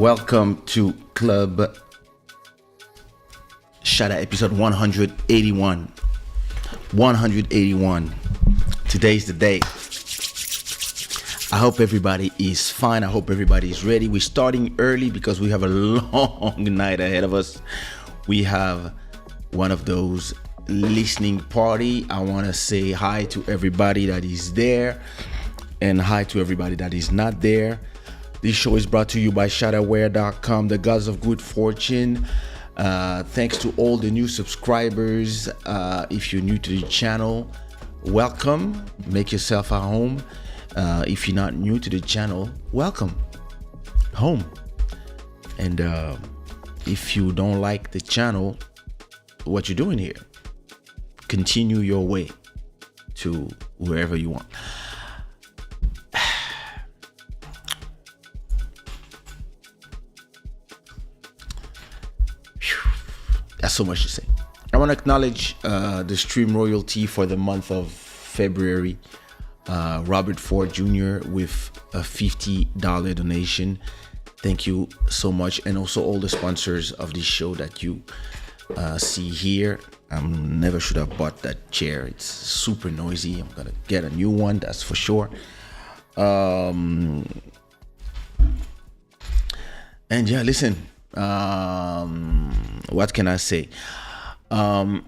Welcome to Club Shada episode 181. 181. Today's the day. I hope everybody is fine. I hope everybody is ready. We're starting early because we have a long night ahead of us. We have one of those listening party. I want to say hi to everybody that is there and hi to everybody that is not there. This show is brought to you by ShadaWare.com, the gods of good fortune. Thanks to all the new subscribers. If you're new to the channel, welcome. Make yourself at home. If you're not new to the channel, welcome home. And if you don't like the channel, what you're doing here, continue your way to wherever you want. That's so much to say. I want to acknowledge the stream royalty for the month of February. Robert Ford Jr. with a $50 donation. Thank you so much. And also all the sponsors of this show that you see here. I never should have bought that chair. It's super noisy. I'm going to get a new one, that's for sure. And yeah, listen. What can I say? I'm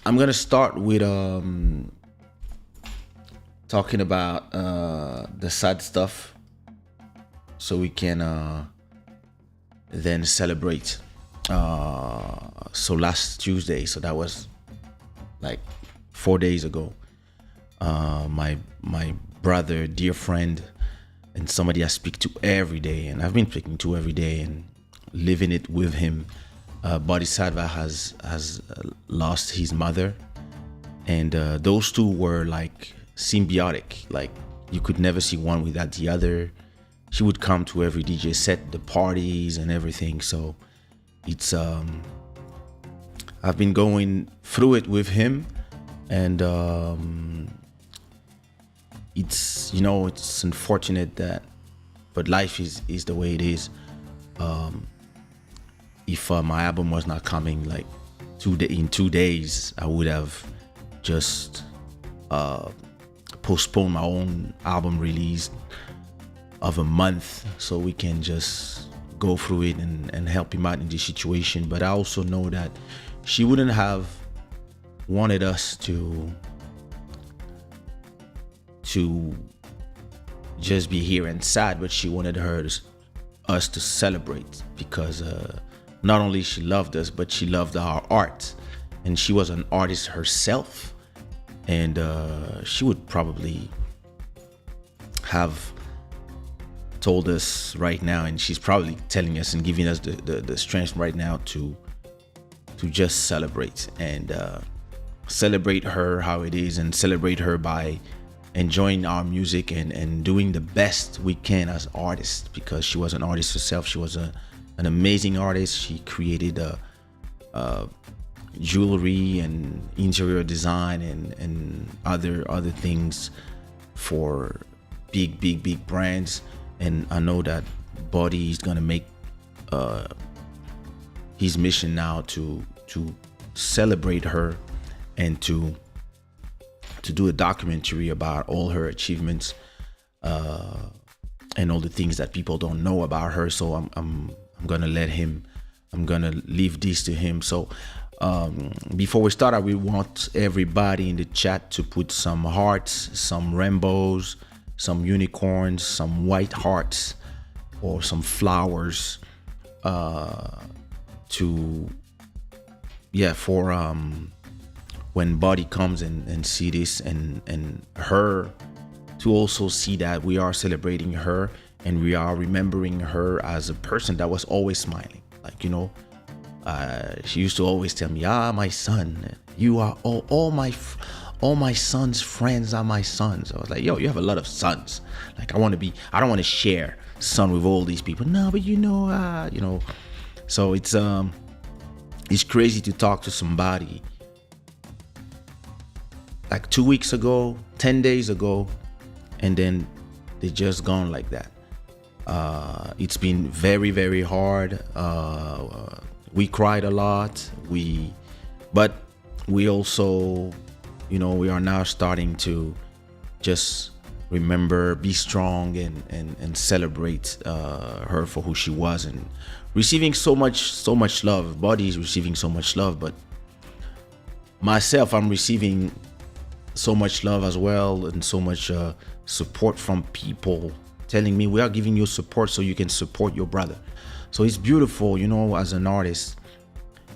gonna start with talking about the sad stuff, so we can then celebrate. So last Tuesday, so that was like 4 days ago, my brother, dear friend, and somebody I speak to every day, and I've been speaking to every day and living it with him. Bodhisattva has lost his mother, and those two were like symbiotic. Like you could never see one without the other. She would come to every DJ set, the parties and everything. So it's I've been going through it with him, and it's it's unfortunate that, but life is the way it is. If my album was not coming like in 2 days, I would have just postponed my own album release of a month so we can just go through it and help him out in this situation. But I also know that she wouldn't have wanted us to just be here and sad, but she wanted us to celebrate, because not only she loved us, but she loved our art, and she was an artist herself, and she would probably have told us right now, and she's probably telling us and giving us the strength right now to just celebrate and celebrate her how it is, and celebrate her by enjoying our music and doing the best we can as artists, because she was an artist herself. She was an amazing artist. She created jewelry and interior design and other things for big brands. And I know that Buddy is gonna make his mission now to celebrate her and to do a documentary about all her achievements and all the things that people don't know about her. So I'm gonna leave this to him. So before we start, I will want everybody in the chat to put some hearts, some rainbows, some unicorns, some white hearts, or some flowers for when Buddy comes and see this, and her to also see that we are celebrating her and we are remembering her as a person that was always smiling. Like, she used to always tell me, my son, you are all my son's friends are my sons. I was like, yo, you have a lot of sons. Like, I don't want to share son with all these people. No, but so it's crazy to talk to somebody like 2 weeks ago, 10 days ago, and then they just gone like that. It's been very, very hard. We cried a lot. But we also, we are now starting to just remember, be strong, and celebrate her for who she was, and receiving so much love. Body is receiving so much love, but myself, I'm receiving so much love as well, and so much support from people telling me, we are giving you support so you can support your brother. So it's beautiful, as an artist,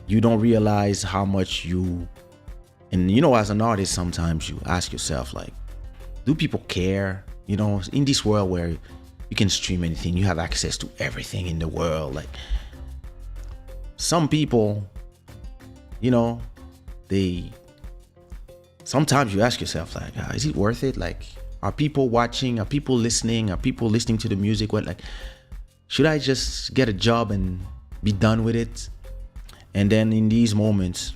you don't realize how much as an artist, sometimes you ask yourself, like, do people care? In this world where you can stream anything, you have access to everything in the world. Like, some people, sometimes you ask yourself, like, is it worth it? Like, are people watching? Are people listening? Are people listening to the music? What, like, should I just get a job and be done with it? And then in these moments,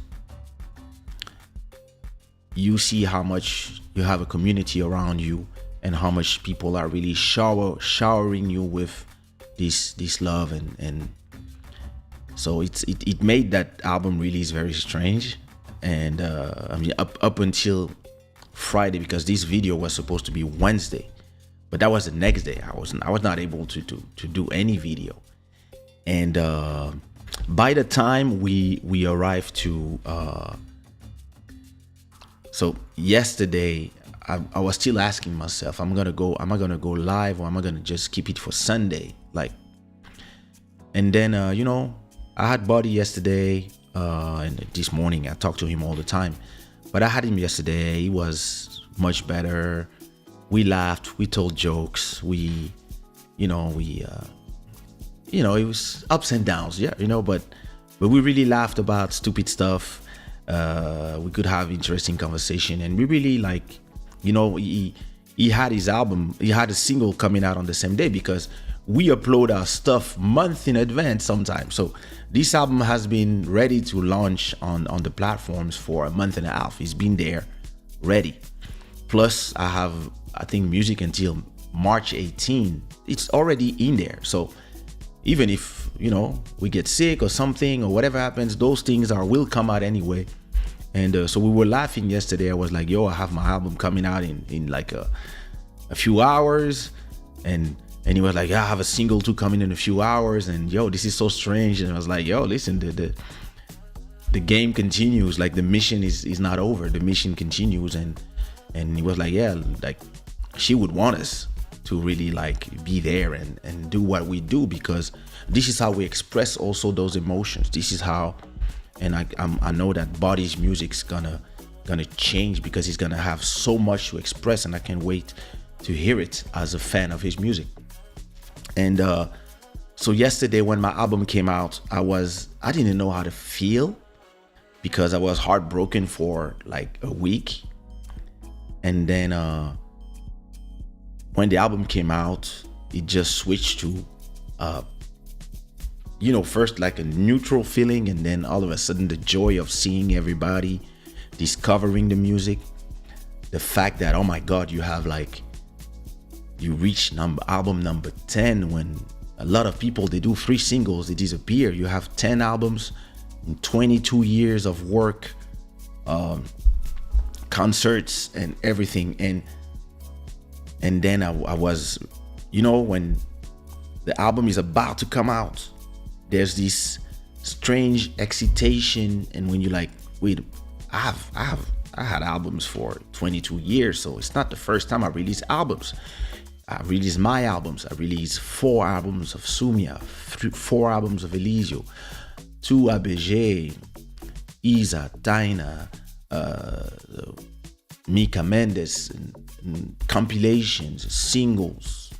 you see how much you have a community around you, and how much people are really showering you with this love, and so it made that album release very strange. And up until Friday, because this video was supposed to be Wednesday, but that was the next day. I was not able to do any video. And by the time we arrived to so yesterday, I was still asking myself, am I gonna go live, or am I gonna just keep it for Sunday? Like, and then I had Buddy yesterday, and this morning I talked to him all the time, but I had him yesterday. He was much better. We laughed, we told jokes, it was ups and downs, but we really laughed about stupid stuff. We could have interesting conversation, and we really, like, he had his album, he had a single coming out on the same day, because we upload our stuff month in advance sometimes. So this album has been ready to launch on the platforms for a month and a half. It's been there, ready. Plus, I think music until March 18. It's already in there. So even if, we get sick or something or whatever happens, those things will come out anyway. And so we were laughing yesterday. I was like, yo, I have my album coming out in like a few hours. And he was like, yeah, I have a single too coming in a few hours. And yo, this is so strange. And I was like, yo, listen, the game continues. Like, the mission is not over. The mission continues. And he was like, yeah, like, she would want us to really, like, be there and do what we do, because this is how we express also those emotions. This is how, and I know that Body's music's gonna change, because he's gonna have so much to express, and I can't wait to hear it as a fan of his music. And so yesterday when my album came out, I didn't know how to feel, because I was heartbroken for like a week. And then when the album came out, it just switched to first like a neutral feeling, and then all of a sudden the joy of seeing everybody discovering the music. The fact that, oh my God, you reach album number 10, when a lot of people, they do 3 singles, they disappear. You have 10 albums in 22 years of work, concerts and everything. And then I was, when the album is about to come out, there's this strange excitation. And when you're like, wait, I had albums for 22 years, so it's not the first time I release albums. I released my albums. I released 4 albums of Sumia, 4 albums of Elisio, 2 ABG, Isa, Taina, Mika Mendes, and compilations, singles,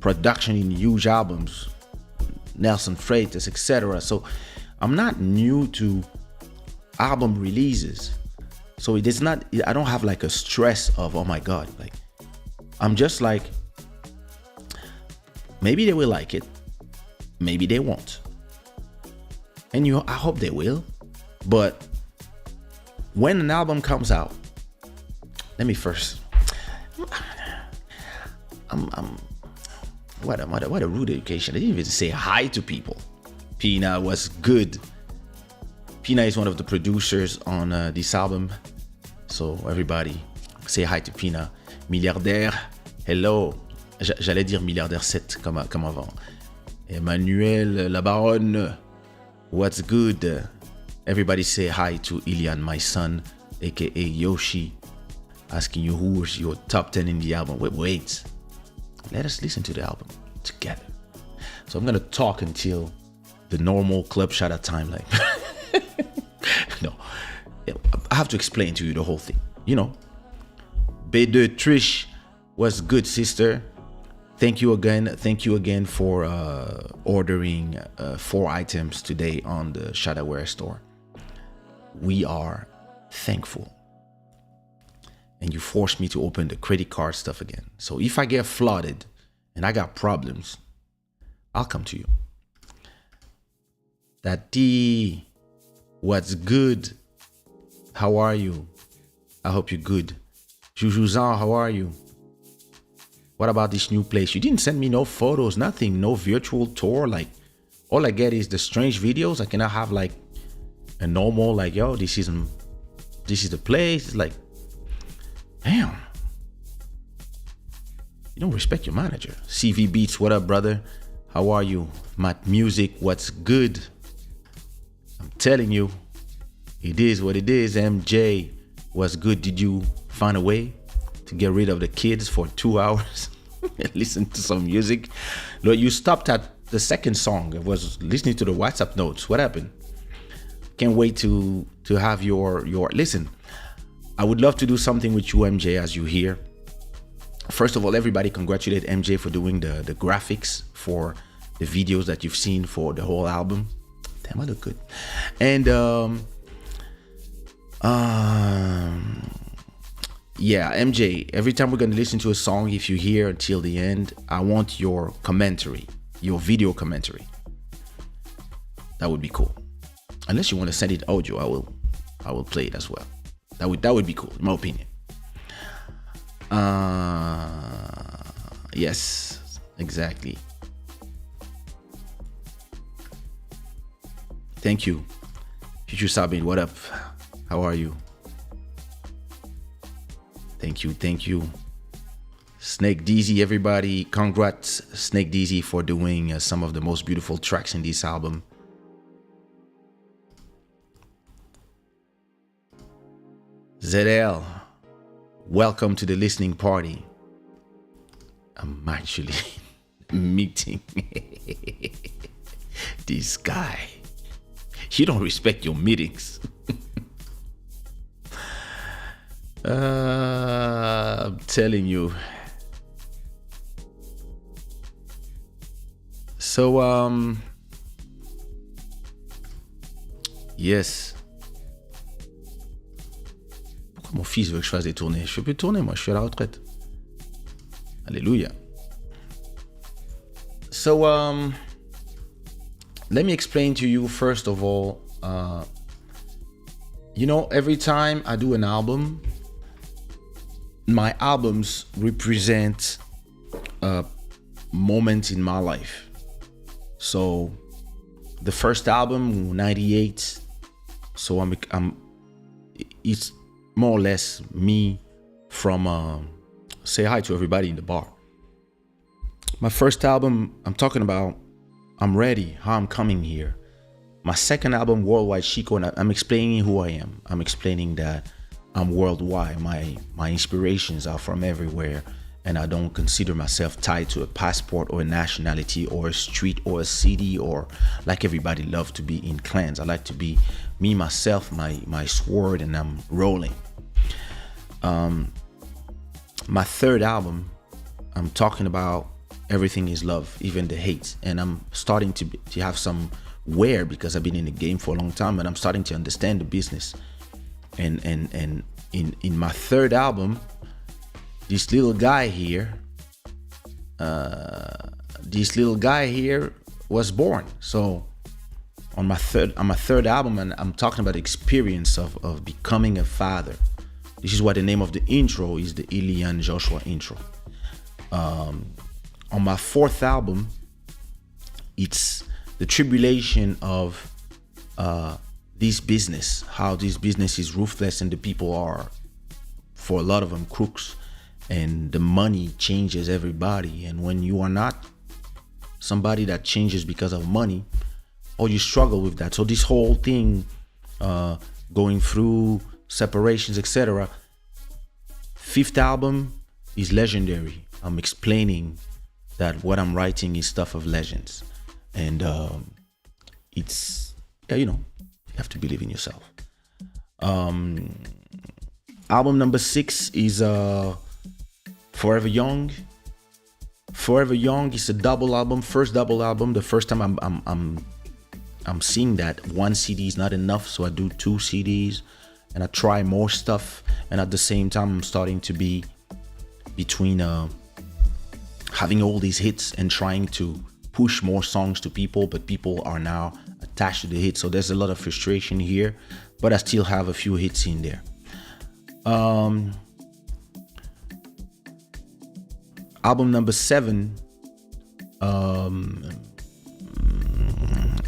production in huge albums, Nelson Freitas, etc. So I'm not new to album releases. So it is not, I don't have like a stress of, oh my God, like, I'm just like, maybe they will like it, maybe they won't. And I hope they will. But when an album comes out, let me first, I'm What a rude education. They didn't even say hi to people. Pina was good. Pina is one of the producers on this album. So everybody, say hi to Pina. Milliardaire, hello. J'allais dire milliardaire 7 comme avant. Emmanuel, la baronne, what's good? Everybody say hi to Ilian, my son, aka Yoshi, asking you who's your top 10 in the album. Wait. Let us listen to the album together. So I'm gonna talk until the normal Club Shada time, like. No, I have to explain to you the whole thing. You know, B2 Trish was good, sister. Thank you again for ordering 4 items today on the Shadaware store. We are thankful. And you forced me to open the credit card stuff again. So if I get flooded and I got problems, I'll come to you. Tati, what's good? How are you? I hope you're good. Jujuzan, how are you? What about this new place? You didn't send me no photos, nothing, no virtual tour. Like, all I get is the strange videos. I cannot have like a normal, like, yo, this is the place. It's like, damn. You don't respect your manager. CV Beats, what up, brother? How are you? Matt Music, what's good? I'm telling you, it is what it is. MJ, what's good? Did you find a way to get rid of the kids for 2 hours and listen to some music? Look, you stopped at the second song. I was listening to the WhatsApp notes. What happened? Can't wait to have your listen. I would love to do something with you, MJ, as you hear. First of all, everybody congratulate MJ for doing the graphics for the videos that you've seen for the whole album. Damn, I look good. And yeah, MJ, every time we're going to listen to a song, if you hear until the end, I want your commentary, your video commentary. That would be cool. Unless you want to send it audio, I will play it as well. That would be cool, in my opinion. Yes, exactly. Thank you. Future Sabin, what up? How are you? Thank you. Snake DZ, everybody. Congrats, Snake DZ, for doing some of the most beautiful tracks in this album. ZL, welcome to the listening party. I'm actually meeting this guy. You don't respect your meetings. I'm telling you. So, yes. Pourquoi mon fils veut que je fasse des tournées? Je fais plus de tournées, moi, je suis à la retraite. Alléluia. So, let me explain to you, first of all, you know, every time I do an album, my albums represent a moment in my life. So the first album, 98, so I'm it's more or less me from say hi to everybody in the bar. My first album, I'm talking about I'm Ready, How I'm Coming Here. My second album, Worldwide Chico, and I'm explaining who I am. I'm explaining that I'm worldwide. My inspirations are from everywhere, and I don't consider myself tied to a passport or a nationality or a street or a city, or like everybody loves to be in clans. I like to be me, myself, my sword, and I'm rolling. My third album, I'm talking about everything is love, even the hate, and I'm starting to have some wear because I've been in the game for a long time, and I'm starting to understand the business. And in my third album, this little guy here was born. So on my third album, and I'm talking about the experience of becoming a father. This is what the name of the intro is, the Ilian Joshua intro. on my fourth album, it's the tribulation of this business, how this business is ruthless and the people are, for a lot of them, crooks, and the money changes everybody. And when you are not somebody that changes because of money, or you struggle with that. So this whole thing, going through separations, etc. Fifth album is legendary. I'm explaining that what I'm writing is stuff of legends, and it's, you have to believe in yourself. Album number 6 is Forever Young. Forever Young is a double album, first double album. The first time I'm seeing that one CD is not enough, so I do 2 CDs and I try more stuff. And at the same time, I'm starting to be between having all these hits and trying to push more songs to people, but people are now attached to the hits. So there's a lot of frustration here, but I still have a few hits in there. Album number 7.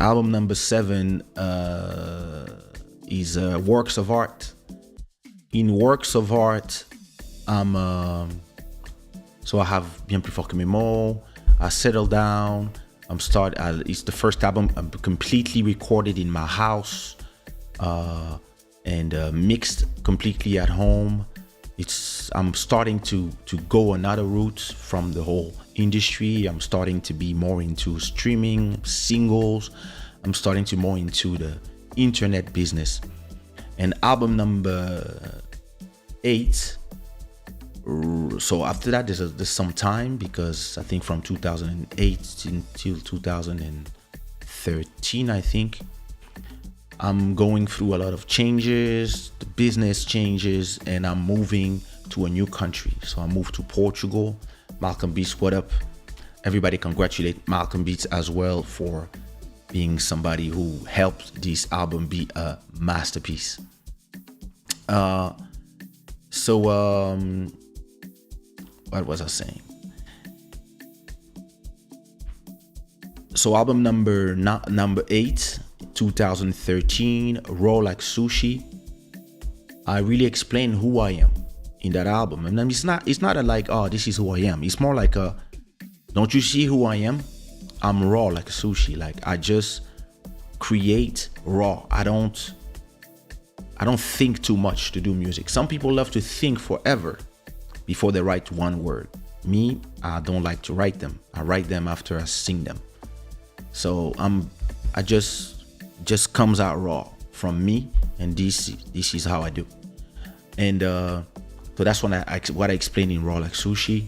Album number 7 is Works of Art. In Works of Art, so I have Bien plus fort que mes mots, I Settle Down. It's the first album completely recorded in my house and mixed completely at home. I'm starting to go another route from the whole industry. I'm starting to be more into streaming, singles. I'm starting to more into the internet business. And album number 8. So after that, there's some time, because I think from 2008 until 2013, I think, I'm going through a lot of changes, the business changes, and I'm moving to a new country. So I moved to Portugal. Malcolm Beats, what up? Everybody congratulate Malcolm Beats as well for being somebody who helped this album be a masterpiece. What was I saying? So album number 8, 2013, Raw Like Sushi. I really explain who I am in that album, and it's not like, oh, this is who I am. It's more like don't you see who I am? I'm raw like sushi. Like, I just create raw. I don't think too much to do music. Some people love to think forever before they write one word. Me, I don't like to write them. I write them after I sing them. So I just comes out raw from me, and this is how I do. And so that's what I explained in Raw Like Sushi.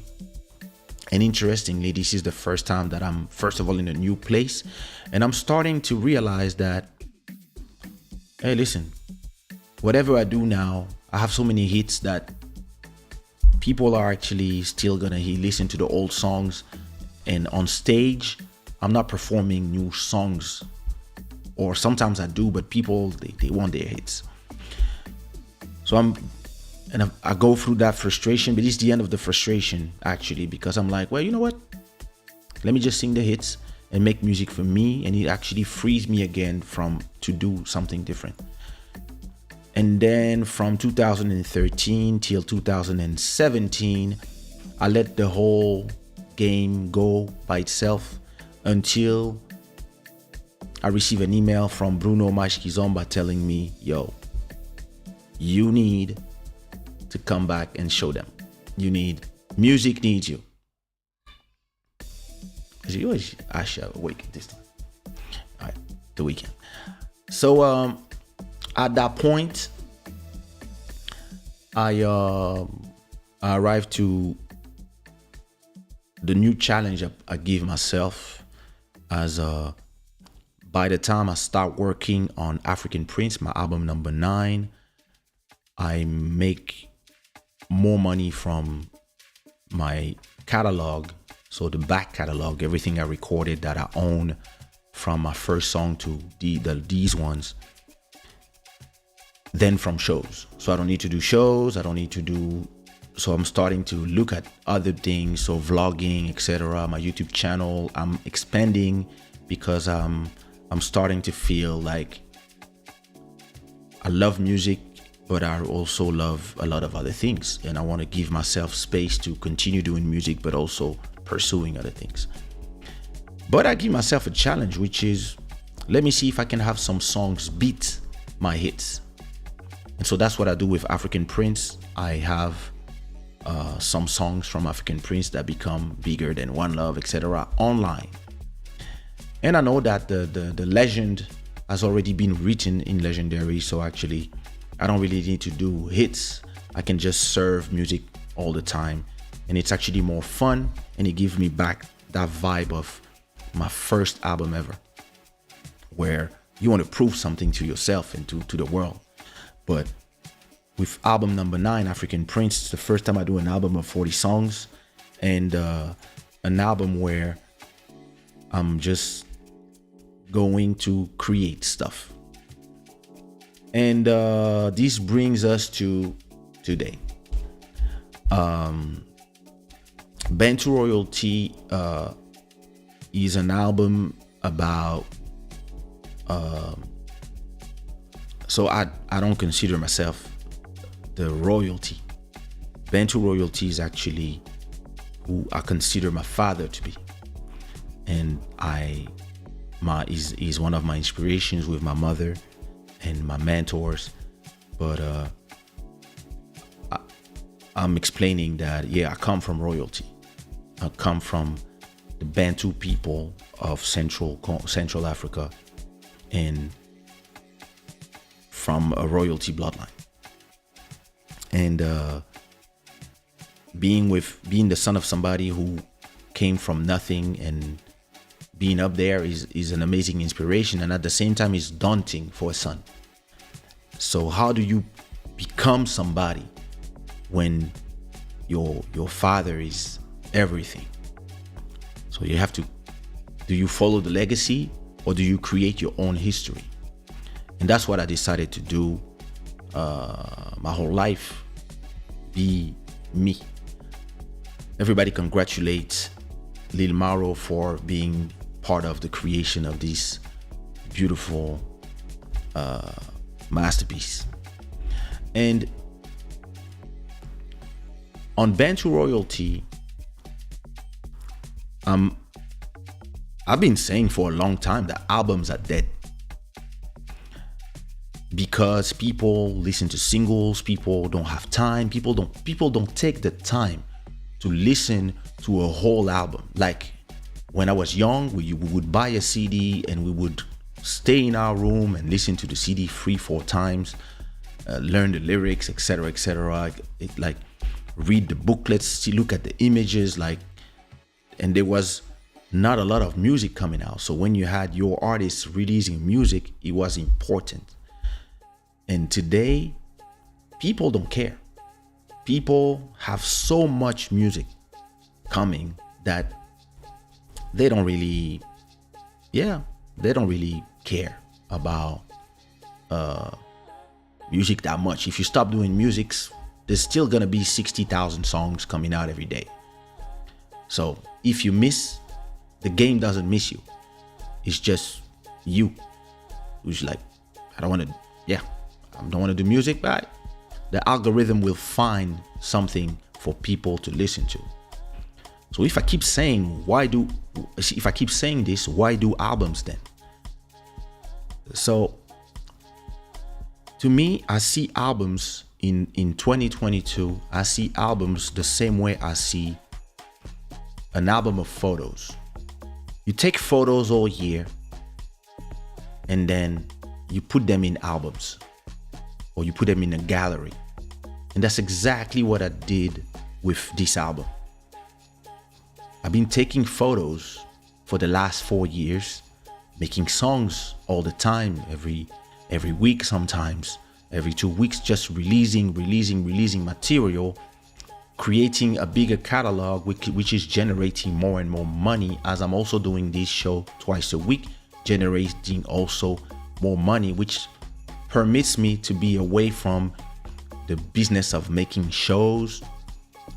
And interestingly, this is the first time that I'm, first of all, in a new place, and I'm starting to realize that, hey, listen, whatever I do now, I have so many hits that people are actually still gonna listen to the old songs. And on stage, I'm not performing new songs, or sometimes I do, but people, they want their hits. So I go through that frustration, but it's the end of the frustration, actually, because I'm like, well, you know what? Let me just sing the hits and make music for me, and it actually frees me again to do something different. And then from 2013 till 2017, I let the whole game go by itself until I receive an email from Bruno Mashkizomba telling me, yo, you need to come back and show them. Music needs you. I shall wake this time. All right, the weekend. So at that point, I arrived to the new challenge I give myself, as by the time I start working on African Prince, my album number 9, I make more money from my catalog, so the back catalog, everything I recorded that I own, from my first song to these ones, than from shows. So I don't need to do shows, I don't need to do so I'm starting to look at other things, so vlogging, etc. My YouTube channel, I'm expanding because I'm starting to feel like I love music, but I also love a lot of other things, and I want to give myself space to continue doing music, but also pursuing other things. But I give myself a challenge, which is, let me see if I can have some songs beat my hits. And so that's what I do with African Prince. I have some songs from African Prince that become bigger than One Love, etc. online. And I know that the legend has already been written in Legendary, so actually I don't really need to do hits. I can just serve music all the time, and it's actually more fun, and it gives me back that vibe of my first album ever, where you want to prove something to yourself and to the world. But with album number 9, African Prince, it's the first time I do an album of 40 songs, and an album where I'm just going to create stuff. And this brings us to today. Bantu Royalty is an album about so I don't consider myself the royalty. Bantu Royalty is actually who I consider my father to be, and is one of my inspirations with my mother and my mentors. But I'm explaining that I come from royalty. I come from the Bantu people of Central Africa, and from a royalty bloodline. And being the son of somebody who came from nothing and being up there is an amazing inspiration, and at the same time is daunting for a son. So how do you become somebody when your father is everything? So you have to, do you follow the legacy or do you create your own history? And that's what I decided to do my whole life, be me. Everybody congratulates Lil Mauro for being part of the creation of this beautiful masterpiece. And on Bantu Royalty, I've been saying for a long time that albums are dead, because people listen to singles, people don't have time, people don't take the time to listen to a whole album. Like when I was young, we would buy a CD and we would stay in our room and listen to the CD 3-4 times, learn the lyrics, etc., etc. Like read the booklets, look at the images, and there was not a lot of music coming out. So when you had your artists releasing music, it was important. And today, people don't care. People have so much music coming that they don't really care about music that much. If you stop doing music, there's still gonna be 60,000 songs coming out every day. So if you miss, the game doesn't miss you. It's just you who's like, I don't want to do music, but the algorithm will find something for people to listen to. So if I keep saying this, why do albums then? So to me, I see albums in 2022, I see albums the same way I see an album of photos. You take photos all year and then you put them in albums, or you put them in a gallery. And that's exactly what I did with this album. I've been taking photos for the last 4 years, making songs all the time, every week, sometimes every 2 weeks, just releasing material, creating a bigger catalog, which is generating more and more money, as I'm also doing this show twice a week, generating also more money, which permits me to be away from the business of making shows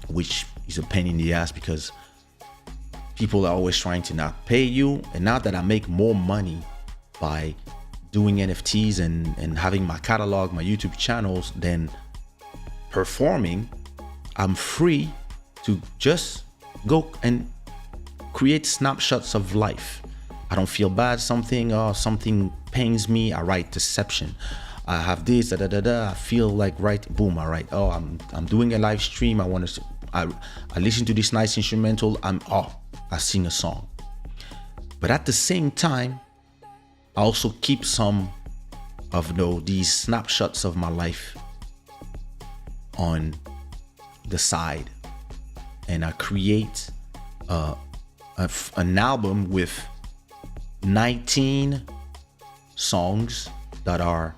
which is a pain in the ass because people are always trying to not pay you. And now that I make more money by doing NFTs and having my catalog, my YouTube channels, than performing, I'm free to just go and create snapshots of life. I don't feel bad. Something pains me, I write deception. I have this, I feel like boom, I write. Oh, I'm doing a live stream. I listen to this nice instrumental. I sing a song. But at the same time, I also keep some of these snapshots of my life on the side, and I create an album with 19 songs that are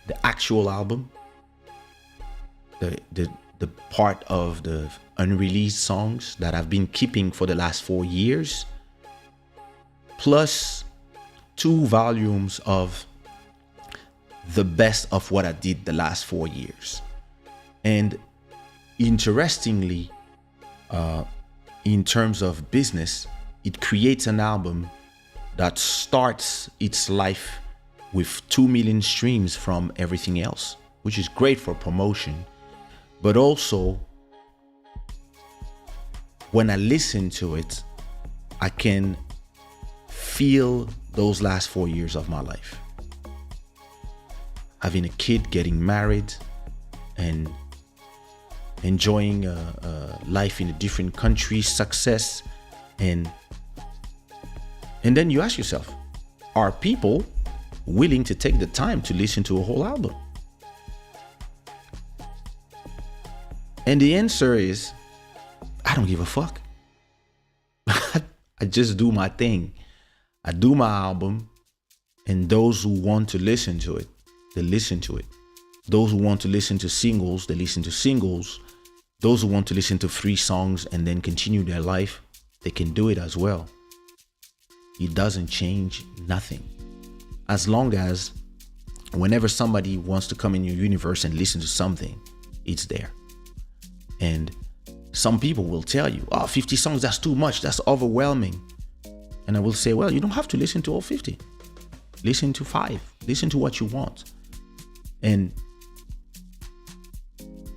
the actual album, the part of the unreleased songs that I've been keeping for the last 4 years, plus 2 volumes of the best of what I did the last 4 years. And interestingly, in terms of business, it creates an album that starts its life with 2 million streams from everything else, which is great for promotion. But also, when I listen to it, I can feel those last 4 years of my life. Having a kid, getting married, and enjoying life in a different country, success, and then you ask yourself, are people willing to take the time to listen to a whole album? And the answer is, I don't give a fuck. I just do my thing. I do my album, and those who want to listen to it, they listen to it. Those who want to listen to singles, they listen to singles. Those who want to listen to 3 songs and then continue their life, they can do it as well. It doesn't change nothing. As long as whenever somebody wants to come in your universe and listen to something, it's there. And some people will tell you, 50 songs, that's too much, that's overwhelming. And I will say, well, you don't have to listen to all 50. Listen to 5. Listen to what you want. And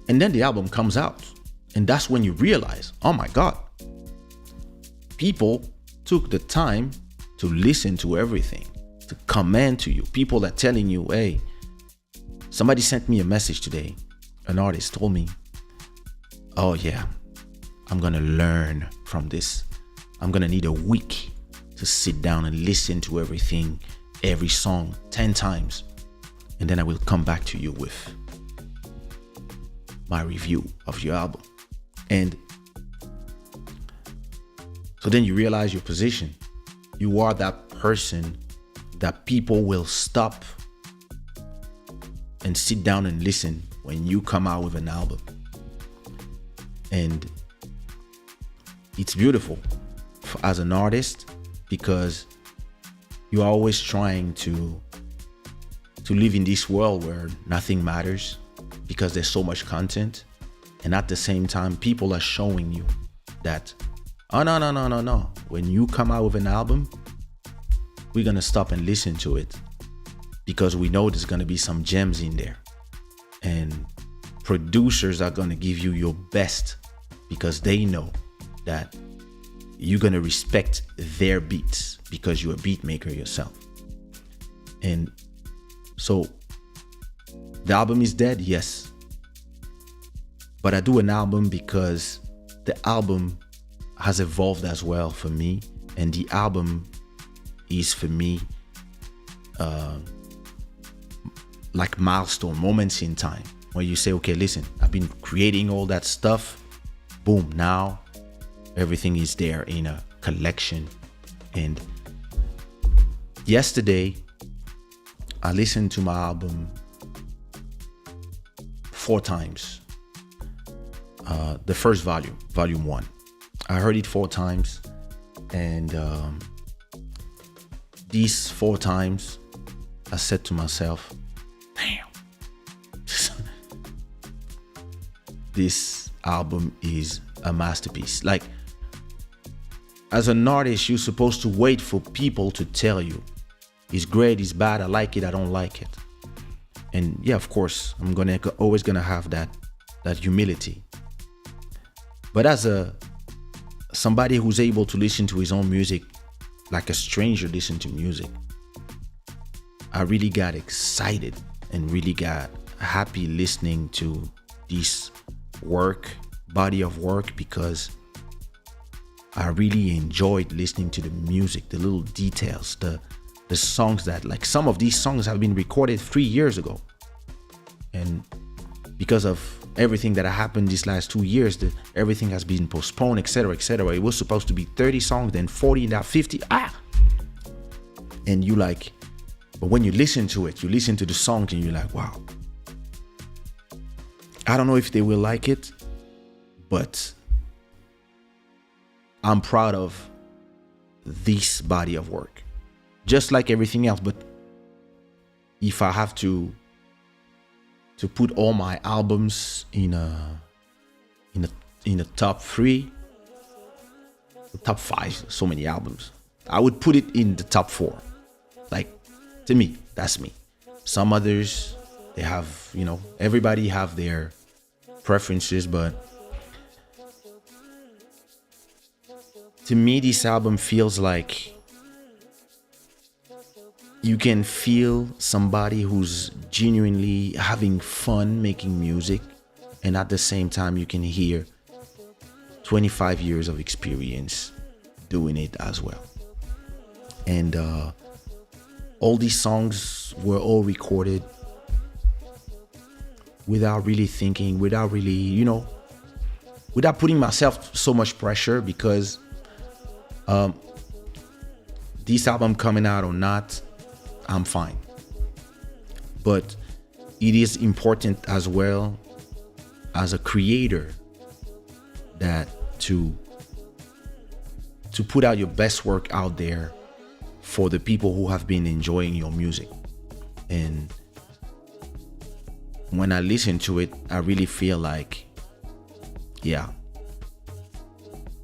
then the album comes out. And that's when you realize, oh my God, people took the time to listen to everything, to comment to you. People are telling you, hey, somebody sent me a message today. An artist told me, oh yeah, I'm going to learn from this. I'm going to need a week to sit down and listen to everything, every song 10 times. And then I will come back to you with my review of your album. And so then you realize your position. You are that person that people will stop and sit down and listen when you come out with an album. And it's beautiful as an artist, because you're always trying to live in this world where nothing matters because there's so much content. And at the same time, people are showing you that, oh, no. When you come out with an album, we're going to stop and listen to it because we know there's going to be some gems in there. And producers are going to give you your best because they know that you're going to respect their beats because you're a beat maker yourself. And so the album is dead, yes. But I do an album because the album has evolved as well for me. And the album is for me like milestone moments in time where you say, okay, listen, I've been creating all that stuff. Boom, now everything is there in a collection. And yesterday, I listened to my album 4 times. The first volume 1. I heard it 4 times. And these 4 times, I said to myself, damn, this album is a masterpiece. Like, as an artist, you're supposed to wait for people to tell you it's great, it's bad, I like it, I don't like it. And yeah, of course, I'm always gonna have that humility. But as somebody who's able to listen to his own music like a stranger listen to music, I really got excited and really got happy listening to this body of work, because I really enjoyed listening to the music, the little details, the songs that, like, some of these songs have been recorded 3 years ago. And because of everything that happened these last 2 years, everything has been postponed, etc., etc. It was supposed to be 30 songs, then 40, now 50. And you like, but when you listen to it, you listen to the songs and you're like, wow. I don't know if they will like it, but I'm proud of this body of work. Just like everything else, but if I have to put all my albums in a top 3, the top 5, so many albums, I would put it in the top 4. Like, to me, that's me. Some others, they have, everybody have their preferences, but to me, this album feels like you can feel somebody who's genuinely having fun making music, and at the same time you can hear 25 years of experience doing it as well. And all these songs were all recorded without really thinking, without really, without putting myself so much pressure, because this album coming out or not, I'm fine. But it is important as well as a creator that to put out your best work out there for the people who have been enjoying your music. And when I listen to it, I really feel like, yeah,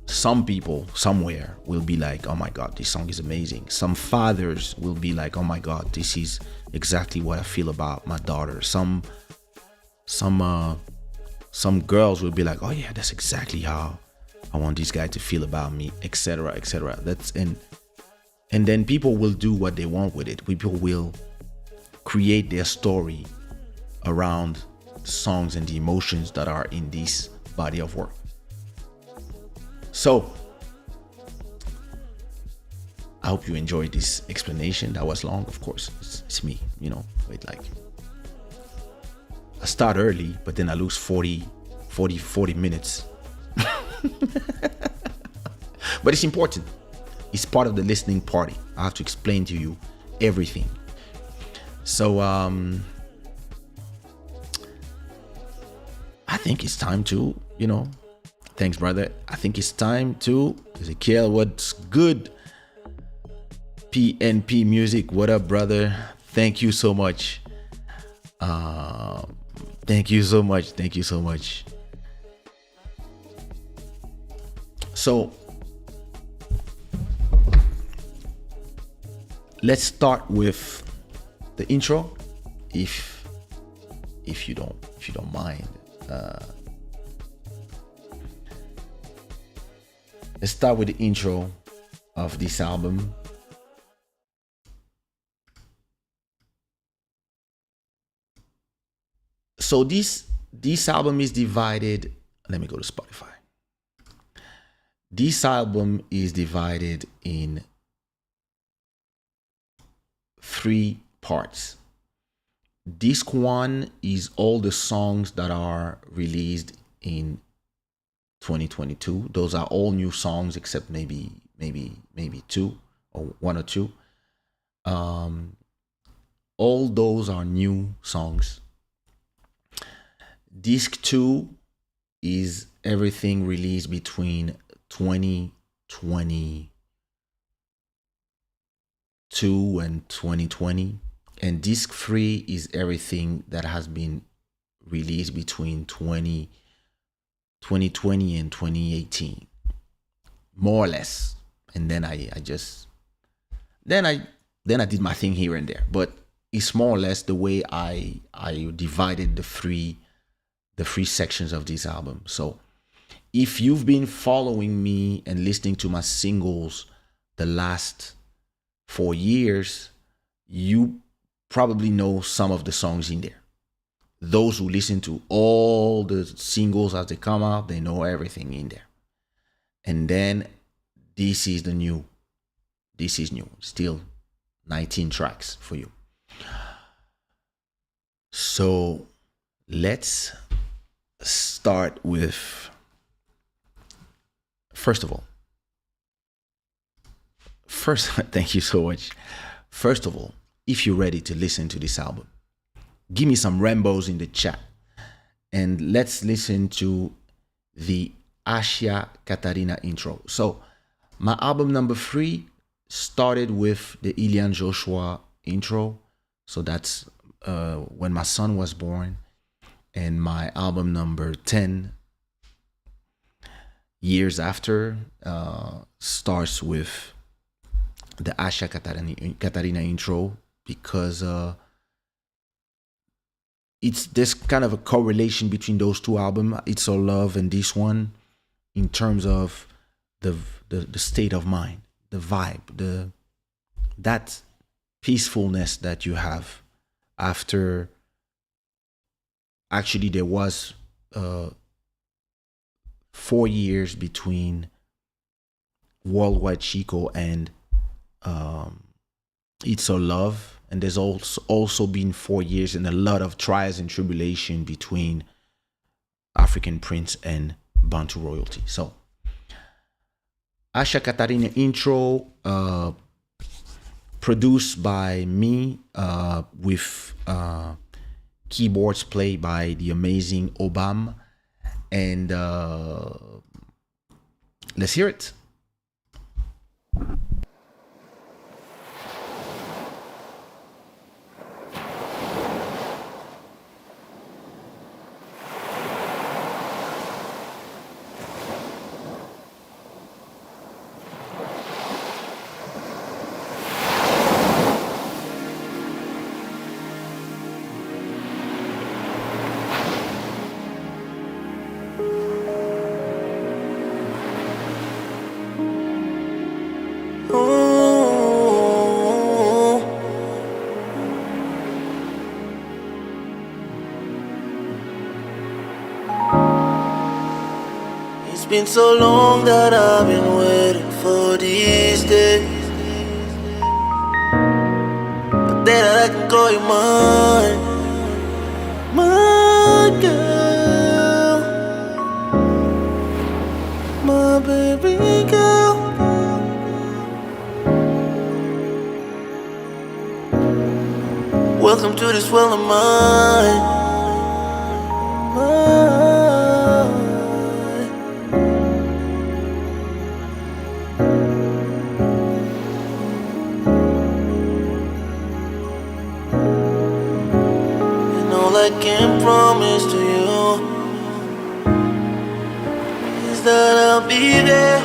some people somewhere will be like, oh my God, this song is amazing. Some fathers will be like, oh my God, this is exactly what I feel about my daughter. Some girls will be like, oh yeah, that's exactly how I want this guy to feel about me, etc., etc. And then people will do what they want with it. People will create their story around songs and the emotions that are in this body of work. So I hope you enjoyed this explanation. That was long, of course. It's me, Wait, like, I start early, but then I lose 40 minutes. But it's important. It's part of the listening party. I have to explain to you everything. So I think it's time to, thanks, brother. I think it's time to, Ezekiel, what's good? PNP Music, what up, brother? Thank you so much. Thank you so much. So let's start with the intro, if you don't mind. Let's start with the intro of this album. So this album is divided. Let me go to Spotify. This album is divided in 3 parts. Disc 1 is all the songs that are released in 2022. Those are all new songs except maybe 2 or 1 or 2. All those are new songs. Disc 2 is everything released between 2022 and 2020. And disc 3 is everything that has been released between 2020 2020 and 2018, more or less. And then I just then I did my thing here and there. But it's more or less the way I divided the three sections of this album. So if you've been following me and listening to my singles the last 4 years, you probably know some of the songs in there. Those who listen to all the singles as they come out, they know everything in there. And then this is the new. This is new. Still 19 tracks for you. So let's start with, first, thank you so much. First of all, if you're ready to listen to this album, give me some Rambos in the chat. And let's listen to the Asha Katarina intro. So my album number 3 started with the Ilian Joshua intro. So that's when my son was born. And my album number 10, years after, starts with the Asha Katarina intro, because there's kind of a correlation between those two albums, It's All Love and this one, in terms of the state of mind, the vibe, that peacefulness that you have after. Actually, there was 4 years between Worldwide Chico and It's All Love, and there's also been 4 years and a lot of trials and tribulation between African Prince and Bantu royalty. So Asha Katarina intro, produced by me, with keyboards played by the amazing Obam. And let's hear it. It's been so long that I've been waiting for these days, that I can call you mine, my girl, my baby girl. Welcome to this world of mine. I can promise to you is that I'll be there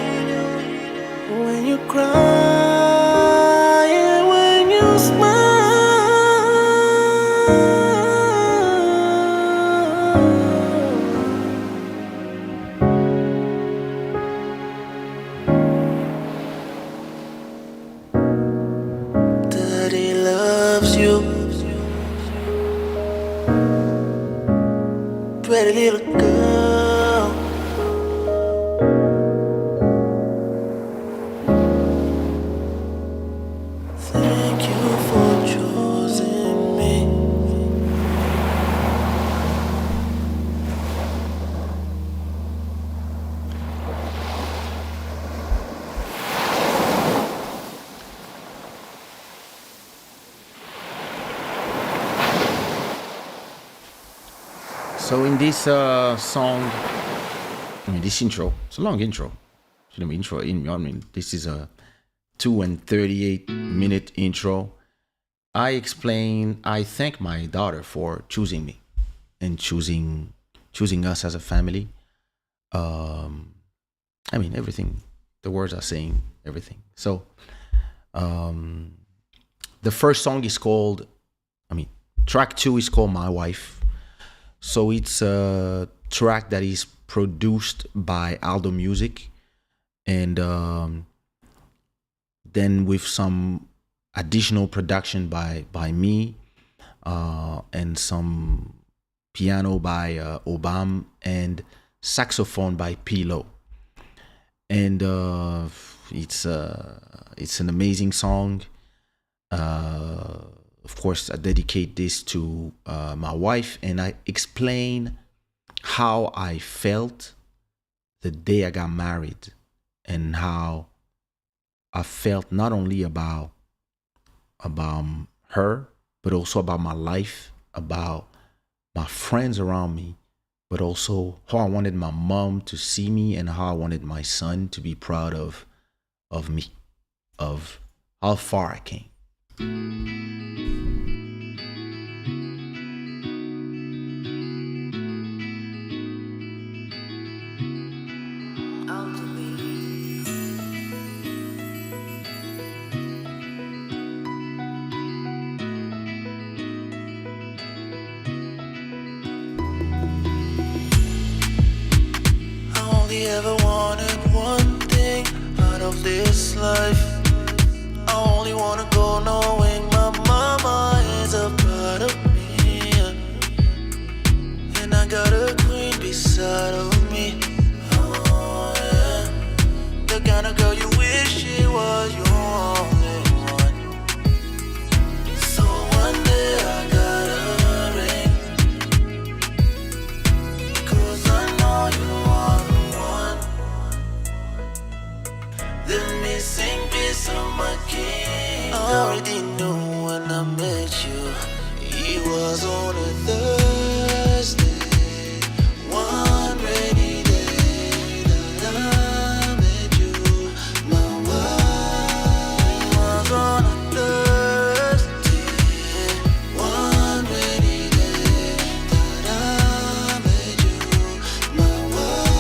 when you cry and when you smile. Daddy loves you, pretty little girl. Thank you for choosing me. So in this song, this intro, it's a long intro. This is a 2 and 38-minute intro. I thank my daughter for choosing me and choosing us as a family. I mean, everything. The words are saying everything. So the first song is called, track 2 is called My Wife. So it's a track that is produced by Aldo Music, and then with some additional production by me, and some piano by Obam, and saxophone by Pilo. And it's an amazing song. Of course, I dedicate this to my wife, and I explain how I felt the day I got married, and how I felt not only about her, but also about my life, about my friends around me, but also how I wanted my mom to see me, and how I wanted my son to be proud of me, of how far I came. I only ever wanted one thing out of this life. I only wanna go knowing my mama is a part of me, and I got a queen beside of me. Oh yeah, the kind of girl you wish she was your only one. So one day I got a ring, 'cause I know you are the one, the missing piece of my king. I already knew when I met you, it was on a Thursday, one rainy day that I met you. My wife was on a Thursday, one rainy day that I met you. My wife.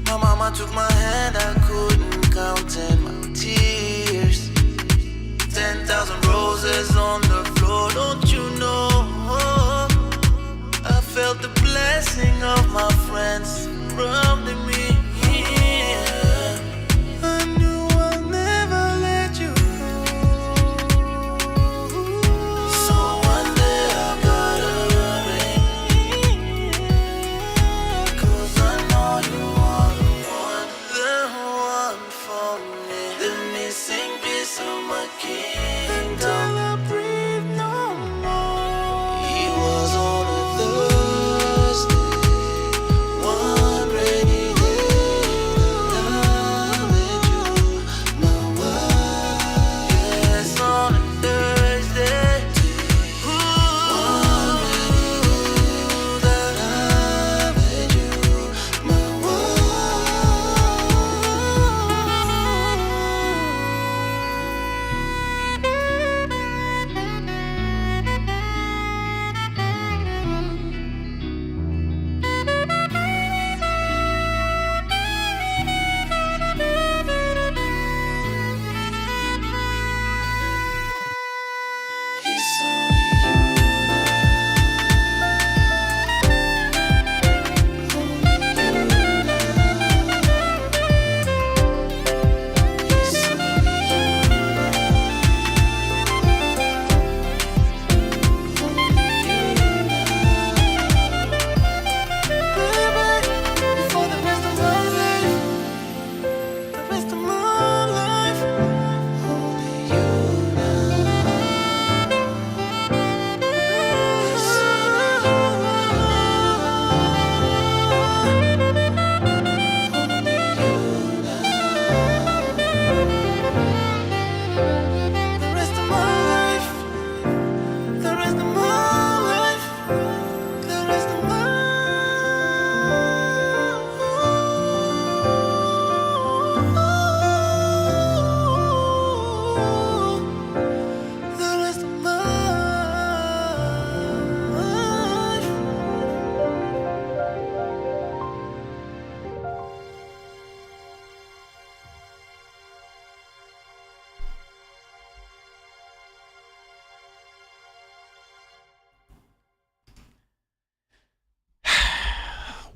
My mama took my hand, I couldn't count in my tears. 10,000 roses on the floor, don't you know? I felt the blessing of my friends surrounding me. I knew I'll never let you go. So one day I got a ring, 'cause I know you are the one for me, the missing piece of my kingdom. Until I breathe.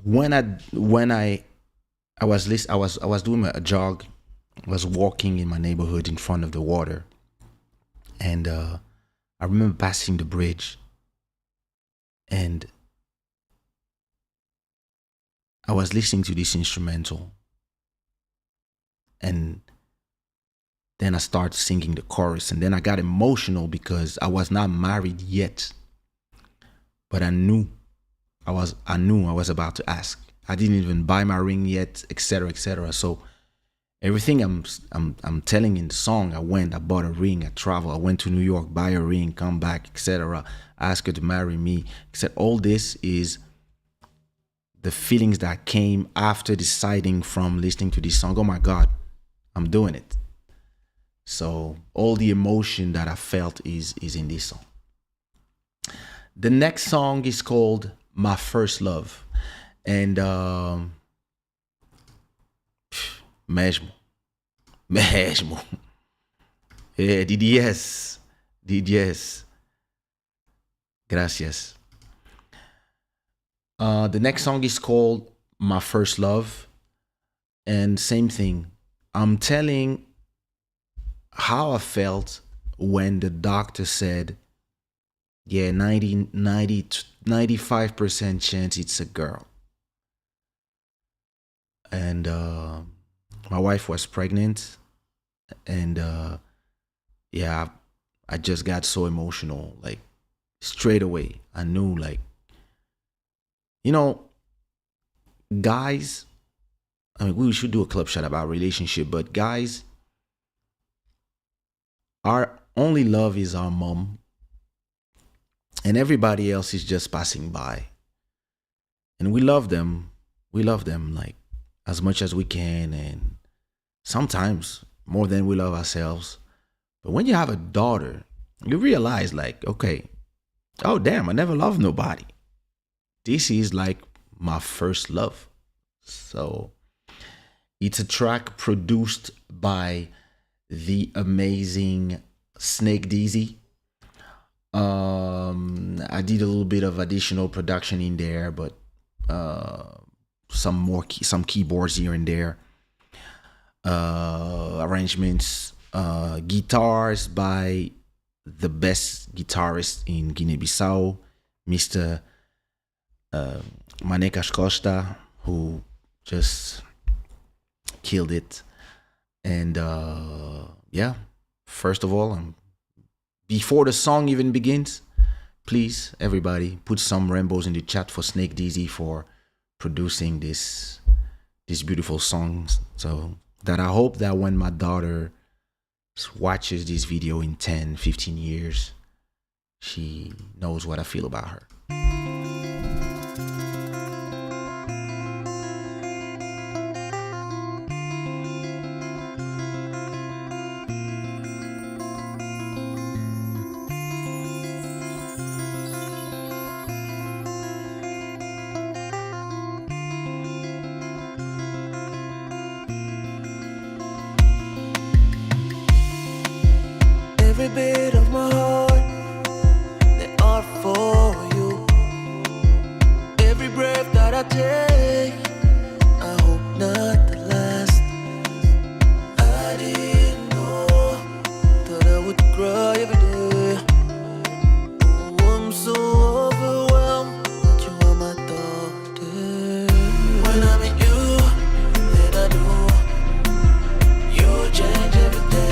I was doing a jog. I was walking in my neighborhood in front of the water, and I remember passing the bridge, and I was listening to this instrumental, and then I started singing the chorus, and then I got emotional because I was not married yet, but I knew I was about to ask. I didn't even buy my ring yet, etc., etc. So everything I'm telling in the song, I bought a ring, I traveled, I went to New York, buy a ring, come back, etc. Ask her to marry me. Except all this is the feelings that came after deciding from listening to this song. Oh my God, I'm doing it. So all the emotion that I felt is in this song. The next song is called My First Love. And mesmo. DDS. Gracias. The next song is called My First Love. And same thing. I'm telling how I felt when the doctor said, yeah, 95% chance it's a girl. And my wife was pregnant, and yeah, I just got so emotional. Like straight away, I knew, like, guys. I mean, we should do a club shot about relationship, but guys, our only love is our mom, and everybody else is just passing by. And we love them. We love them like as much as we can, and sometimes more than we love ourselves. But when you have a daughter, you realize, like, okay, oh damn, I never loved nobody. This is like my first love. So it's a track produced by the amazing Snake Dizzy. I did a little bit of additional production in there, but some keyboards here and there, arrangements, guitars by the best guitarist in Guinea-Bissau, Mr. Manekas Costa, who just killed it. And yeah, first of all, before the song even begins, please, everybody, put some rainbows in the chat for Snake Dizzy for producing this beautiful song. So that I hope that when my daughter watches this video in 10, 15 years, she knows what I feel about her. Every bit of my heart, they are for you. Every breath that I take, I hope not the last. I didn't know that I would cry every day. Oh, I'm so overwhelmed that you are my daughter. When I'm in you, then I know you change every day.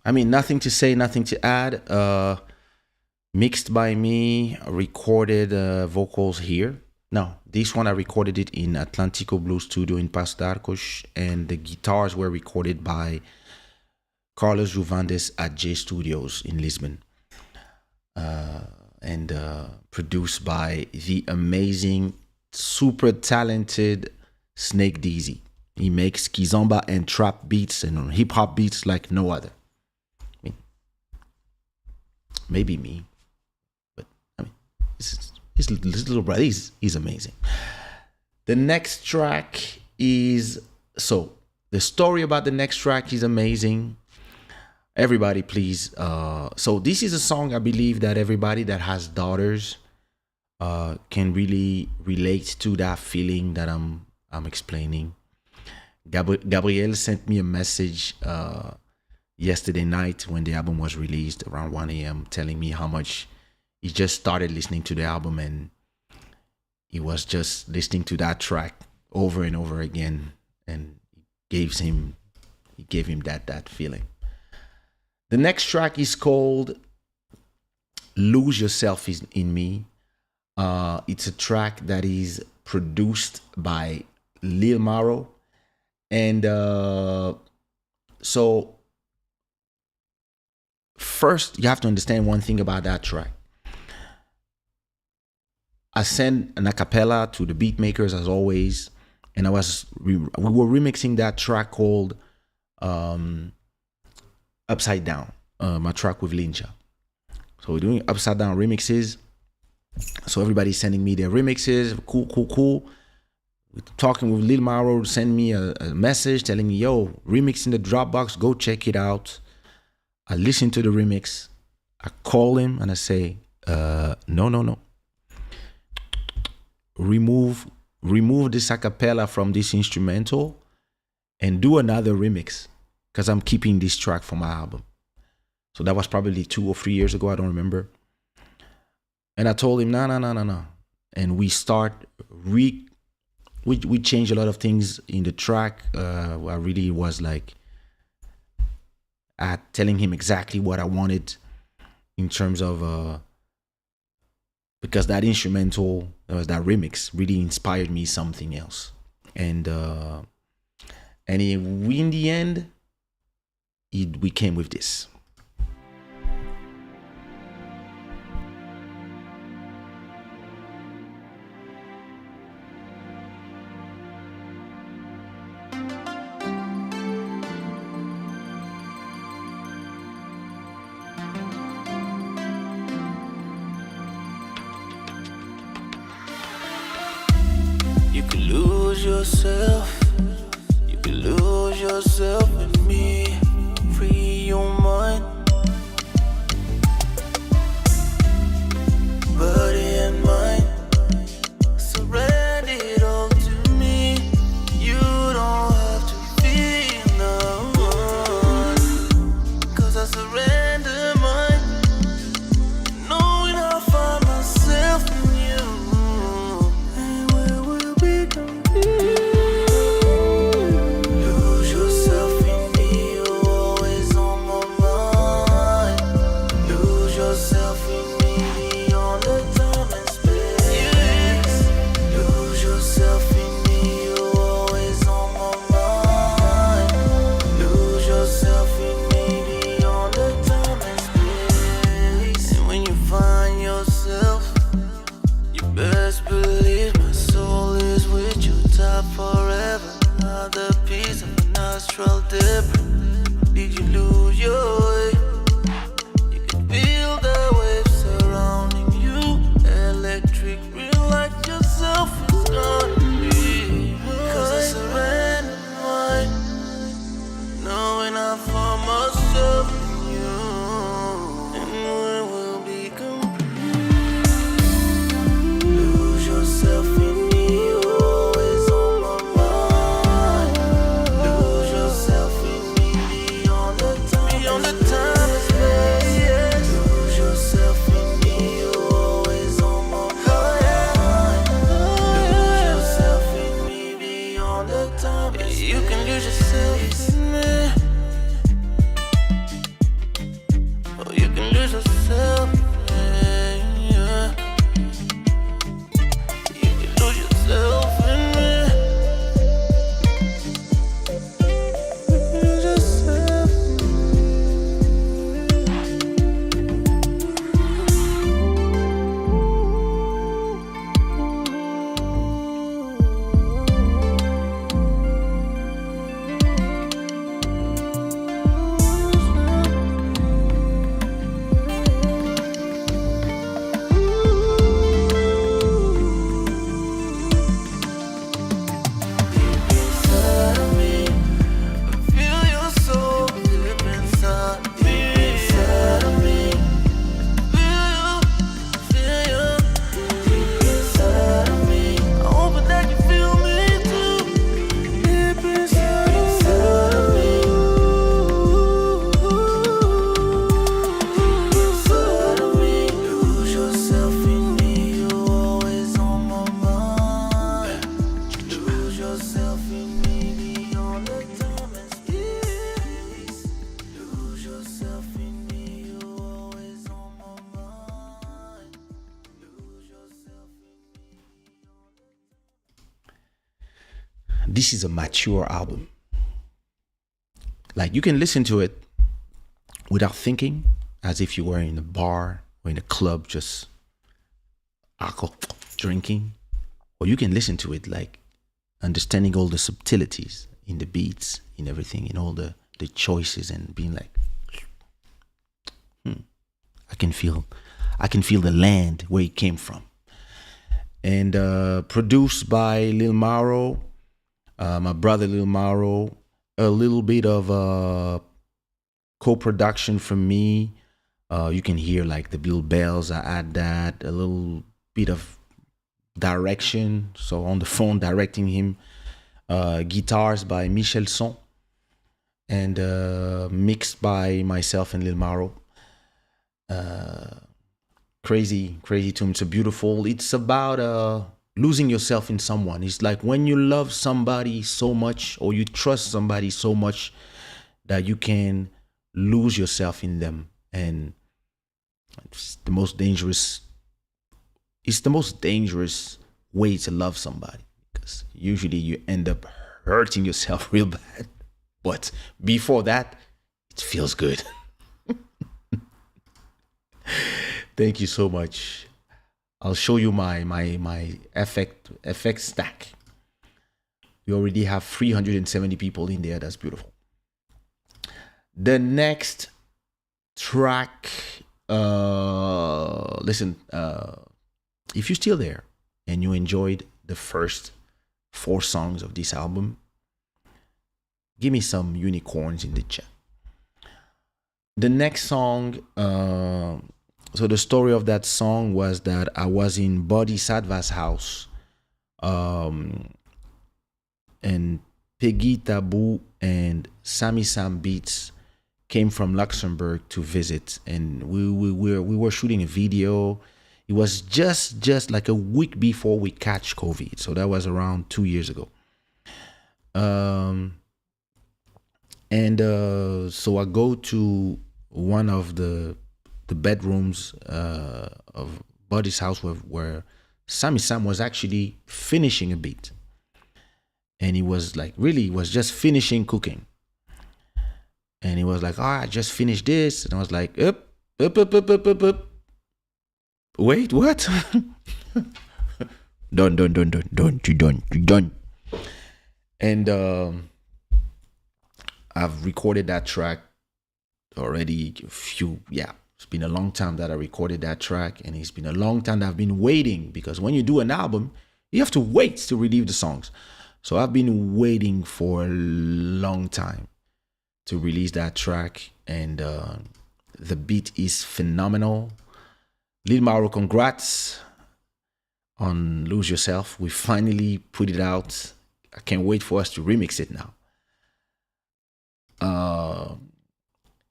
I mean, nothing to say, nothing to add. Mixed by me, recorded vocals here. No, this one I recorded it in Atlantico Blue Studio in Passo d'Arcos, and the guitars were recorded by Carlos Juvandes at J Studios in Lisbon, and produced by the amazing, super talented Snake Deezy. He makes kizomba and trap beats and hip hop beats like no other. I mean, maybe me, but I mean, his little brother, he's amazing. The next track is, so the story about the next track is amazing. Everybody, please. So this is a song I believe that everybody that has daughters can really relate to that feeling that I'm explaining. Gabrielle sent me a message yesterday night when the album was released around 1 a.m. telling me how much he just started listening to the album and he was just listening to that track over and over again, and gave him that feeling. The next track is called Lose Yourself in Me. It's a track that is produced by Lil Maro. And so first, you have to understand one thing about that track. I sent an acapella to the beat makers as always, and we were remixing that track called Upside Down, my track with Linja. So we're doing upside down remixes. So everybody's sending me their remixes. Cool. We're talking with Lil Maro, send me a message telling me, yo, remix in the Dropbox, go check it out. I listen to the remix. I call him and I say, no. Remove this acapella from this instrumental and do another remix, because I'm keeping this track for my album. So that was probably 2 or 3 years ago, I don't remember. And I told him, no. And we we changed a lot of things in the track. I really was like telling him exactly what I wanted in terms of because that instrumental, that remix really inspired me something else. And in the end, we came with this. You can lose yourself. You can lose yourself in me. Free your mind, body and mind. Surrender it all to me. You don't have to feel no one, 'cause I surrender mine, knowing I find myself in you. And where we'll be complete. Lose yourself in me, you're always on my mind. Lose yourself in me beyond the time and space. Lose yourself in me, you're always on my mind. Lose yourself in me beyond the time and space. And when you find yourself, you best believe my soul is with you, top forever. Not the piece of a nostril dip. Did you lose your way? You can feel the waves surrounding you. Electric, real like yourself is gonna be. 'Cause I surrender mine, knowing I found myself in you. And when we'll be complete. Lose yourself in me, you're always on my mind. Lose yourself in this is a mature album. Like you can listen to it without thinking, as if you were in a bar or in a club just alcohol drinking, or you can listen to it like understanding all the subtleties in the beats, in everything, in all the choices, and being like, I can feel the land where it came from. And produced by Lil Mauro, my brother Lil Mauro, a little bit of co-production from me. You can hear like the little bells, I add that, a little bit of direction, so on the phone directing him. Guitars by Michel Son, and mixed by myself and Lil Mauro. Crazy tune. It's it's about losing yourself in someone. It's like when you love somebody so much, or you trust somebody so much, that you can lose yourself in them. And it's the most dangerous way to love somebody, because usually you end up hurting yourself real bad, but before that it feels good. Thank you so much. I'll show you my effect stack. We already have 370 people in there. That's beautiful. The next track, listen, if you're still there and you enjoyed the first 4 songs of this album, give me some unicorns in the chat. The next song, so the story of that song was that I was in Bodhisattva's house, and Peggy Taboo and Sammy Sam Beats came from Luxembourg to visit, and we were shooting a video. It was just like a week before we catch COVID, so that was around 2 years ago. So I go to one of the bedrooms of Buddy's house where Sammy Sam was actually finishing a beat, and he was just finishing cooking, and he was like, I just finished this, and I was like, up. Wait, what? done. And I've recorded that track already it's been a long time that I recorded that track, and it's been a long time that I've been waiting, because when you do an album, you have to wait to release the songs. So I've been waiting for a long time to release that track, and the beat is phenomenal. Lil Mauro, congrats on Lose Yourself. We finally put it out. I can't wait for us to remix it now.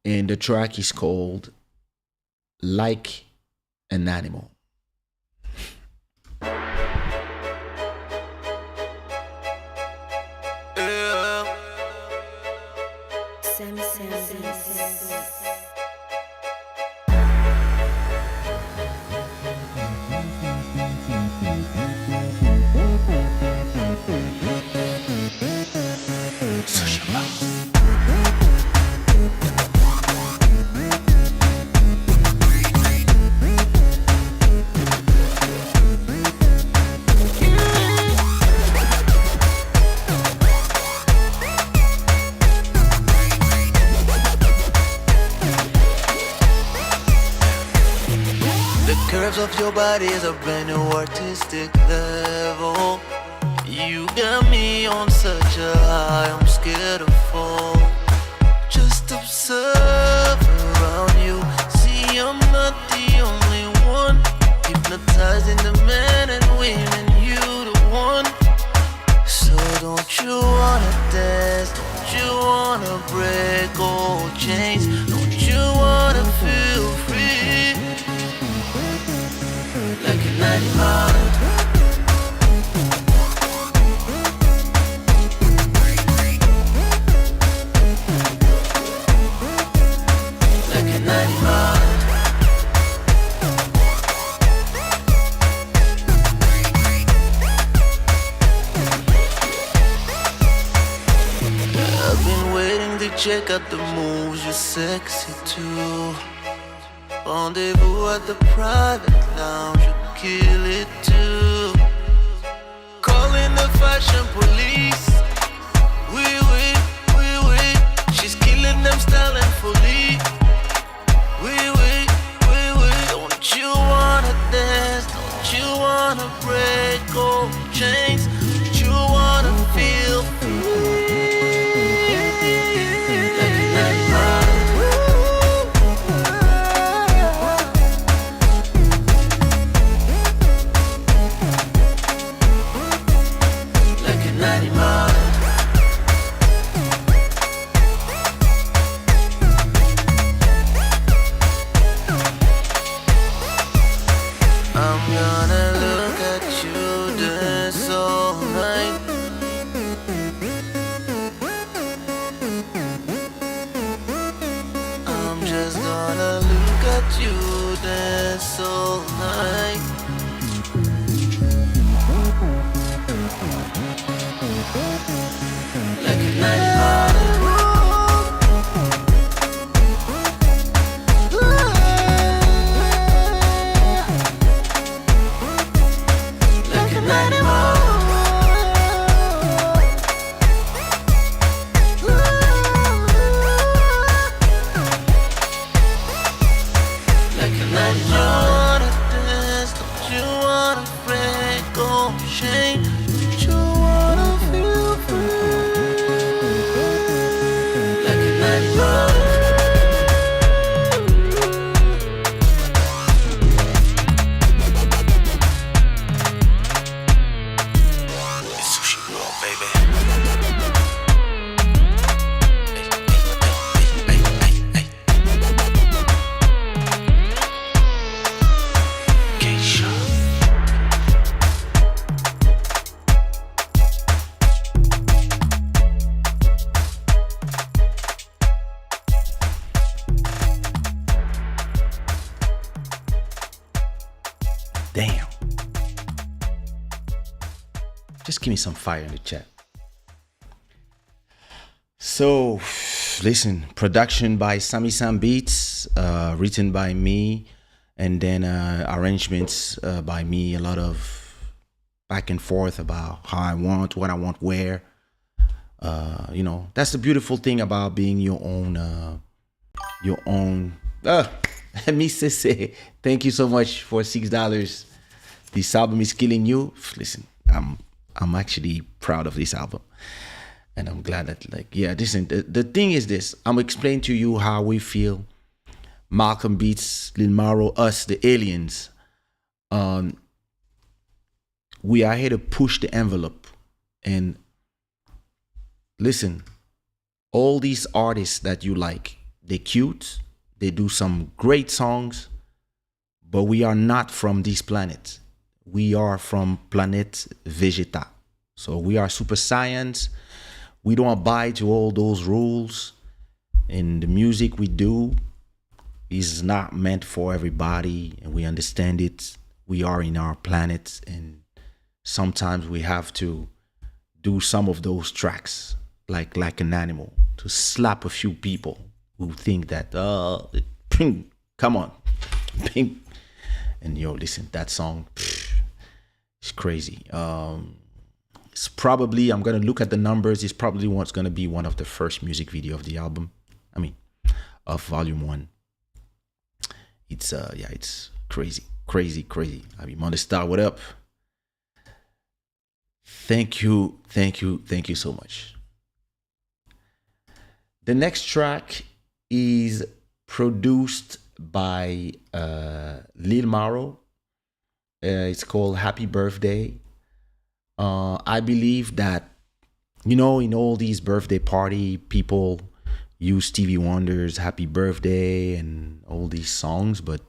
And the track is called Like an Animal. Of your body is a brand new artistic level. You got me on such a high, I'm scared to fall. Just observe around you. See, I'm not the only one. Hypnotizing the men and women, you the one. So don't you wanna dance? Don't you wanna break old chains? Don't you wanna feel free? Like an animal. Like an animal. Check out the moves, you're sexy too. Rendezvous at the private lounge, you kill it too. Calling the fashion police. She's killing them styling fully. Don't you wanna dance? Don't you wanna break gold chains? Don't you wanna feel free? Like a 90 mile. I'm gonna look at you dance all night. I'm just gonna look at you dance all night. Like a night party. Damn. Just give me some fire in the chat. So, listen, production by Sami Sam Beats, written by me, and then arrangements by me. A lot of back and forth about how I want, what I want, where. You know, that's the beautiful thing about being your own. Me say, thank you so much for $6. This album is killing you. Listen, I'm actually proud of this album. And I'm glad that, like, yeah, listen, the thing is this. I'm explaining to you how we feel. Malcolm Beats, Lil Maro, us, the aliens. We are here to push the envelope. And listen, all these artists that you like, they're cute. They do some great songs. But we are not from this planet. We are from planet Vegeta. So we are super science. We don't abide to all those rules. And the music we do is not meant for everybody. And we understand it. We are in our planet. And sometimes we have to do some of those tracks like an animal to slap a few people who think that, come on. And yo, listen, that song, it's crazy. It's probably, I'm going to look at the numbers. It's probably what's going to be one of the first music video of the album. I mean, of volume 1. It's, yeah, it's crazy. I mean, Monday Star, what up? Thank you so much. The next track is produced by Lil Maro. It's called Happy Birthday. I believe that, you know, in all these birthday party, people use Stevie Wonder's Happy Birthday and all these songs, but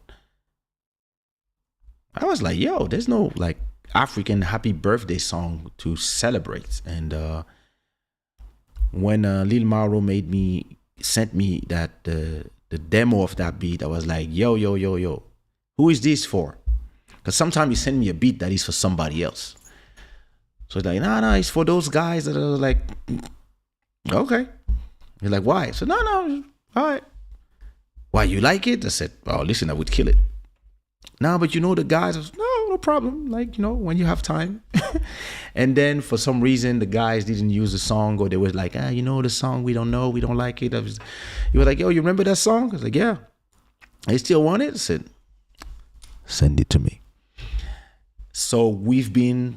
I was like, yo, there's no like African happy birthday song to celebrate. And when Lil Maro sent me that the demo of that beat, I was like, yo, who is this for? Because sometimes you send me a beat that is for somebody else. So it's like, nah, it's for those guys that are like, okay. He's like, why? I said, no, all right. Why, you like it? I said, oh, listen, I would kill it. No, but the guys, I was, no problem. Like, when you have time. And then for some reason, the guys didn't use the song, or they were like, the song, we don't know, we don't like it. He was like, yo, you remember that song? I was like, yeah. I still want it? I said, send it to me. So we've been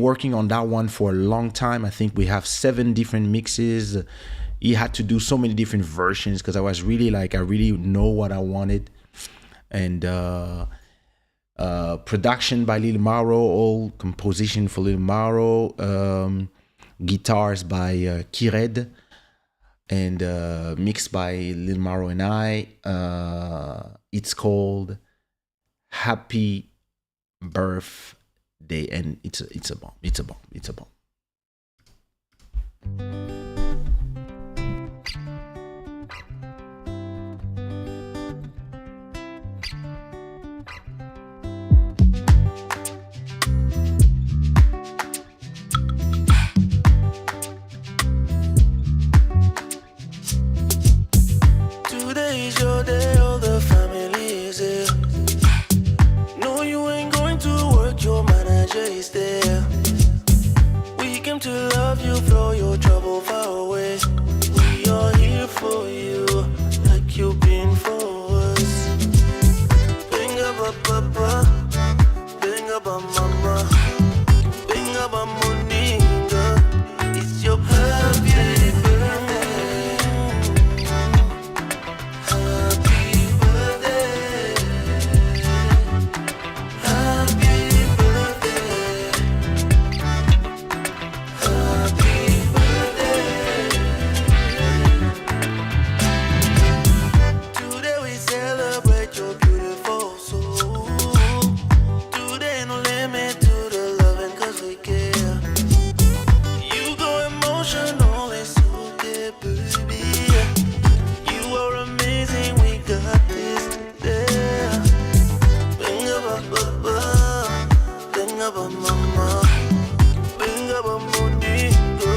working on that one for a long time. I think we have 7 different mixes. He had to do so many different versions because I was really I really know what I wanted. And production by Lil Maro, all composition for Lil Maro, guitars by Kired, and mixed by Lil Maro and I. It's called Happy Birthday, and it's a bomb. It's a bomb. Today is your day, all the family is here. No, you ain't going to work, your manager is there. We came to love you, throw your trouble far away. We are here for you, like you've been for us. Bing up a papa, bing up a mama, bing up a moninga. It's your happy birthday. Happy birthday. Happy birthday. Happy birthday. Today we celebrate your beautiful soul. Today no limit to the loving 'cause we care. You go emotional, it's okay, baby. You are amazing, we got this there. Bing up a papa, bing up a mama, bing up a moningo.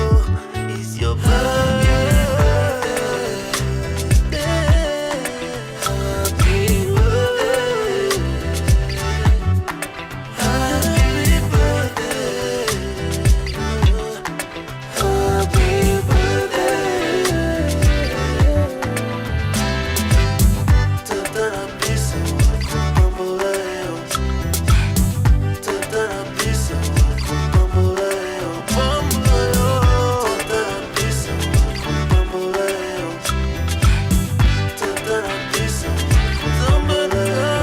It's your birthday. Happy birthday. Happy birthday. Happy birthday. Tantana pizza, bamboleo. Tantana pizza, bamboleo. Bamboleo. Tantana pizza, bamboleo. Tantana pizza, bamboleo.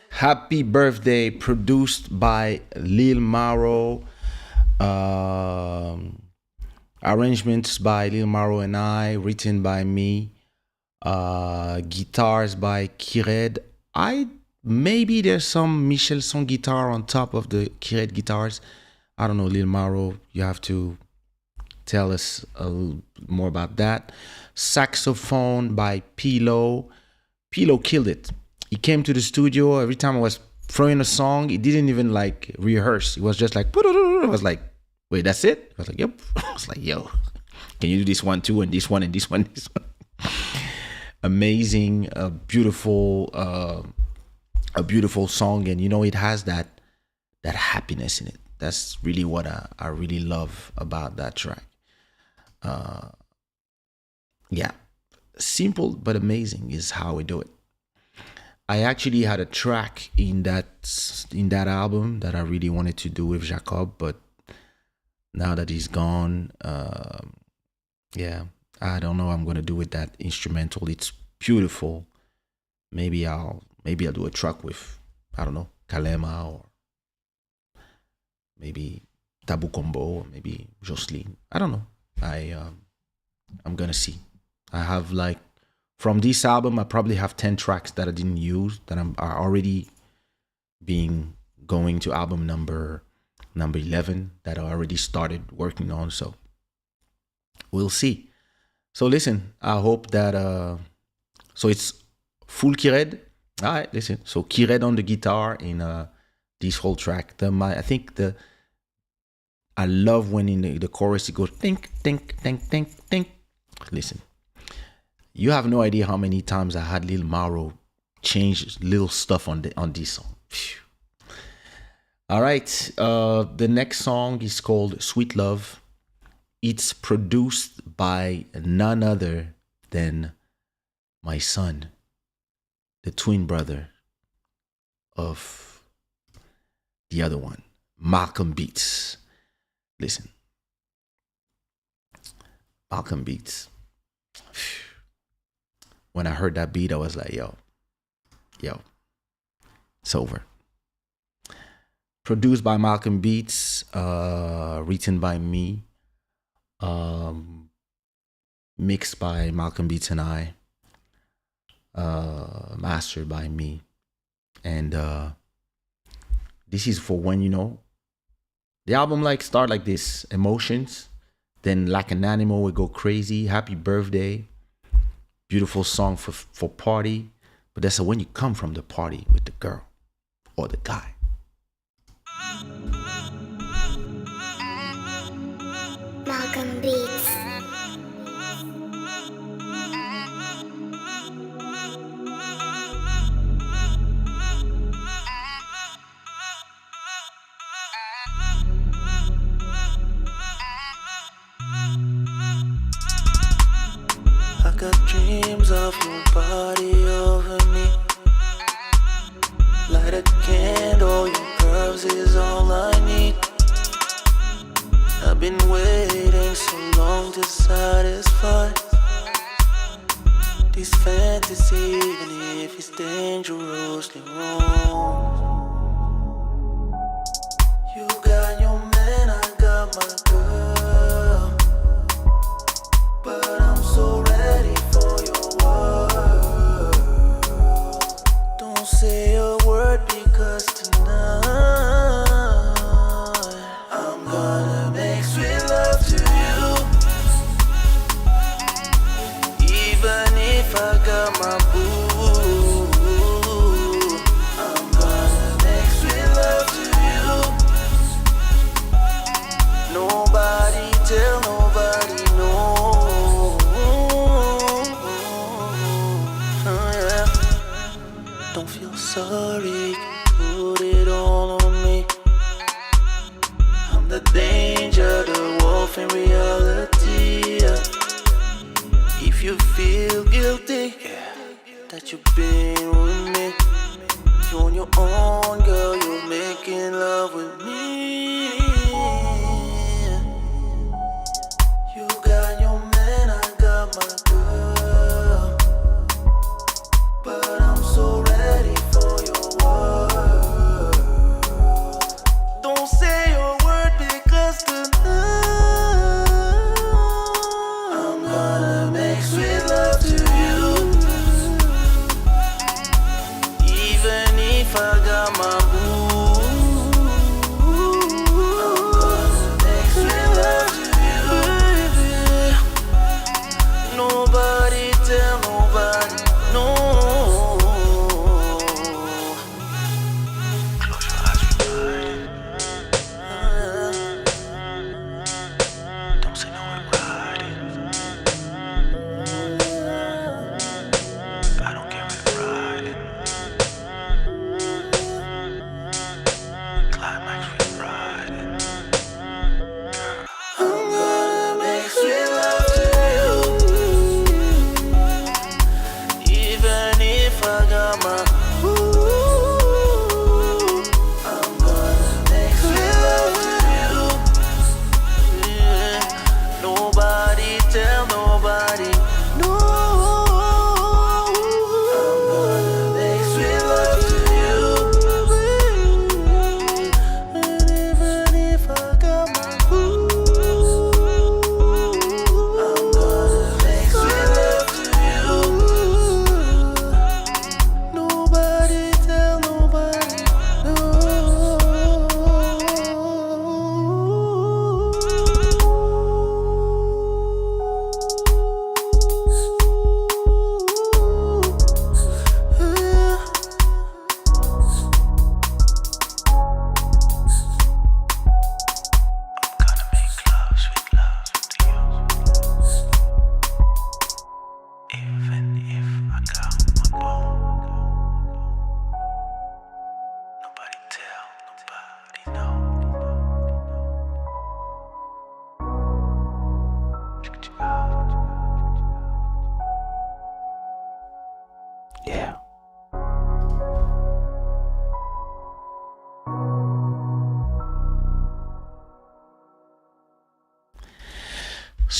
Happy Birthday, produced by Lil Maro. Arrangements by Lil Maro and I, written by me. Guitars by Kired. Maybe there's some Michel Son guitar on top of the Kired guitars. I don't know, Lil Maro, you have to tell us a little more about that. Saxophone by Pilo. Pilo killed it. He came to the studio. Every time I was throwing a song, he didn't even like rehearse. It was just like, I was like, wait, that's it? I was like, yep. I was like, yo, can you do this one too, and this one, and this one, this one? Amazing, beautiful song, and it has that happiness in it. That's really what I really love about that track. Yeah, simple but amazing is how we do it. I actually had a track in that album that I really wanted to do with Jacob, but now that he's gone, yeah, I don't know. I'm gonna do with that instrumental. It's beautiful. Maybe I'll do a track with, I don't know, Kalema, or maybe Tabu Combo, or maybe Jocelyn. I don't know. I'm gonna see. I have like, from this album, I probably have 10 tracks that I didn't use that are already going to album number 11 that I already started working on. So we'll see. So listen, I hope that so it's full Kired. All right, listen. So Kired on the guitar in this whole track. I love when in the chorus it goes think, think, think, think, think. Listen, you have no idea how many times I had Lil Maro change little stuff on this song. Phew. All right, the next song is called Sweet Love. It's produced by none other than my son, the twin brother of the other one, Malcolm Beats. Listen, Malcolm Beats. When I heard that beat, I was like, yo, it's over. Produced by Malcolm Beats, written by me, mixed by Malcolm Beats and I, mastered by me. And this is for when, the album start like this, emotions, then like an animal we go crazy, happy birthday, beautiful song for party. But that's when you come from the party with the girl or the guy. Malcolm Beats. I got dreams of your body over me. Light a candle, your curves is all I need. I've been waiting so long to satisfy this fantasy, even if it's dangerously wrong. You got your man, I got my girl, but I'm so ready for your world. Don't say a word because tonight I'm gonna make sweet love to you. Even if I got my boo, I'm gonna make sweet love to you. Nobody tell nobody no. Yeah. Don't feel sorry, put it all on me. I'm the danger, the wolf in reality. If you feel guilty that you've been with me, you're on your own, girl, you're making love with me. You got your man, I got my girl, but I'm so ready for your world. Don't say a word because tonight I'm gonna make sweet love to you. Even if I got my boo, I'm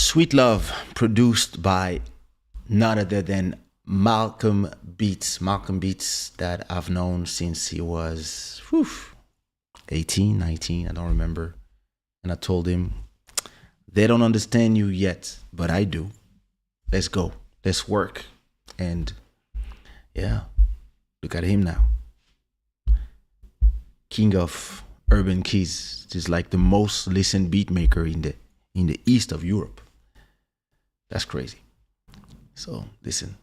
Sweet Love, produced by none other than Malcolm Beats. Malcolm Beats that I've known since he was 18, 19, I don't remember. And I told him, they don't understand you yet, but I do. Let's go. Let's work. And yeah, look at him now. King of urban keys. He's like the most listened beat maker in the east of Europe. That's crazy. So listen,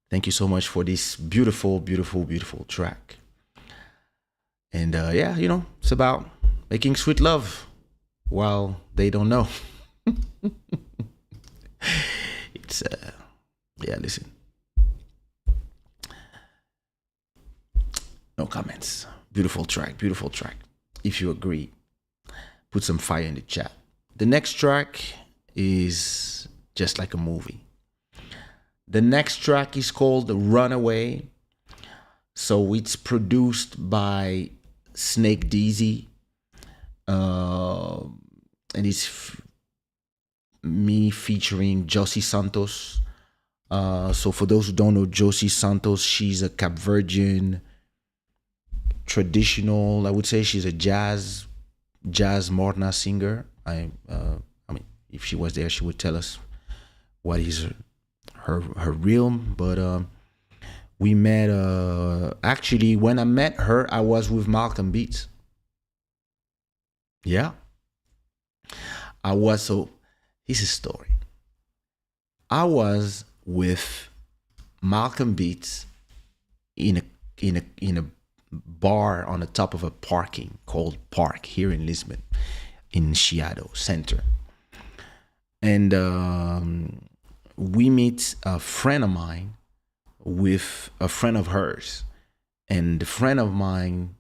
thank you so much for this beautiful, beautiful, beautiful track. And yeah, it's about making sweet love while they don't know. It's yeah, listen. No comments. Beautiful track, beautiful track. If you agree, put some fire in the chat. The next track is just like a movie. The next track is called Runaway. So it's produced by Snake Deezy. And it's me featuring Josie Santos. So for those who don't know Josie Santos, she's a Cap Verdean traditional, I would say she's a jazz morna singer. I mean, if she was there, she would tell us what is her realm. But we met. Actually, when I met her, I was with Malcolm Beats. Yeah, I was. So here's a story. I was with Malcolm Beats in a bar on the top of a parking called Park here in Lisbon, in Shada Center. And we meet a friend of mine with a friend of hers. And the friend of mine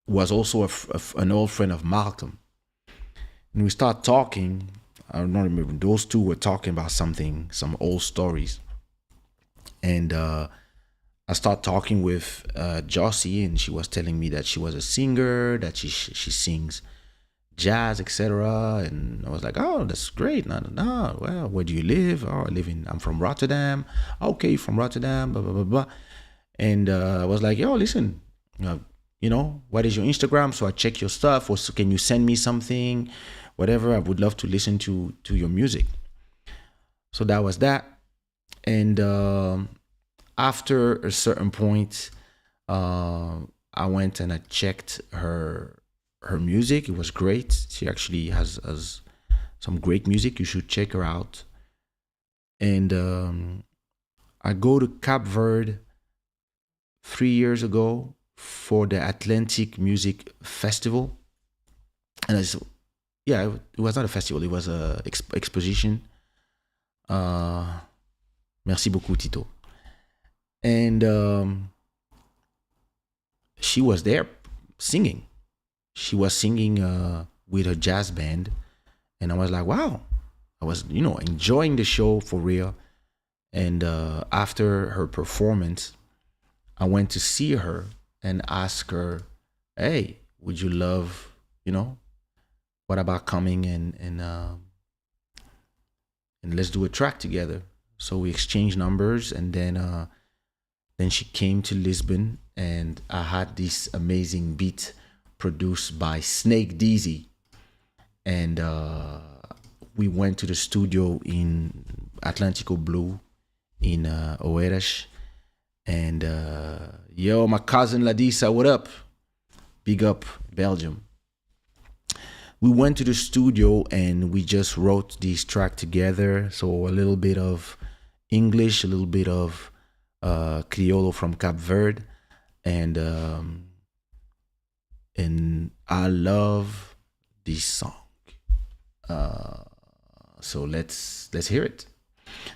was also an old friend of Malcolm. And we start talking. I don't remember. Those two were talking about something, some old stories. And I start talking with Josie, and she was telling me that she was a singer, that she sings jazz, etc. And I was like, oh, that's great. No, well, where do you live? Oh, I'm from Rotterdam. Okay, from Rotterdam, blah, blah, blah, blah. And I was like, yo, listen, what is your Instagram? So I check your stuff. Or so can you send me something? Whatever, I would love to listen to your music. So that was that. And after a certain point, I went and I checked her music. It was great. She actually has some great music. You should check her out. And I go to Cap Verde 3 years ago for the Atlantic Music Festival. And it was not a festival. It was a exposition. Merci beaucoup, Tito. And she was there singing. She was singing with her jazz band. And I was like, wow. I was, enjoying the show for real. And after her performance, I went to see her and ask her, hey, would you love, what about coming and let's do a track together. So we exchanged numbers, and then she came to Lisbon, and I had this amazing beat produced by Snake Deezy. And we went to the studio in Atlântico Blue in Oeiras. And yo, my cousin Ladisa, what up? Big up, Belgium. We went to the studio and we just wrote this track together. So a little bit of English, a little bit of Criollo from Cap Verde, and I love this song. So let's hear it.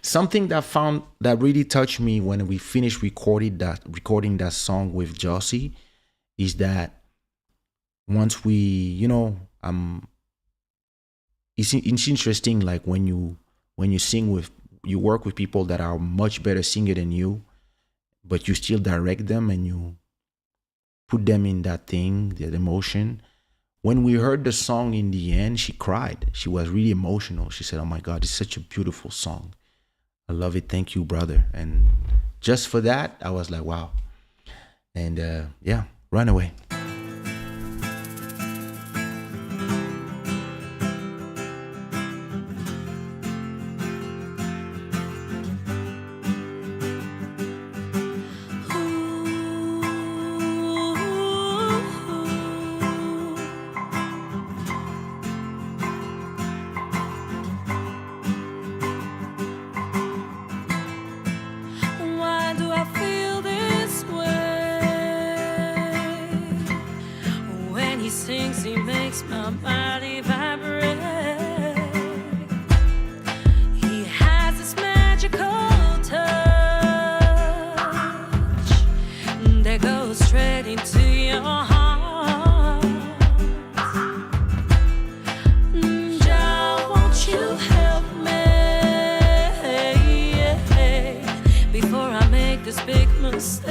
Something that really touched me when we finished recording that song with Josie is that once we, it's interesting. Like when you sing you work with people that are much better singer than you, but you still direct them and you put them in that thing, that emotion. When we heard the song in the end, she cried. She was really emotional. She said, "Oh my God, it's such a beautiful song. I love it. Thank you, brother." And just for that, I was like, wow. And yeah, Runaway. Why do I feel this way? When he sings, he makes my body vibrate. He has this magical touch that goes straight into your heart. Jah, won't you help me before I make this big mistake?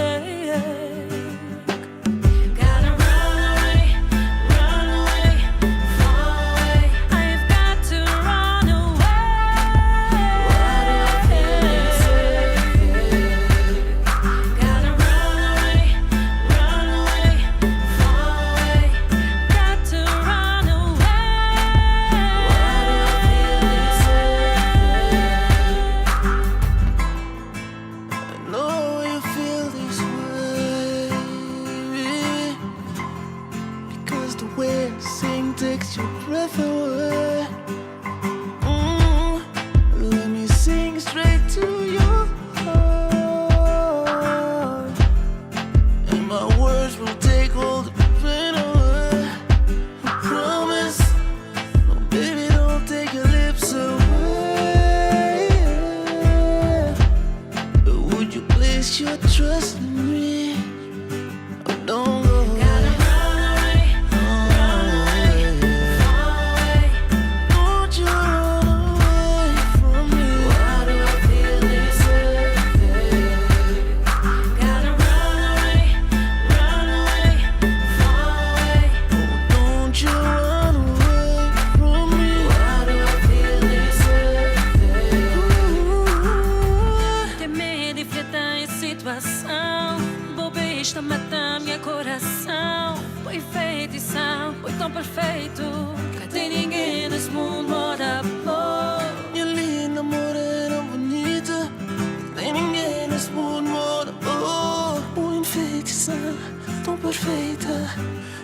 Gotta run away, far away. I've got to run away. Gotta run away, far away. Got to run away. I know you feel this way, because the way I sing takes your breath away. Let me sing straight to your heart, and my words will take all the pain away. I promise. No, baby, don't take your lips away. Would you place your trust in me? Oh, don't go away. Gotta run away, far away. Don't you run away from me. Why do I feel this way? Gotta run away, far away. Don't you run away from me. Why do I feel this way? Tem medo de enfrentar a situação. Bobista mata minha coração. Foi feitição, foi tão perfeito. Que tem ninguém nesse mundo mora amor. Minha linda, morena, bonita. Tem ninguém nesse mundo mora. Oh, enfeitiçar, tão perfeita.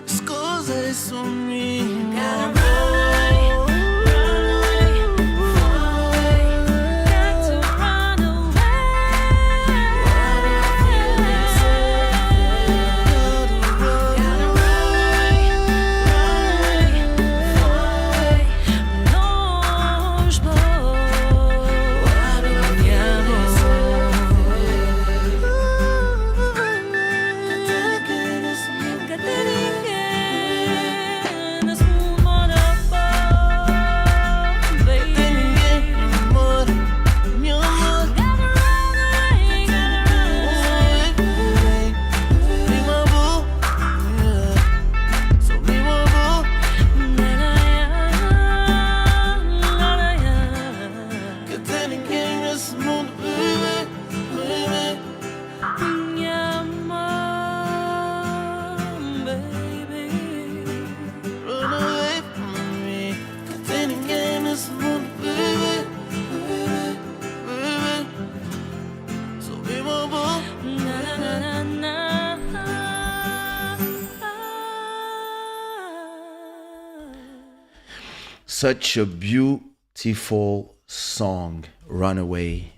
Escusa isso minha. Gotta run away, far away. Got to run away. Why do I feel this way? Gotta run away, far away. Nós vamos. Why do I feel this way? Que tem ninguém nesse mundo mora amor, baby. Tem ninguém no amor, meu amor. Gotta run away, Be my boo, yeah. So be my boo. Que tem ninguém nesse mundo, baby, baby. Minha mãe, baby. Run away from me. Que tem ninguém nesse mundo, baby, baby, baby. So be my boo. Na, na, na, na, na. Such a beautiful song, Runaway.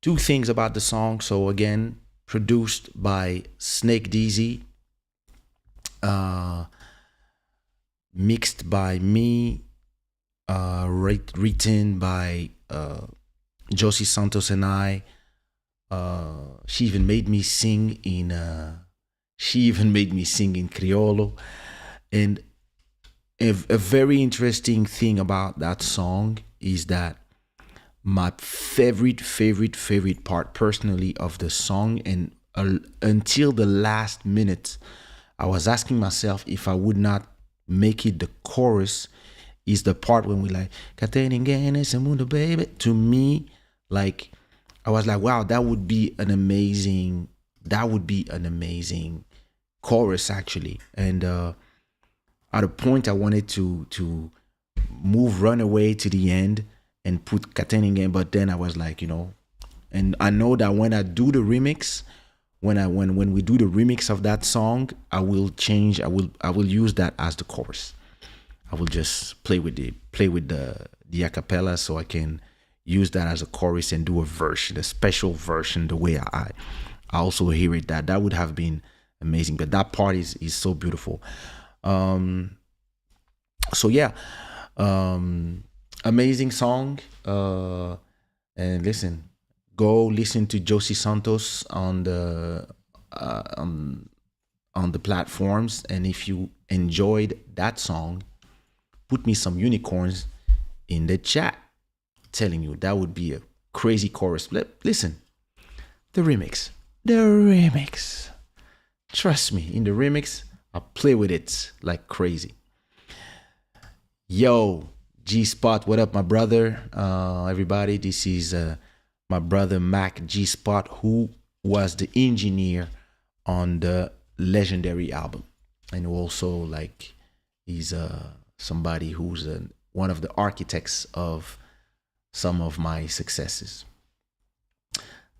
Two things about the song. So again, produced by Snake DZ, mixed by me, written by Josie Santos and I. She even made me sing in Criollo. And a very interesting thing about that song is that my favorite part personally of the song, and until the last minute I was asking myself if I would not make it the chorus is the part when we like baby. To me, like I was like, wow, that would be an amazing chorus actually. And at a point I wanted to move Runaway to the end and put Kateningen, but then I was like, and I know that when I do the remix, when we do the remix of that song, I will use that as the chorus. I will just play with the acapella so I can use that as a chorus and do a version, a special version, the way I also hear it. That would have been amazing. But that part is so beautiful. So yeah, amazing song. And listen, go listen to Josie Santos on the platforms. And if you enjoyed that song, put me some unicorns in the chat. I'm telling you, that would be a crazy chorus. Listen, the remix. Trust me, in the remix, I play with it like crazy. Yo, G-Spot, what up, my brother? Everybody, this is my brother Mac G-Spot, who was the engineer on the legendary album. And also, like, he's somebody who's one of the architects of some of my successes.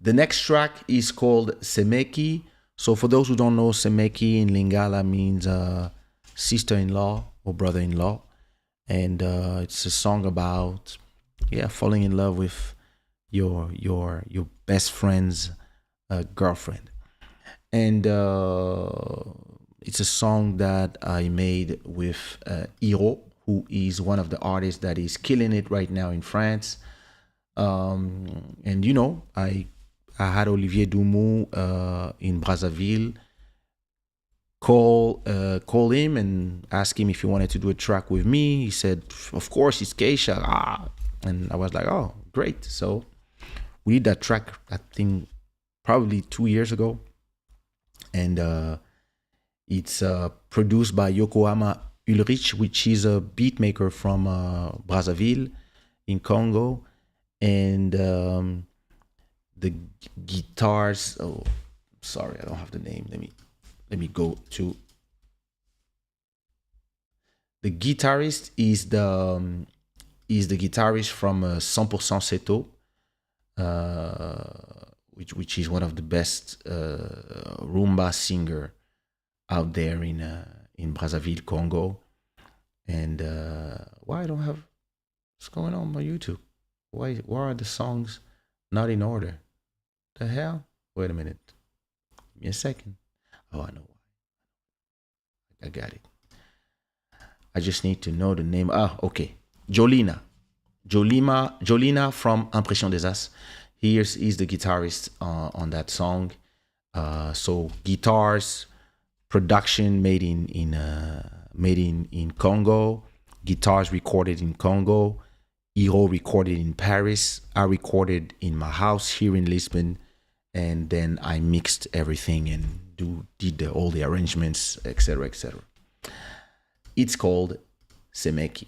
The next track is called Semeki. So for those who don't know, Semeki in Lingala means sister-in-law or brother-in-law. And it's a song about, falling in love with your best friend's girlfriend. And it's a song that I made with Hiro, who is one of the artists that is killing it right now in France. And I had Olivier Dumou in Brazzaville call him and ask him if he wanted to do a track with me. He said, of course, it's Kaysha. And I was like, oh, great. So we did that track, I think, probably 2 years ago. And it's produced by Yokohama Ulrich, which is a beat maker from Brazzaville in Congo. And the guitars, sorry, I don't have the name. Let me go to the guitarist is the guitarist from 100% Seto, which is one of the best rumba singer out there in Brazzaville, Congo. And why I don't have what's going on my YouTube? Why are the songs not in order? The hell? Wait a minute. Give me a second. Oh, I know why. I got it. I just need to know the name. Okay. Jolina from Impression des As. Here's the guitarist on that song. So guitars, production made in Congo. Guitars recorded in Congo. Hiro recorded in Paris. I recorded in my house here in Lisbon, and then I mixed everything and did all the arrangements, etc., etc. It's called Semeki,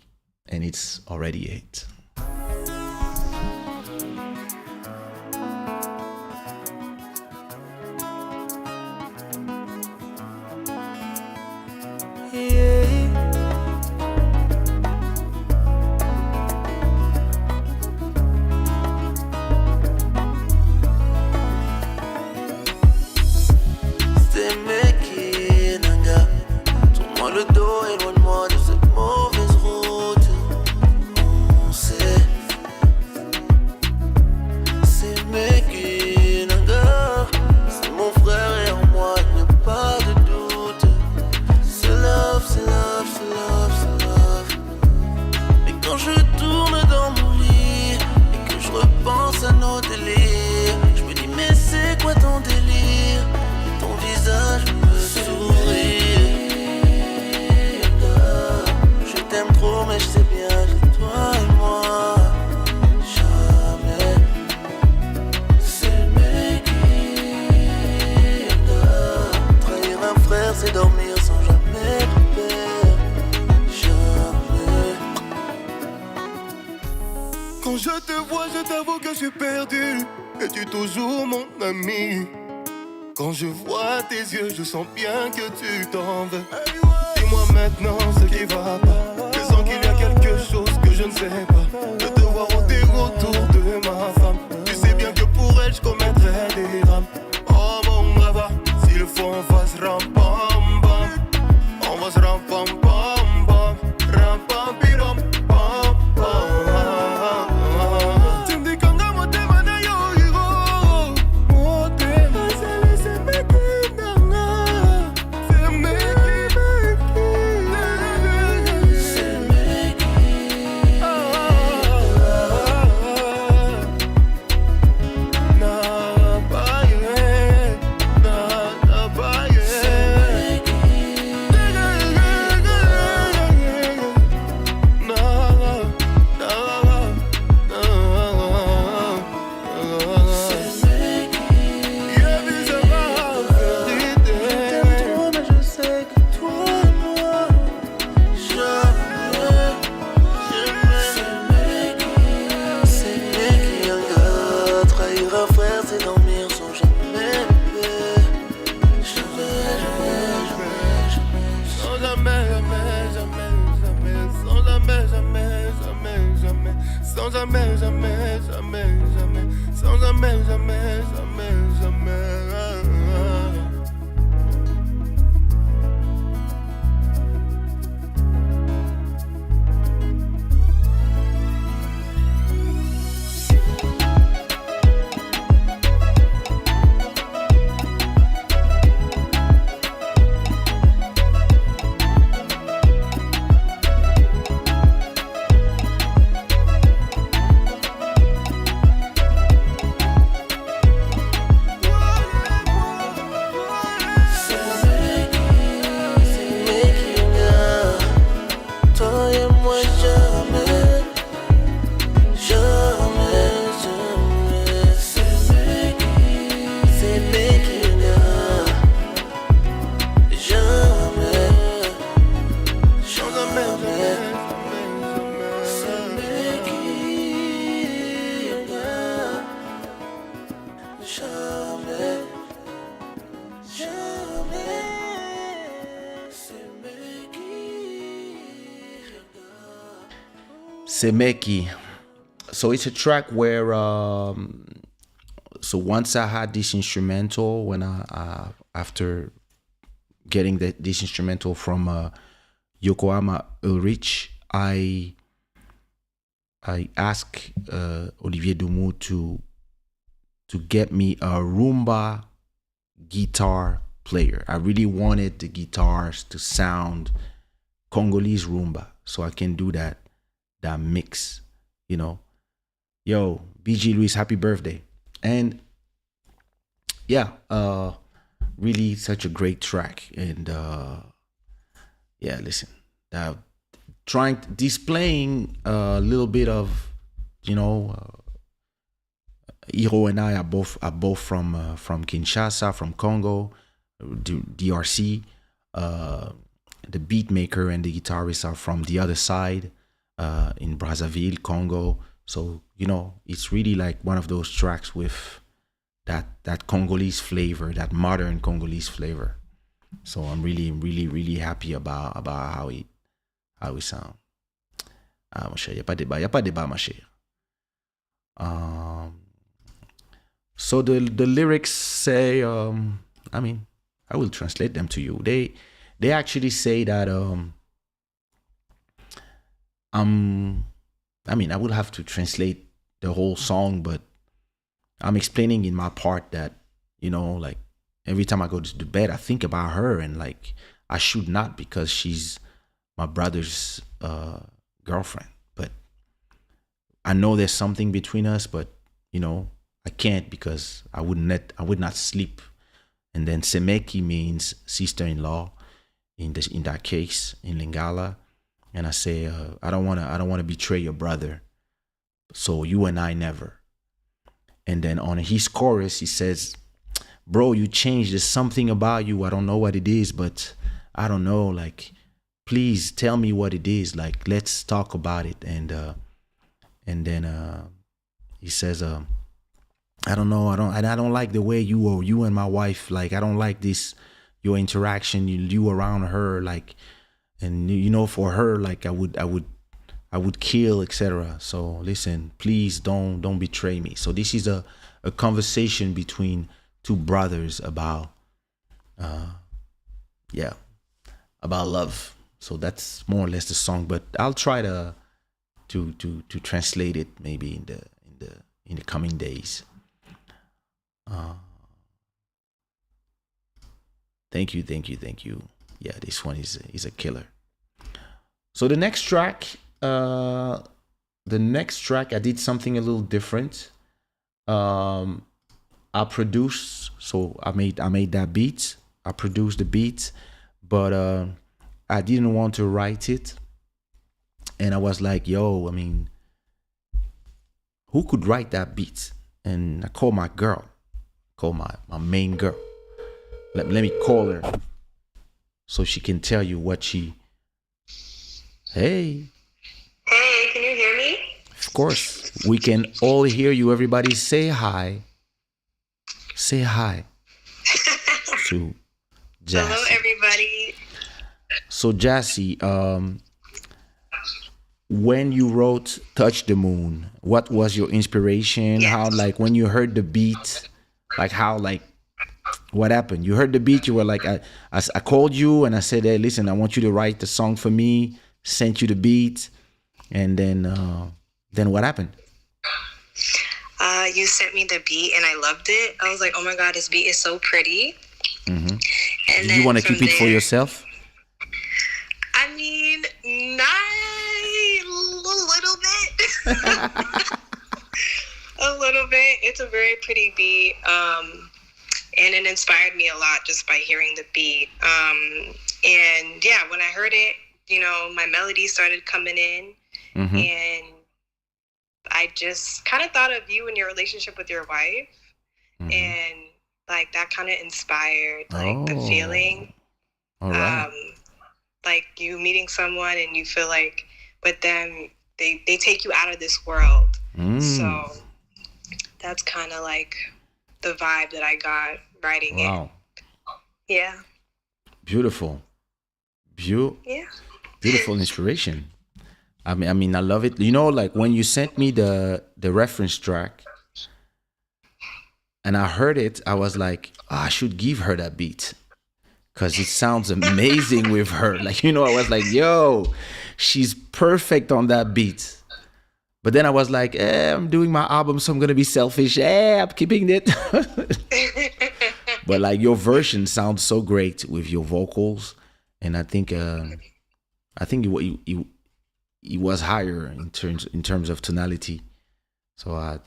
and it's already a hit. C'est dormir je te vois, je t'avoue que je suis perdu. Es-tu toujours mon ami? Quand je vois tes yeux, je sens bien que tu t'en veux. Dis-moi maintenant ce qui va pas. Je sens qu'il y a quelque chose que je ne sais pas. De te voir ôter autour de ma femme. Tu sais bien que pour elle, je commettrais des drames. Oh mon brava, s'il faut on va se ram pam pam. On va se ram pam pam pam. Ram pam pi pam pam pam. Tu me dis quand moi t'es mana yo hiro. Moi t'es ma c'est meki nana. C'est meki c'est meki. Na baye, na baye. Sans jamais, jamais, jamais, jamais, sans jamais, jamais, jamais, jamais. Semeki. So it's a track where so once I had this instrumental, when I after getting this instrumental from Yokohama Ulrich, I asked Olivier Dumou to get me a rumba guitar player. I really wanted the guitars to sound Congolese rumba, so I can do that mix, you know. Yo, BG Luis, happy birthday. And yeah, really such a great track. And yeah, listen, displaying a little bit of, you know, Hiro and I are both from Kinshasa, from Congo, DRC. The beat maker and the guitarist are from the other side, in Brazzaville, Congo. So, you know, it's really like one of those tracks with that Congolese flavor, that modern Congolese flavor. So I'm really, really, really happy about how it sound. Ah, mon cher, y a pas débat, ma chère. So the lyrics say, I mean, I will translate them to you. They actually say that I mean, I will have to translate the whole song, but I'm explaining in my part that, you know, like every time I go to bed, I think about her, and like I should not, because she's my brother's girlfriend. But I know there's something between us, but you know, I can't, because I would not sleep. And then Semeki means sister-in-law in that case in Lingala. And I say, I don't want to betray your brother. So you and I never. And then on his chorus, he says, bro, you changed. There's something about you. I don't know what it is, but I don't know. Like, please tell me what it is. Like, let's talk about it. And then He says, I don't know, I don't like the way you and my wife, like, I don't like this, your interaction, you around her, like, and for her, like, I would kill, etc. So listen, please don't betray me. So this is a conversation between two brothers about about love. So that's more or less the song, but I'll try to translate it maybe in the coming days. Thank you. Yeah, this one is a killer. So the next track, I did something a little different. I produced, so I made that beat. I produced the beat, but I didn't want to write it, and I was like, yo, I mean, who could write that beat? And I called my girl, my main girl. Let me call her so she can tell you what she. Hey, can you hear me? of course, we can all hear you. Everybody say hi. Say hi to Jassy. Hello, everybody. So Jassy, when you wrote "Touch the Moon," what was your inspiration? Yes. How, like, when you heard the beat, like, how, like, what happened? You heard the beat, you were like, I called you and I said, hey, listen, I want you to write the song for me. Sent you the beat, and then what happened? You sent me the beat and I loved it. I was like, oh my God, this beat is so pretty. Mm-hmm. And Do you want to keep it for yourself? I mean, not a little bit. A little bit. It's a very pretty beat. And it inspired me a lot just by hearing the beat. And yeah, when I heard it, my melody started coming in, Mm-hmm. and I just kind of thought of you and your relationship with your wife, Mm-hmm. and like that kind of inspired the feeling. All right. Like you meeting someone and you feel like with them, they take you out of this world. So that's kind of like the vibe that I got writing it. Wow. Yeah. Beautiful. Yeah. Beautiful inspiration. I mean, I love it. Like when you sent me the reference track and I heard it, I was like, I should give her that beat because it sounds amazing with her. Like, I was like, yo, she's perfect on that beat. But then I was like, I'm doing my album, so I'm going to be selfish. I'm keeping it. But like your version sounds so great with your vocals. And I think it was higher in terms of tonality. So I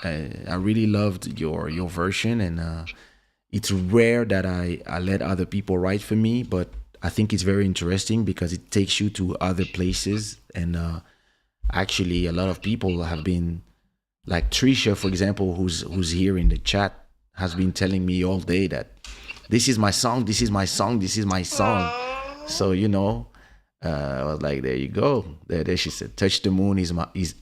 really loved your version, and it's rare that I let other people write for me, but I think it's very interesting because it takes you to other places, and actually a lot of people have been, like Trisha, for example, who's here in the chat, has been telling me all day that this is my song. Aww. So I was like, there you go. There she said, "Touch the Moon is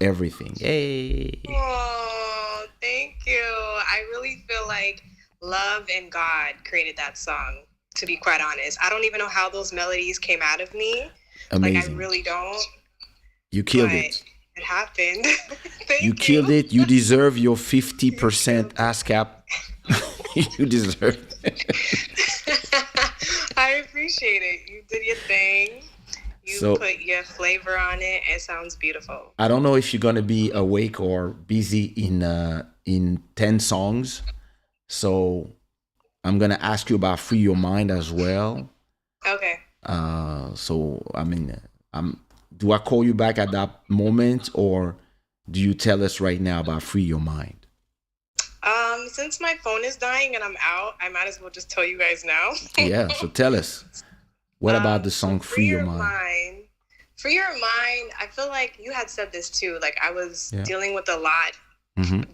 everything." Hey. Oh, thank you. I really feel like love and God created that song. To be quite honest, I don't even know how those melodies came out of me. Amazing. Like I really don't. You killed it. It happened. Thank you killed it. You deserve your 50% ASCAP. You deserve it. I appreciate it. You did your thing. You put your flavor on it. It sounds beautiful. I don't know if you're gonna be awake or busy in 10 songs, so I'm gonna ask you about Free Your Mind as well. Okay. So I mean, do I call you back at that moment, or do you tell us right now about Free Your Mind? Since my phone is dying and I'm out, I might as well just tell you guys now. Yeah, so tell us. What about the song Free Your Mind? Free Your Mind, I feel like you had said this too. Like I was dealing with a lot,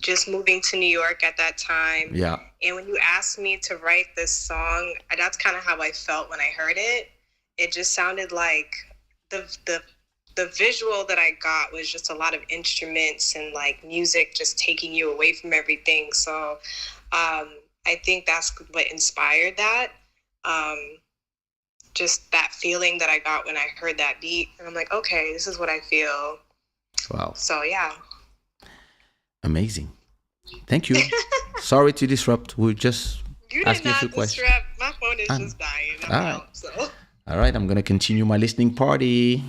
just moving to New York at that time. Yeah. And when you asked me to write this song, that's kind of how I felt when I heard it. It just sounded like the the visual that I got was just a lot of instruments and like music just taking you away from everything. So I think that's what inspired that. Just that feeling that I got when I heard that beat. And I'm like, okay, this is what I feel. Wow. So yeah. Amazing. Thank you. Sorry to disrupt. We're just You did asking a not few questions. disrupt. My phone is just dying. I'm All right. out, so. All right, I'm going to continue my listening party.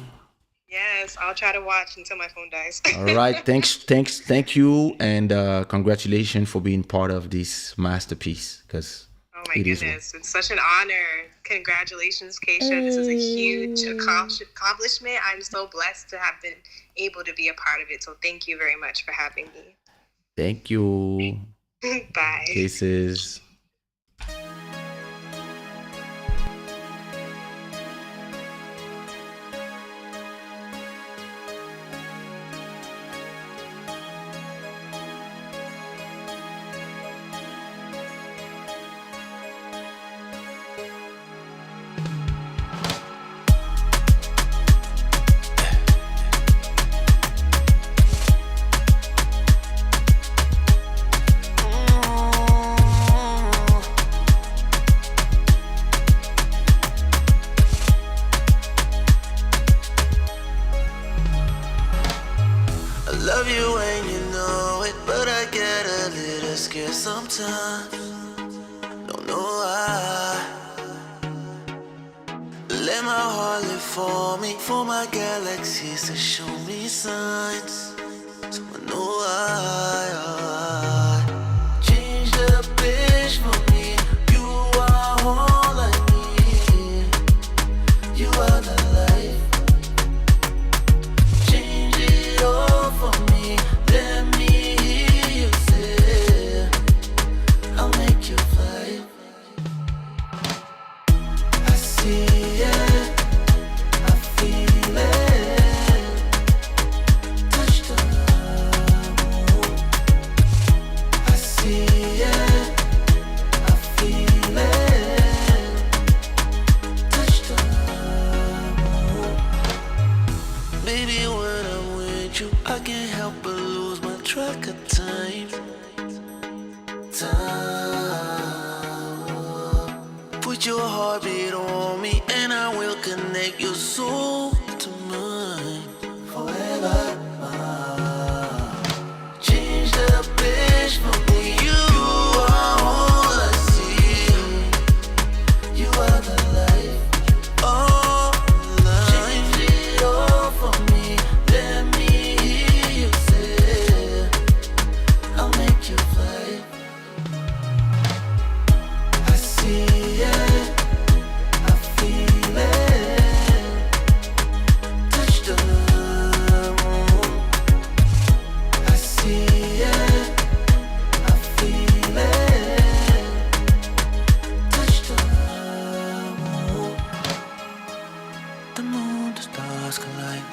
Yes, I'll try to watch until my phone dies. All right, thank you, and congratulations for being part of this masterpiece. Because oh my goodness, it's such an honor. Congratulations, Kaysha. This is a huge accomplishment. I'm so blessed to have been able to be a part of it. So thank you very much for having me. Thank you. Bye. Kisses. Love you when you know it, but I get a little scared sometimes. Don't know why. Let my heart live for me, for my galaxies to show me signs. So I know why. Change the pitch for me. You are all I need. You are the life. Change it all for me. Let me hear you say, I'll make you fly. I see it, I feel it. Touch the moon. I see it, I feel it. Touch the moon. Baby, when I'm with you, I can't help but lose my track of time. Put your heartbeat on me, and I will connect your soul to mine forever. Change the pitch for me. You are all I see. You are the light. Oh, change it all for me. Let me hear you say, I'll make you fly. I see it, I feel it. Touch the moon. I see it, I feel it. Touch the moon. The moon, the stars collide.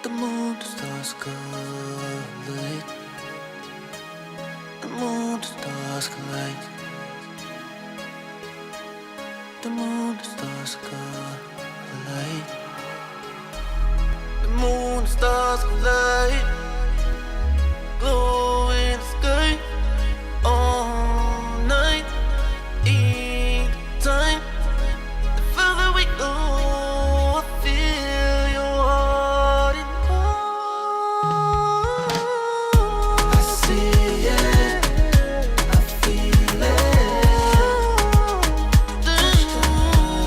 The moon, the stars collide. The moon, the stars collide. The moon, the stars collide. The moon, the stars collide. Glow in the sky all night, each time. The further we go, I feel your heart in mine. I see it, I feel it. Touch the moon.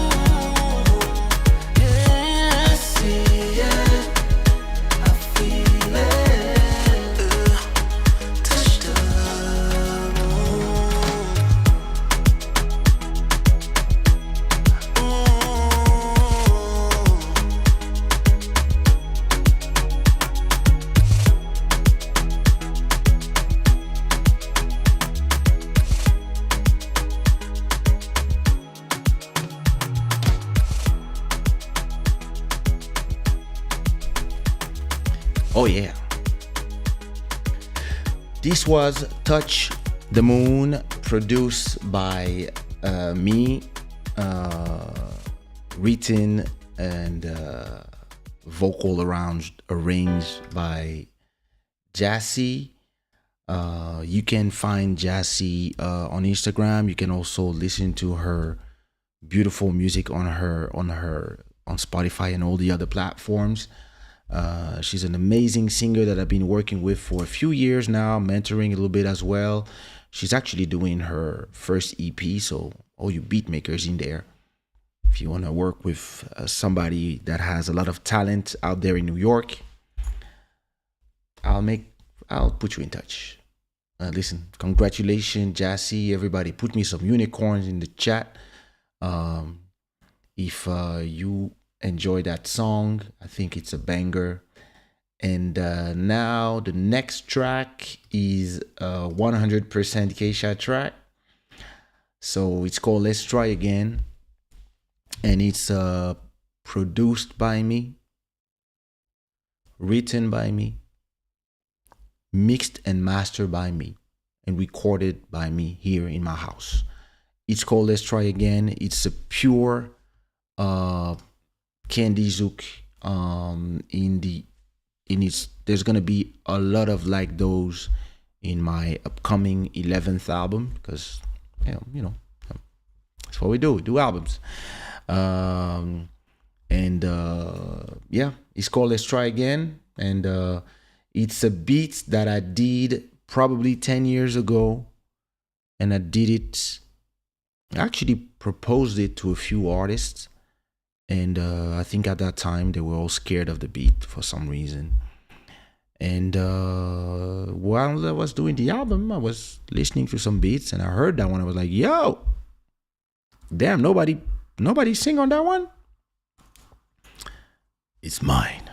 Yeah, I see it, I feel it. Touch the moon. Oh yeah. This was Touch the Moon, produced by me, written and vocal arranged by Jassy. You can find Jassy on Instagram. You can also listen to her beautiful music on Spotify and all the other platforms. She's an amazing singer that I've been working with for a few years now, mentoring a little bit as well. She's actually doing her first EP, so all you beat makers in there, if you want to work with somebody that has a lot of talent out there in New York, I'll put you in touch. Listen, congratulations, Jassy. Everybody, put me some unicorns in the chat. If you enjoy that song, I think it's a banger. And now the next track is a 100% Kaysha track. So it's called Let's Try Again. And it's produced by me, written by me, mixed and mastered by me, and recorded by me here in my house. It's called Let's Try Again. It's a pure candy zouk. There's gonna be a lot of like those in my upcoming 11th album, because you know that's what we do albums. It's called Let's Try Again, and it's a beat that I did probably 10 years ago, and I actually proposed it to a few artists, and I think at that time they were all scared of the beat for some reason. And while I was doing the album, I was listening to some beats, and I heard that one. I was like, yo, damn, nobody sing on that one? It's mine.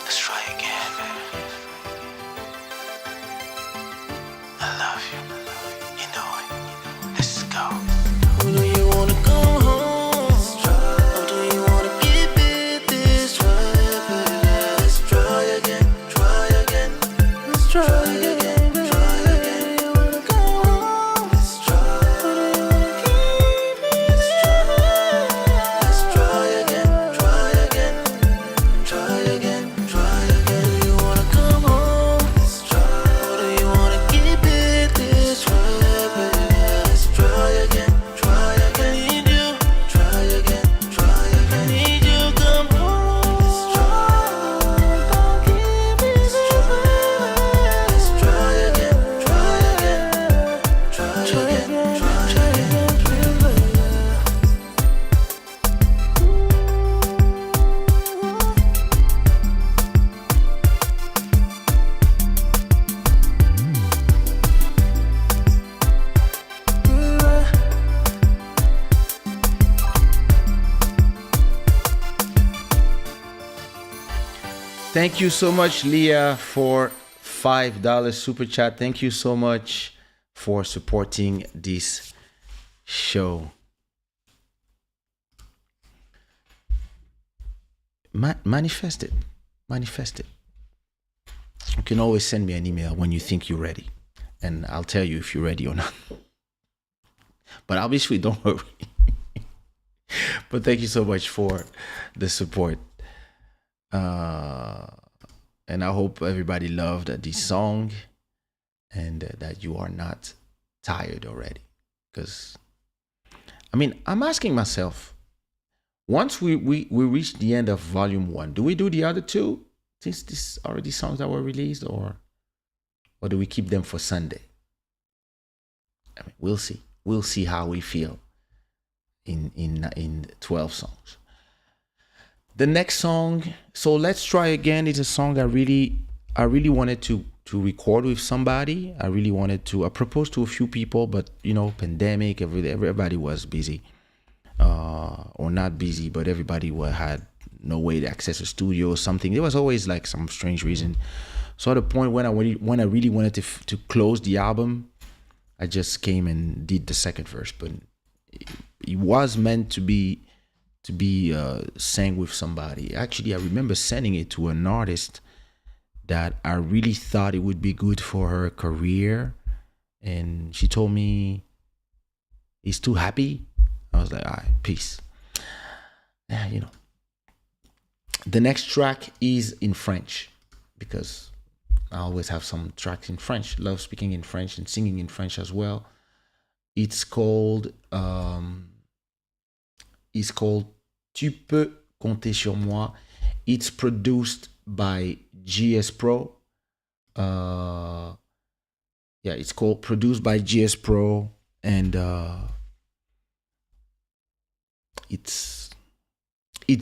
Let's try again, baby. I love you. Thank you so much, Leah, for $5 super chat. Thank you so much for supporting this show. Manifest it. Manifest it. You can always send me an email when you think you're ready, and I'll tell you if you're ready or not. But obviously, don't worry. But thank you so much for the support. And I hope everybody loved this song, and that you are not tired already. Because, I mean, I'm asking myself, once we reach the end of volume 1, do we do the other 2? Since this already songs that were released, or do we keep them for Sunday? I mean, we'll see. We'll see how we feel in 12 songs. The next song, so let's try again. It's a song I really wanted to record with somebody. I proposed to a few people, but pandemic, everybody was busy, or not busy, but everybody had no way to access a studio or something. There was always like some strange reason. So at the point when I really wanted to close the album, I just came and did the second verse. But it was meant to be sang with somebody. Actually, I remember sending it to an artist that I really thought it would be good for her career, and she told me he's too happy. I was like, all right, peace. The next track is in French, because I always have some tracks in French. Love speaking in French and singing in French as well. It's called Tu peux compter sur moi. It's produced by GS Pro. It's called produced by GS Pro, and it's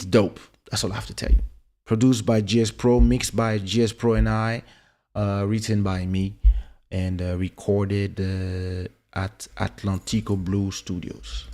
dope. That's all I have to tell you. Produced by GS Pro, mixed by GS Pro and I, written by me, and recorded at Atlantico Blue Studios.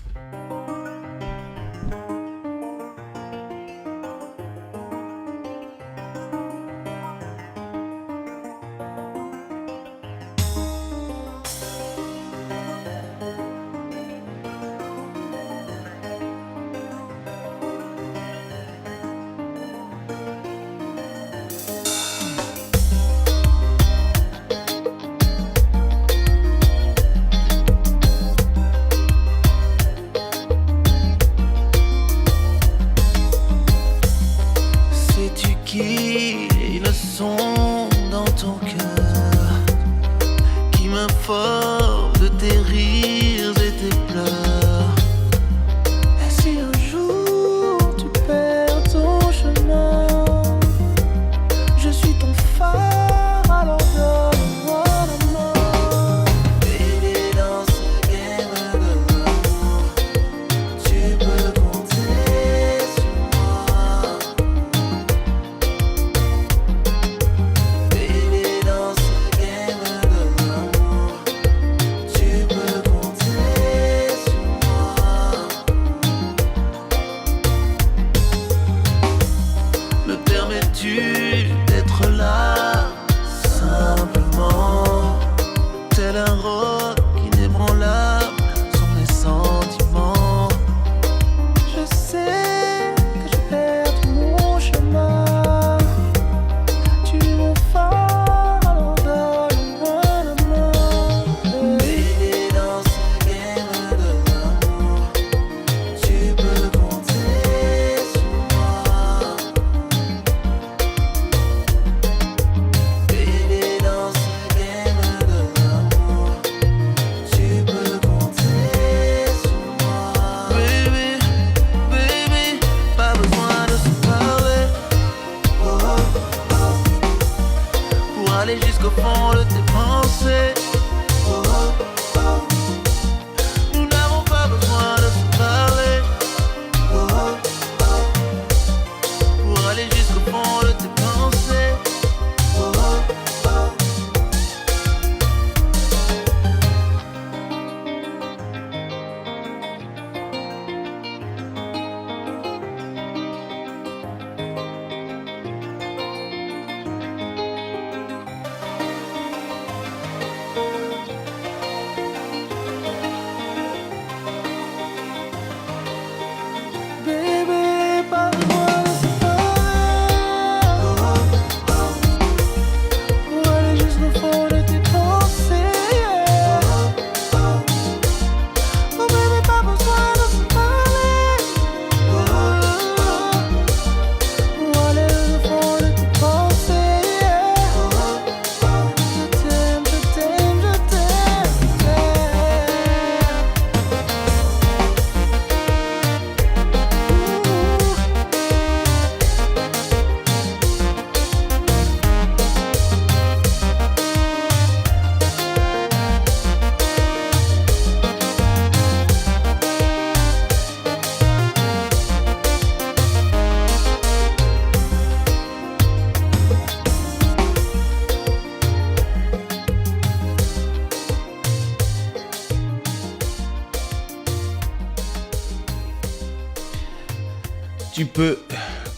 Tu peux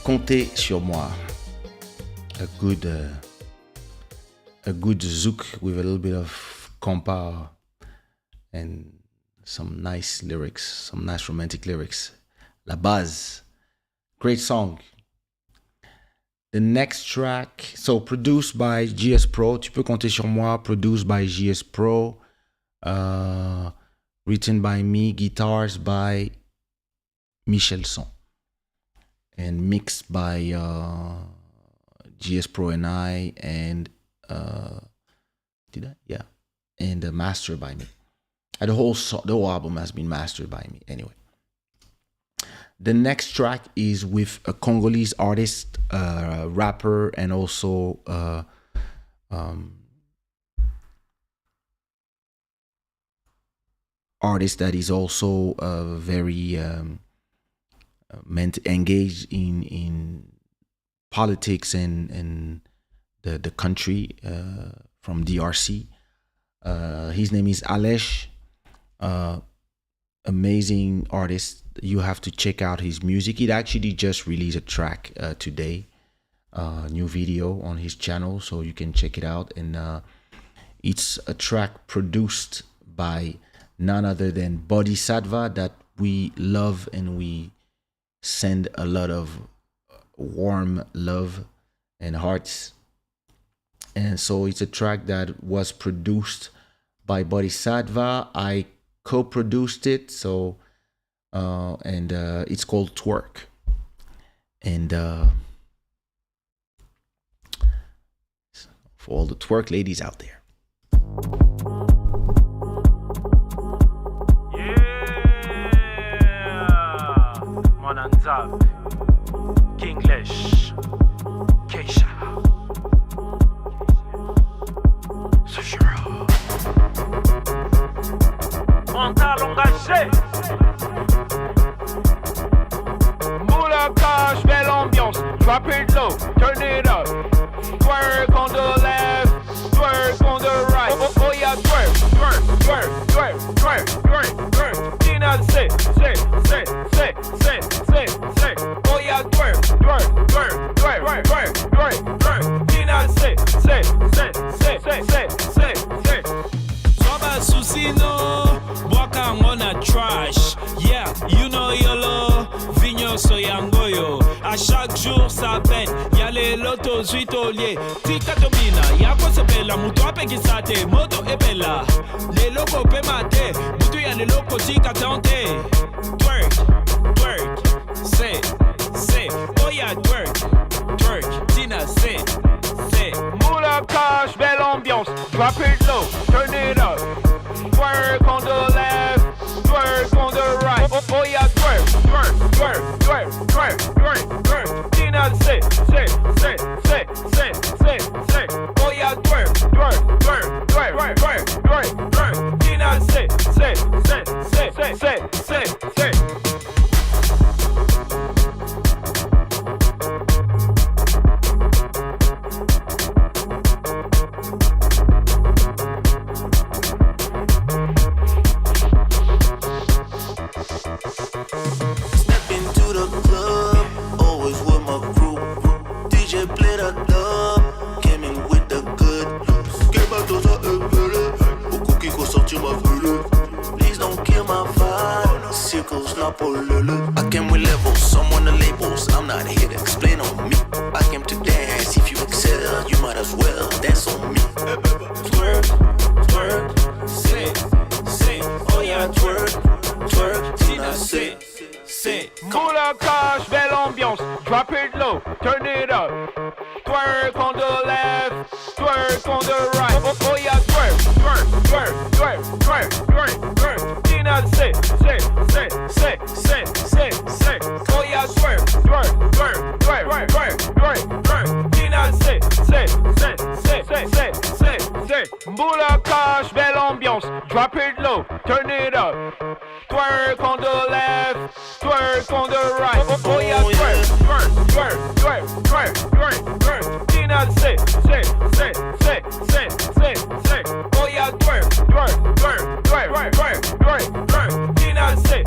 compter sur moi. A good zouk with a little bit of compa and some nice lyrics, some nice romantic lyrics. La Base, great song. The next track, so produced by GS Pro. Tu peux compter sur moi. Produced by GS Pro. Written by me. Guitars by Michel Son. And mixed by GS Pro and I. And and mastered by me. The whole album has been mastered by me. Anyway. The next track is with a Congolese artist, rapper, and also artist that is also very engaged in politics and the country from DRC. His name is Alesh. Amazing artist. You have to check out his music. He actually just released a track today, new video on his channel, so you can check it out. And it's a track produced by none other than Bodhisattva that we love, and we send a lot of warm love and hearts. And so it's a track that was produced by Bodhisattva. I co-produced it, so and it's called Twerk. And for all the twerk ladies out there. Yeah, Monanzav, Kinglish, Kaysha, sushiraw. Mental engagé. Moula cash, belle ambiance. Drop it low, turn it up. Twerk on the left, twerk on the right. Oh yeah, twerk, twerk, twerk, twerk, twerk, twerk, twerk. Tina say. Oh yeah, twerk, twerk, twerk, twerk, twerk, twerk, twerk. Tina say. Soba susino, waka ngona trash. Yeah, you know yolo, vigno soyangoyo. À chaque jour ça peine, y'a les lotos huitoliers. Tika domina, y'a quoi se bella, muto apeki sate, moto e bella. Les locos pe mate, mutu y'a les locos tika tante. Twerk, twerk, say, oh yeah, twerk, twerk, Tina say. Moula cash, belle ambiance, drop it low, turn it up. Twerk on the left, twerk on the right. Oh yeah, twerk, twerk, twerk, twerk, twerk, twerk, twerk. Tina say. Oh yeah, twerk, twerk, twerk, twerk, twerk, twerk, twerk. Tina say. Step into the club, always with my crew. DJ played a dub, came in with the good looks. Came out dans un épelé, beaucoup qui ressortir ma velue. Please don't kill my vibe, circles not pour le look. I came with levels, some on the labels. I'm not here to explain on me. I came to dance, if you excel, you might as well dance on me. Twerk, twerk, say, oh yeah, twerk, twerk, Tina say. Moula cash, belle ambiance, drop it low, turn it up. Twerk on the left, twerk on the right. Oh yeah, twerk, twerk, twerk, twerk, twerk, twerk, twerk. Tina say. Oh yeah, twerk, twerk, twerk, twerk, twerk, twerk, twerk. Tina say. Moula cash, belle ambiance, drop it low, turn it up. Twerk on the left, twerk on the right. Oh yeah, twerk, twerk, twerk, twerk, twerk, twerk, twerk. Tina say. Oh yeah, twerk, twerk, twerk, twerk, twerk, twerk, twerk. Tina say.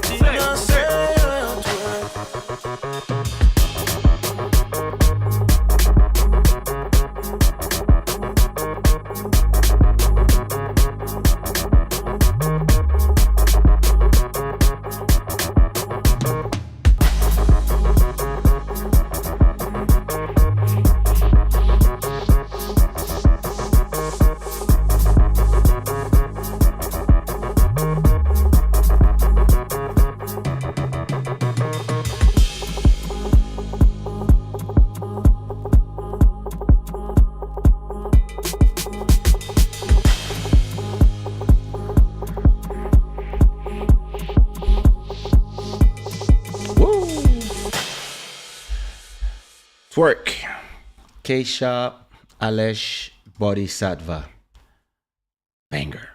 Tina say. Twerk. Kaysha, Alesh, Bodhisattva. Banger.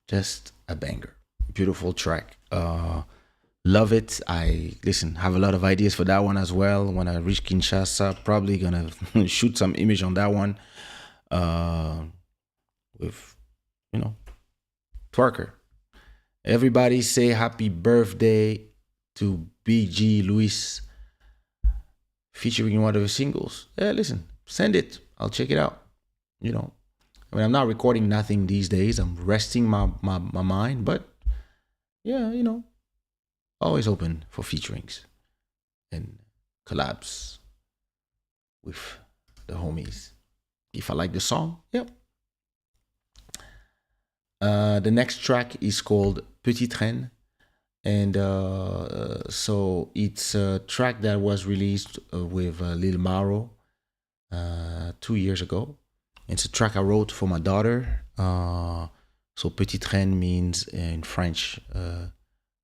Just a banger. Beautiful track. Love it. I have a lot of ideas for that one as well. When I reach Kinshasa, probably gonna shoot some image on that one. With, twerker. Everybody say happy birthday to BG Luis featuring one of the singles. Yeah, listen, send it. I'll check it out. I'm not recording nothing these days. I'm resting my mind, but yeah, always open for featurings and collabs with the homies. If I like the song, yep. The next track is called Petite Reine. And so it's a track that was released with Lil Maro 2 years ago. It's a track I wrote for my daughter. So Petite Reine means in French,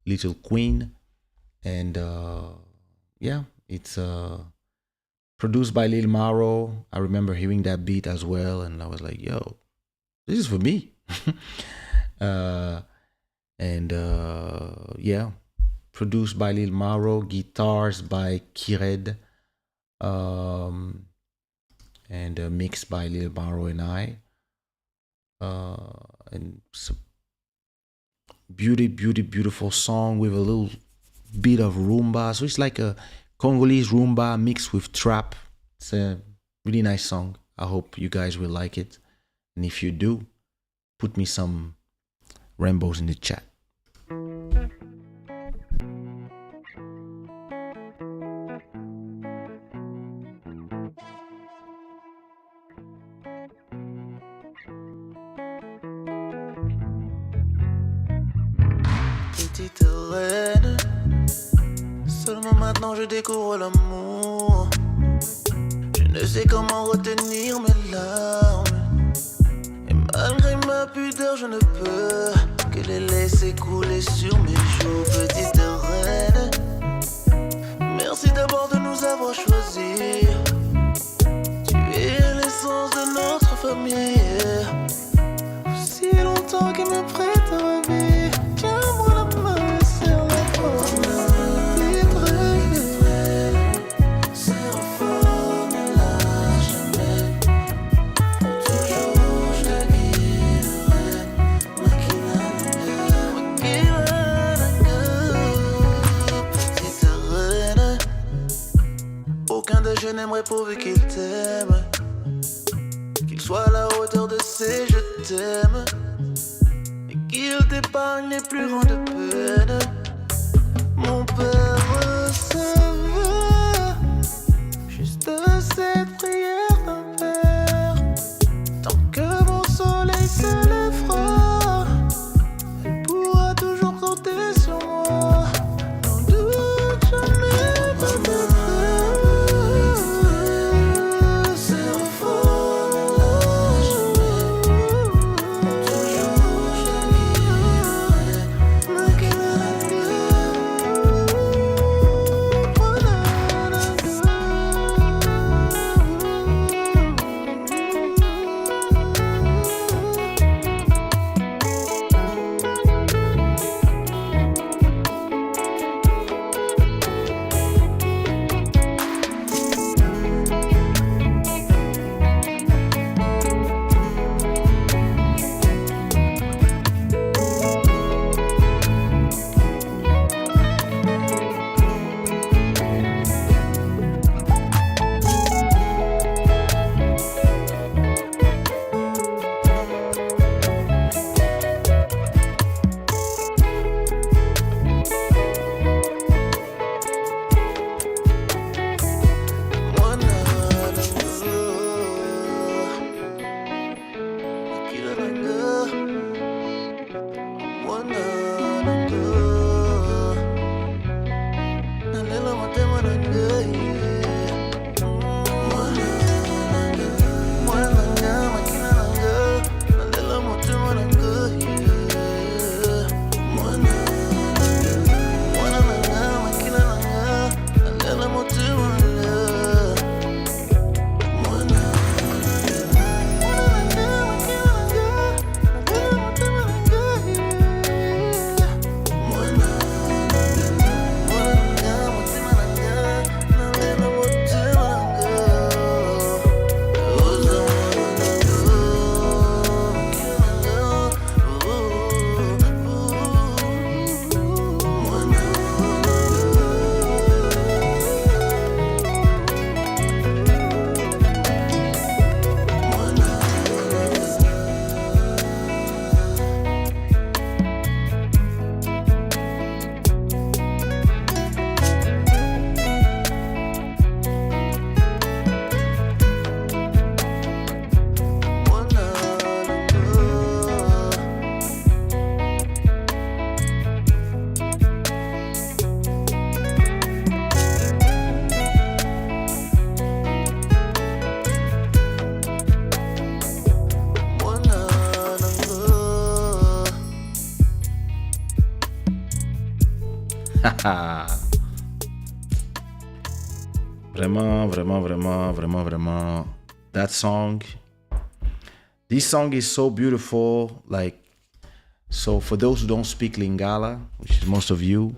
little queen. And it's produced by Lil Maro. I remember hearing that beat as well. And I was like, yo, this is for me. Produced by Lil Maro, guitars by Kired, and mixed by Lil Maro and I. And it's a beautiful song with a little bit of rumba. So it's like a Congolese rumba mixed with trap. It's a really nice song. I hope you guys will like it. And if you do, put me some rainbows in the chat. Petite reine, seulement maintenant je découvre l'amour. Je ne sais comment retenir mes larmes. Et malgré ma pudeur, je ne peux que les laisser couler sur mes joues. Petite reine, merci d'abord de nous avoir choisis. Tu es l'essence de notre famille. Aussi longtemps qu'il me prête ta vie. Tiens-moi la main et serre la porte. Petite reine, serre fort, ne lâche jamais. Toujours je te guiderai. Petite reine, aucun de je n'aimerait pourvu qu'il t'aime. Qu'il soit à la hauteur de ses je t'aime. Et qu'il t'épargne les plus grandes peines. Mon père recevait juste cette prière d'un père. Tant que mon soleil se lèvera, elle pourra toujours compter sur moi. N'en doute jamais, petite reine. Serre fort, ne lâche jamais. Toujours je te guiderai. Vraiment, vraiment, vraiment, vraiment, vraiment. That song. This song is so beautiful. Like, so for those who don't speak Lingala, which is most of you,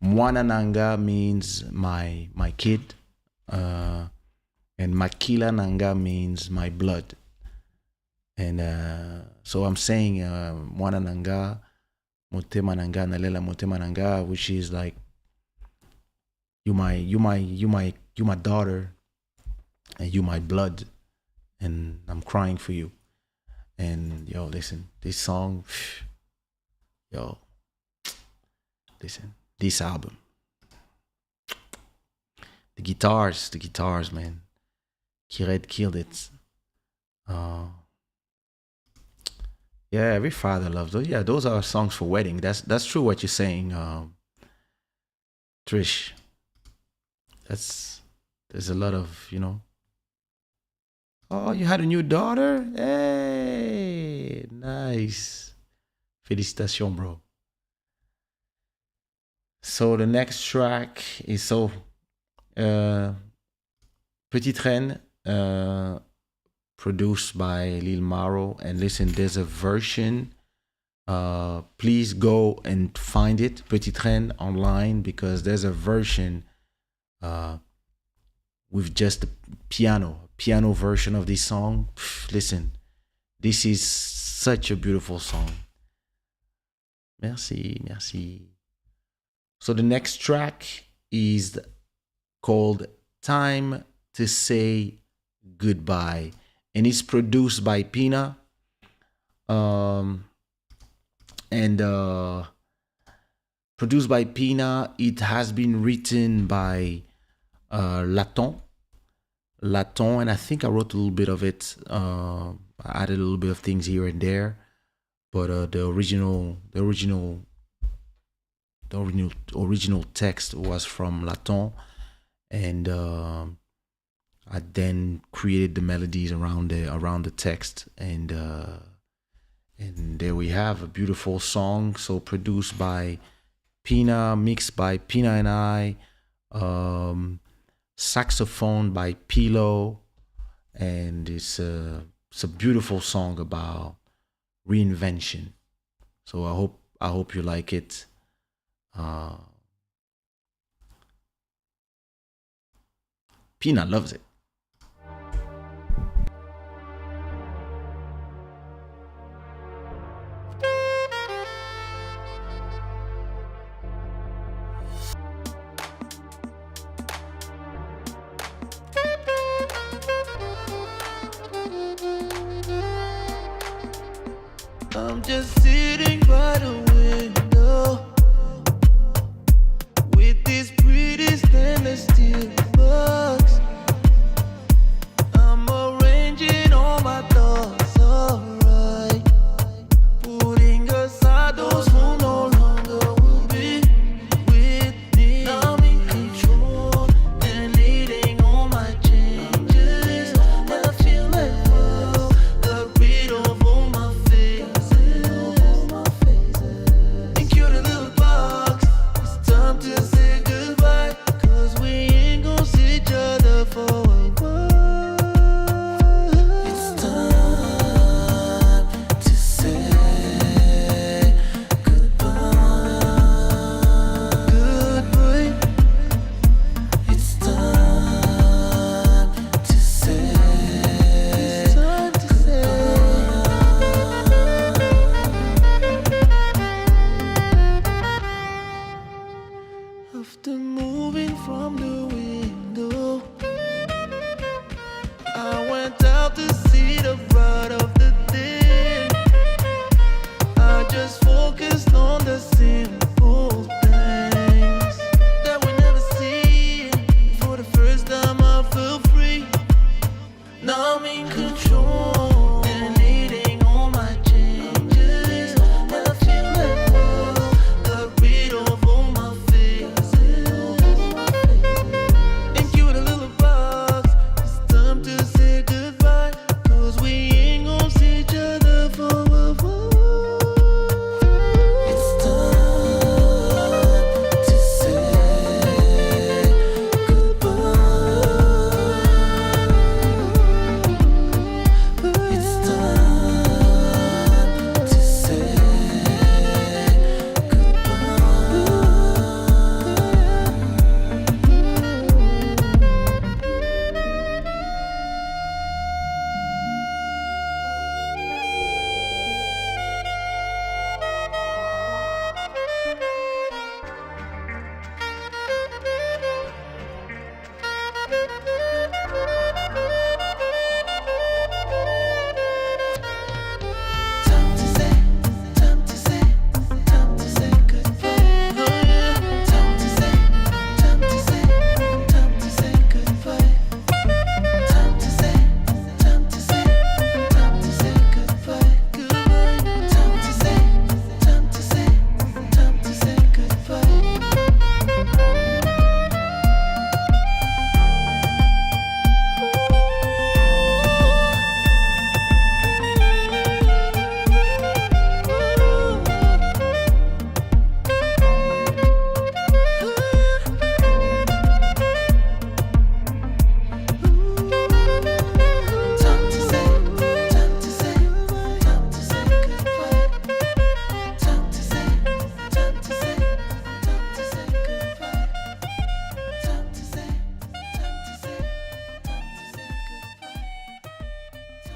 Mwana Nanga means my kid. And Makila Nanga means my blood. And so I'm saying Mwana Nanga, Motema Nanga, Nalela Motema Nanga, which is like you my daughter, and you my blood, and I'm crying for you. And yo, listen, this song, yo, listen, this album, the guitars, man, Kired killed it. Yeah, every father loves those. Yeah, those are songs for wedding. That's true what you're saying, Trish. There's a lot of, Oh, you had a new daughter? Hey, nice. Félicitations, bro. So the next track is Petite Reine, produced by Lil Maro. And listen, there's a version. Please go and find it, Petite Reine, online, because there's a version with just the piano version of this song. Listen, this is such a beautiful song. Merci. So the next track is called Time to Say Goodbye, and it's produced by Pina. Produced by Pina. It has been written by Laton, and I think I wrote a little bit of it. I added a little bit of things here and there, but the original text was from Laton, and I then created the melodies around the text, and there we have a beautiful song. So produced by Pina, mixed by Pina and I. Saxophone by Pilo, and it's a beautiful song about reinvention. So I hope you like it. Pina loves it. I'm just sitting by the window with this pretty stainless steel box. I'm arranging all my thoughts, alright. Putting aside those who no longer will be with me. I'm in control and leading all my changes. And I feel like got rid of all my fears. After moving from the window, I went out to see the bright of the day. I just focused on the simple things that we never see. For the first time I feel free. Now I'm in control and leading all my changes. And I feel like got rid of all my fears. Thank you, the little box. It's time to say goodbye, 'cause we ain't gon' see each other for a while. It's time to say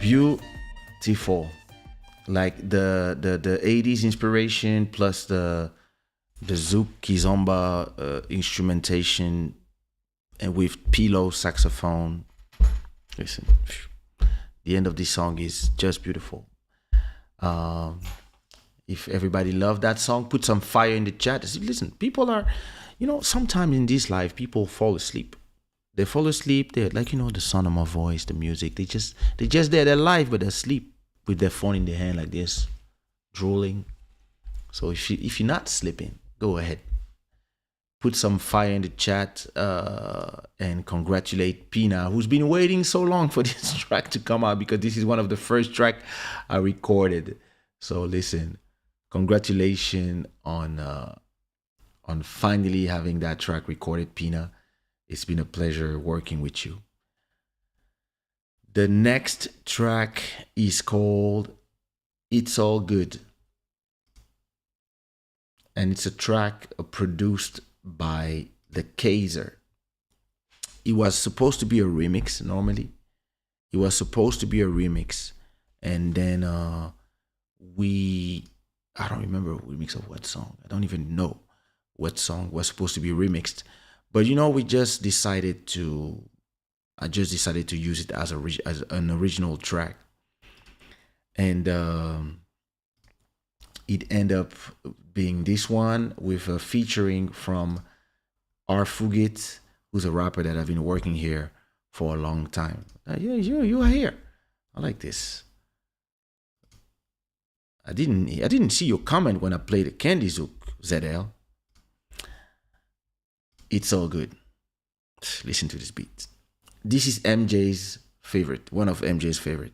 beautiful. Like the 80s inspiration plus the zouk kizomba instrumentation, and with pillow saxophone. Listen, the end of this song is just beautiful. If everybody loved that song, put some fire in the chat. Listen, people are, sometimes in this life, people fall asleep. They fall asleep. They're like, the sound of my voice, the music. They just there. They're live, but they're asleep with their phone in their hand like this, drooling. So if you're not sleeping, go ahead. Put some fire in the chat and congratulate Pina, who's been waiting so long for this track to come out, because this is one of the first track I recorded. So listen, congratulations on finally having that track recorded, Pina. It's been a pleasure working with you. The next track is called It's All Good. And it's a track produced by the Kaysha. It was supposed to be a remix normally. It was supposed to be a remix. And then I don't remember a remix of what song. I don't even know what song was supposed to be remixed. But I just decided to use it as an original track. And it ended up being this one with a featuring from R. Fugit, who's a rapper that I've been working here for a long time. You are here. I like this. I didn't see your comment when I played the Candy Zouk, ZL. It's all good. Listen to this beat. This is MJ's favorite, one of MJ's favorite.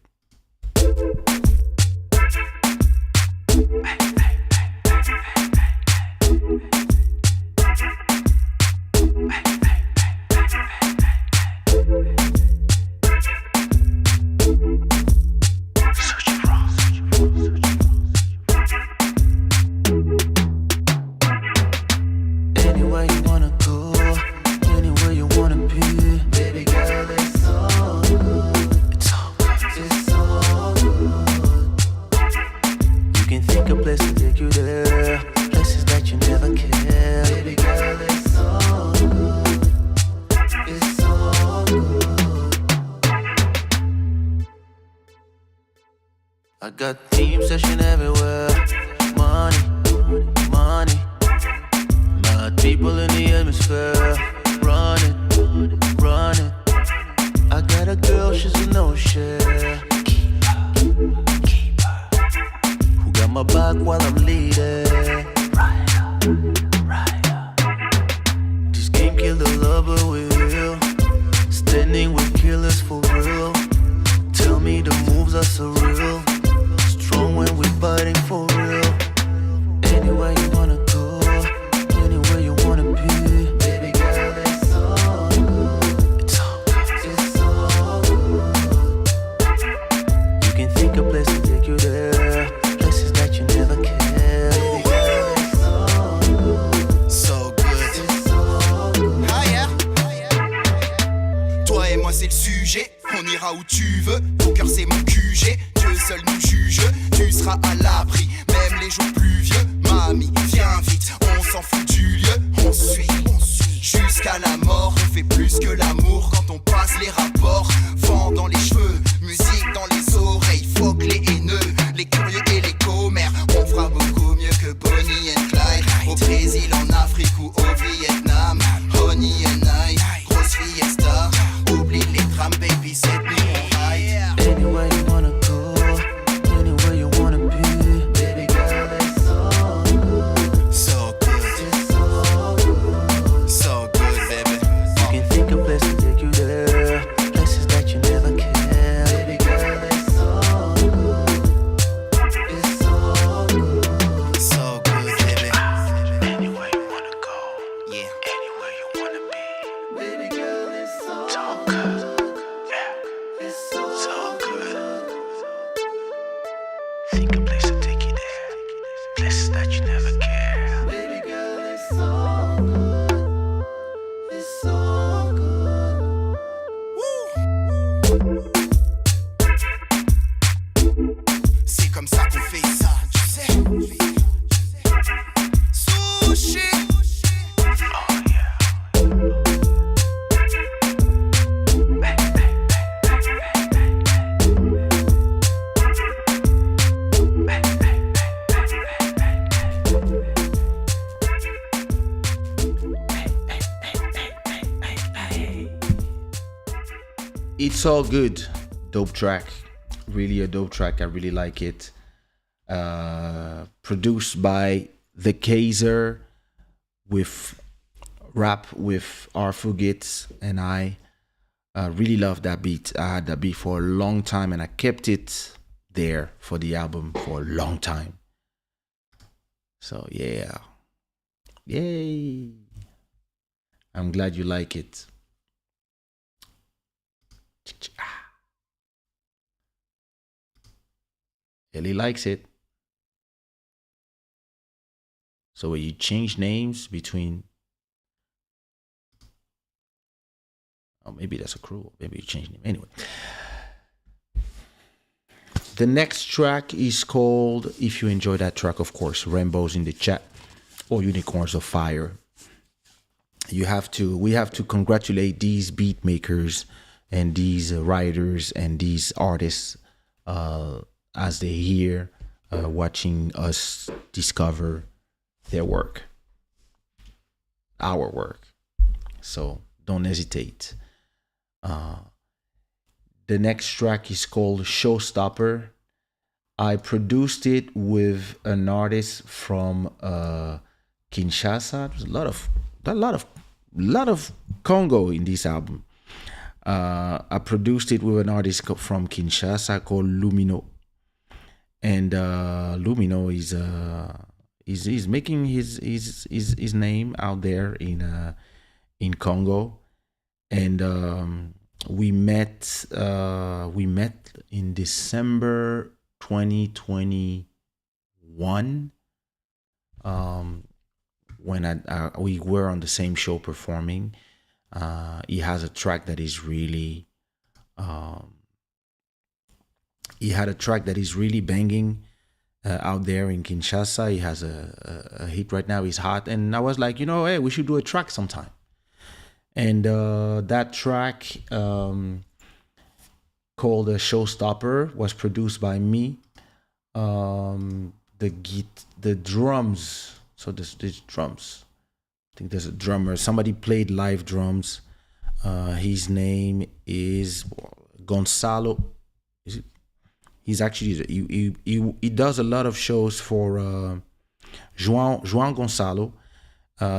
Got team session everywhere. Money, money. Mad people in the atmosphere. Running. I got a girl, she's a no-share. Keep her. Who got my back while I'm leading? Right. This game kill the lover will. Standing with killers for real. Tell me the moves are surreal. When we're fighting for real. Anywhere you wanna go, anywhere you wanna be. Baby girl, it's all good. It's all good. You can think of places to take you there, places that you never cared. Baby girl, it's all good. So good. It's all good. Ah yeah. Toi et moi c'est le sujet. On ira où tu veux. Ton cœur c'est mon QG. Dieu seul nous juge. Tu seras à l'abri, même les jours pluvieux. Mamie, viens vite, on s'en fout du lieu. On suit, jusqu'à la mort. On fait plus que l'amour quand on passe les rapports. Vent dans les cheveux, musique dans les oreilles. Fuck les haineux, les curieux et les commères. On fera beaucoup mieux que Bonnie and Clyde. Au Brésil, en Afrique ou au Vietnam. Honey and I, grosse fiesta. Oublie les drames, baby, cette nuit on ride. Anywhere you wanna go, anywhere you wanna be. Baby girl, it's all good. So good. So good, baby. You can think of places to take you there. Places that c'est comme ça qu'on fait ça, tu sais. Sushi. It's all good. Dope track. Really a dope track. I really like it. Produced by the Kaysha with rap with Arfugits, and I really love that beat. I had that beat for a long time and I kept it there for the album for a long time. So yeah. Yay. I'm glad you like it. Ellie likes it. So when you change names between, oh, maybe that's a cruel. Maybe you change name anyway. The next track is called, if you enjoy that track, of course, Rainbows in the Chat or Unicorns of Fire. We have to congratulate these beat makers and these writers and these artists as they're here watching us discover their work, our work. So don't hesitate. The next track is called Showstopper. I produced it with an artist from Kinshasa. There's a lot of Congo in this album. I produced it with an artist from Kinshasa called Lumino, and Lumino is making his name out there in Congo, and we met in December 2021 when we were on the same show performing. He has a track that is really banging out there in Kinshasa. He has a hit right now. He's hot, and I was like, hey, we should do a track sometime. And that track called Showstopper was produced by me. The drums. So there's drums. I think there's a drummer. Somebody played live drums. His name is Gonzalo. He's actually he does a lot of shows for João Gonçalo.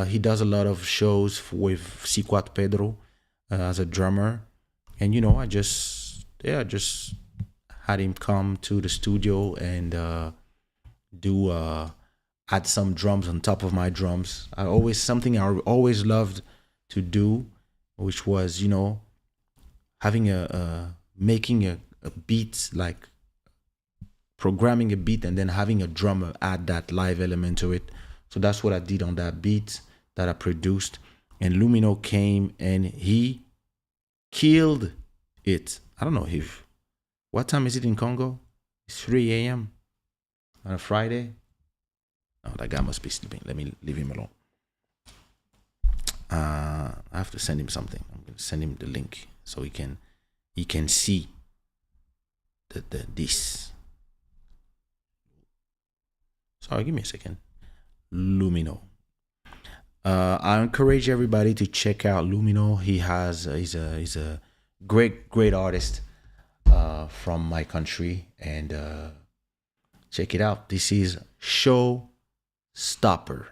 He does a lot of shows with Ciquat Pedro as a drummer, and I just had him come to the studio and add some drums on top of my drums. Something I always loved to do, which was having making a beat, like programming a beat and then having a drummer add that live element to it. So that's what I did on that beat that I produced. And Lumino came and he killed it. I don't know what time is it in Congo? It's 3 a.m. on a Friday. Oh, that guy must be sleeping. Let me leave him alone. I have to send him something. I'm going to send him the link so he can see this. Sorry, give me a second. Lumino. I encourage everybody to check out Lumino. He's a great artist from my country, and check it out. This is Showstopper.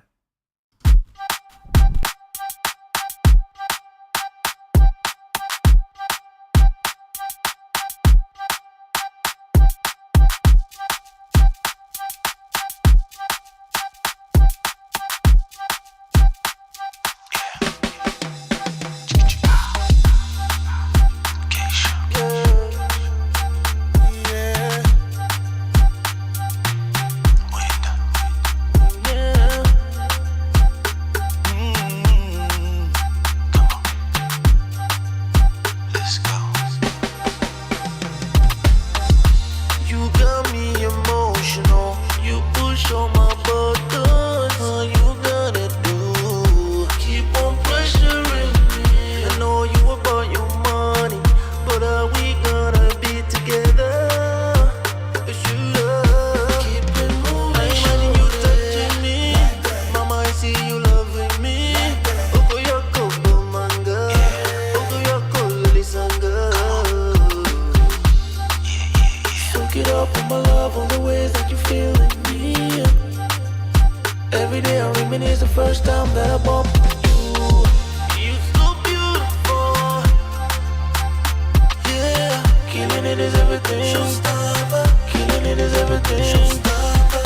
Soak it up with my love on the ways that you feeling me. Every day I reminisce the first time that I bumped into you. You're so beautiful. Yeah, killing it is everything. Showstopper. Killing it is everything. Showstopper.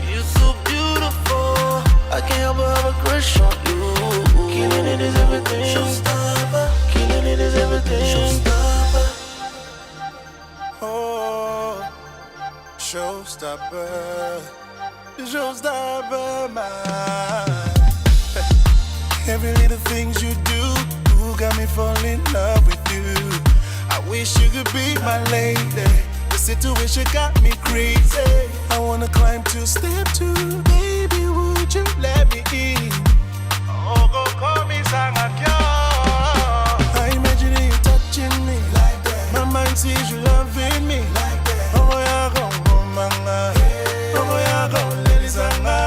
You're so beautiful. I can't help but have a crush on you. Killing it is everything. Showstopper. Killing it is everything. Showstopper. Oh, showstopper, showstopper, man. Every little things you do, ooh, got me falling in love with you. I wish you could be my lady. The situation got me crazy. I wanna climb to step 2, baby, would you let me in? Oh, go call me Sangakyo. I imagine you touching me like that. My mind sees you loving me like that. Oh, yeah, go, manga. Oh, yeah, go, let it sanga.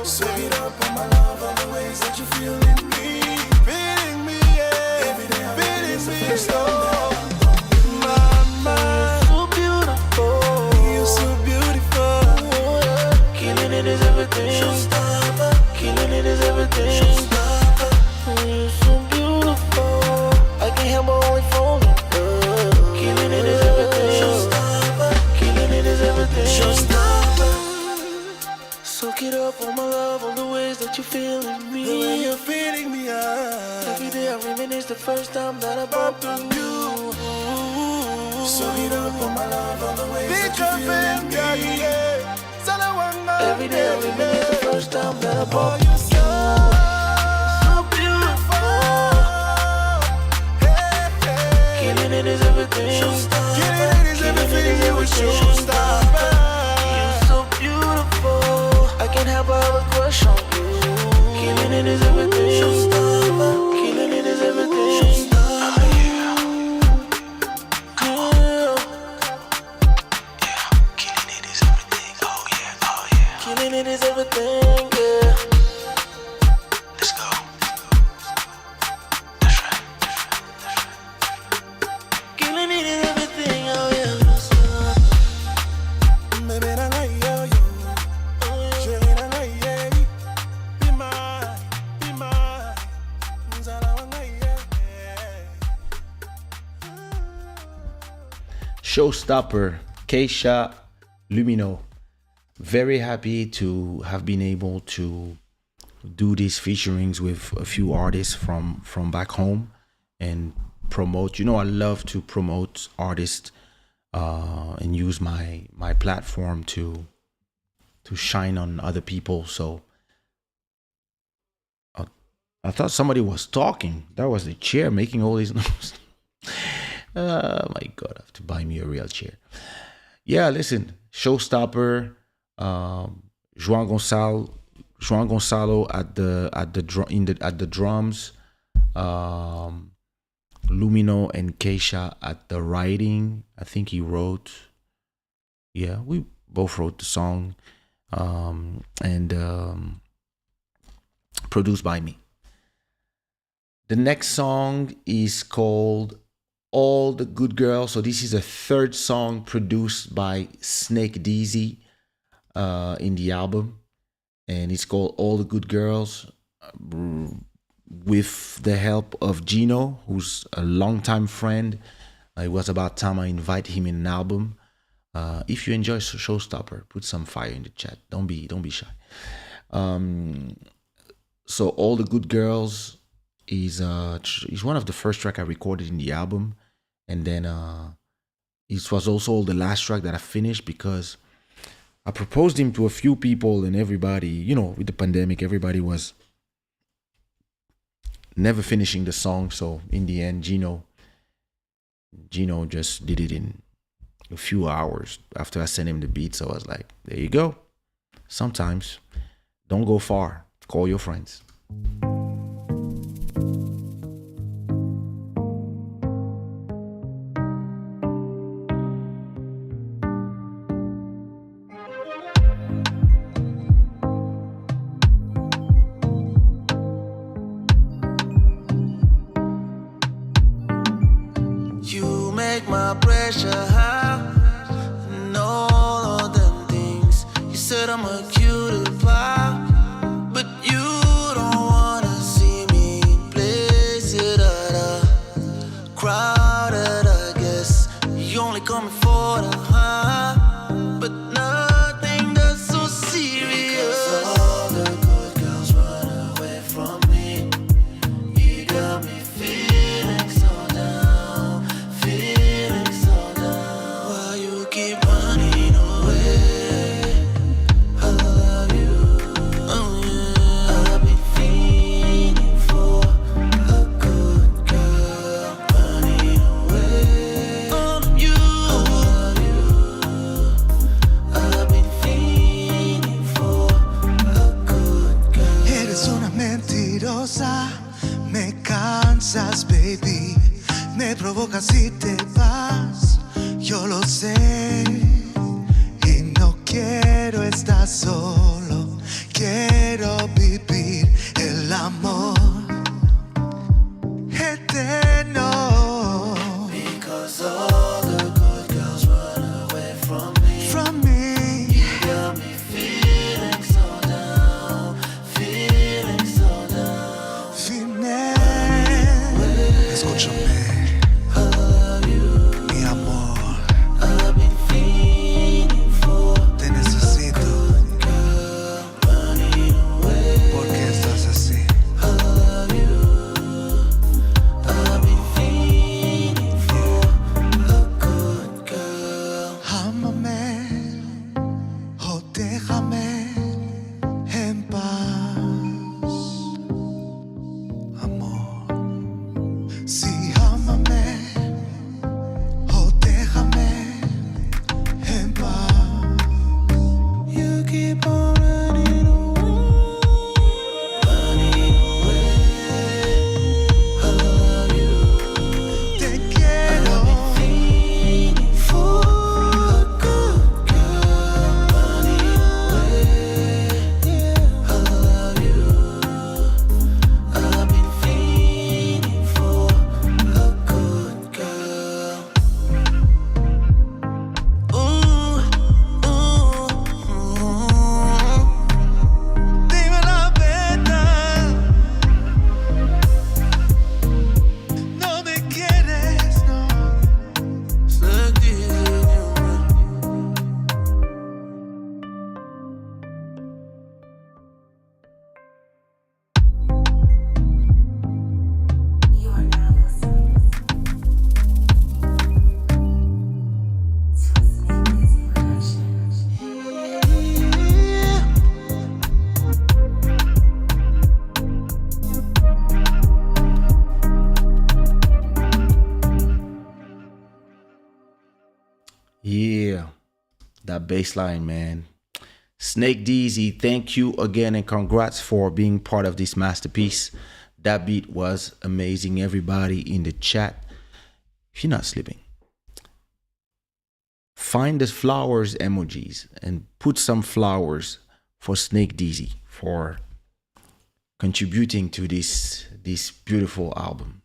Soak it up on my love, all the ways that you feeling me. Feeling me, yeah. Every day I'm feeling me, so. Mama, So beautiful. you're so beautiful. Killing it is everything. Showstopper, Killing it is everything. showstopper. You're so beautiful. I can't help but only fall in love. Killing it is everything. Showstopper, Killing it is everything. showstopper. Soak it up on my love, on the ways that you feeling The way me. you're feeding me up. Every day I reminisce the first time that I bumped into you. Soak it up on my love, all the ways that you feeling me. Every day I reminisce the first time that I Oh, bumped you're into you. so beautiful. Hey, hey. Killing it is everything. Killing it is everything you were showstopper. You're so beautiful. I can't help but have a crush on you. Killing it is everything. Showstopper. Killing it is everything. Showstopper. Yeah. Killing it is everything. Oh yeah, oh yeah. Killing it is everything, yeah. Let's go. That's right. Killing it is everything, oh yeah. Baby, na ngai yo yo. Chérie, na ngai yeah. Be mine, be mine. Nzala wa ngai yeah. Showstopper, Kaysha, Lumino. Very happy to have been able to do these featurings with a few artists from back home and promote. You know, I love to promote artists and use my platform to shine on other people. So I thought somebody was talking. That was the chair making all these noise. Oh my God, I have to buy me a real chair. Yeah, listen, Showstopper, João Gonçalo at the drums, Lumino and Kaysha at the writing. I think he wrote. Yeah, we both wrote the song, and produced by me. The next song is called All the Good Girls. So this is a third song produced by Snake Deezy in the album, and it's called All the Good Girls, with the help of Gino, who's a longtime friend. It was about time I invite him in an album. If you enjoy Showstopper, put some fire in the chat. Don't be shy. So All the Good Girls is one of the first track I recorded in the album, and then it was also the last track that I finished because I proposed him to a few people, and everybody, you know, with the pandemic, everybody was never finishing the song. So in the end, Gino just did it in a few hours after I sent him the beat. So I was like, there you go. Sometimes don't go far. Call your friends. You make my pressure high. And all of them things. You said I'm a cutie pie, but you don't wanna see me in places that are crowded, I guess. You only coming for the high, but nothing that's so serious. Because all the good girls run away from me. You got me feeling so down, feeling so down. Why you keep running away? I love you, oh yeah. I've been feeling for a good girl. Running away, all of you. I love you. I've been feeling for a good girl. Eres una mentirosa, me cansas, baby. Me provocas si te vas, yo lo sé. Y no quiero estar solo, quiero vivir el amor eterno. Because all the good girls run away from me. From me, You got me feeling so down, feeling so down. Fine. Escúchame, I love you. mi amor, I've been feeling for te necesito. girl running away. ¿Por qué estás así? I love you. I've been feeling for a good girl. Ámame o déjame en paz, amor. Sí, ámame o déjame en paz. You keep on running away, running away. I love you. Te quiero. Feeling for a good girl, running away. Yeah, I love you. I've been feeling for a good girl. Ooh, ooh, ooh. Dime la verdad. No me quieres, no. Suck these in you. You are now listening to a Snake Dizzy production. Yeah, that bass line, man. Snake DZ, thank you again and congrats for being part of this masterpiece. That beat was amazing. Everybody in the chat, if you're not sleeping, find the flowers emojis and put some flowers for Snake DZ for contributing to this beautiful album.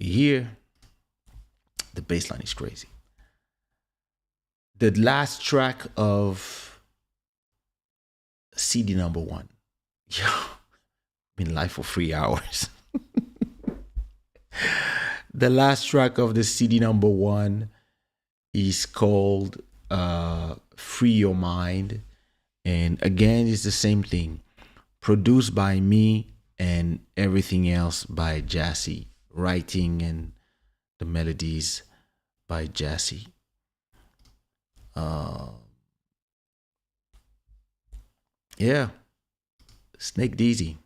Here, the bass line is crazy. The last track of CD number 1. Yo, been live for 3 hours. The last track of the CD number 1 is called Free Your Mind. And again, it's the same thing. Produced by me and everything else by Jassy. Writing and the melodies by Jassy. Yeah, Snake DZ.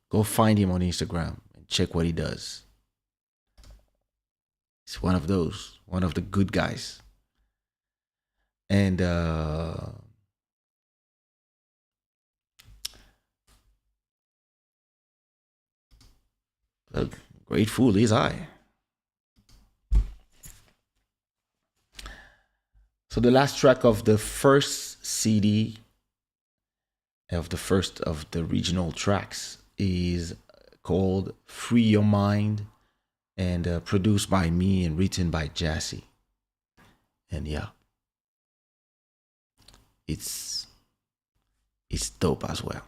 Go find him on Instagram and check what he does. He's one of those, one of the good guys. And grateful is I. So the last track of the first CD of the first of the regional tracks is called Free Your Mind, and produced by me and written by Jassy. And yeah, it's dope as well.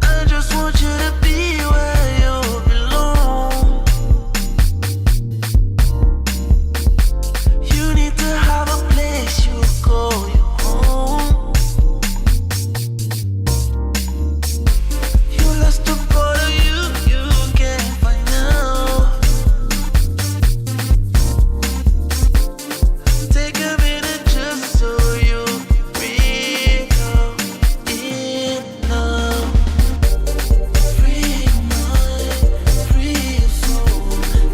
I just want you to be where you belong. You need to have a place you call your home. You lost a part of you can't find now. Take a minute just so you breathe out in now. Free your mind, free your soul.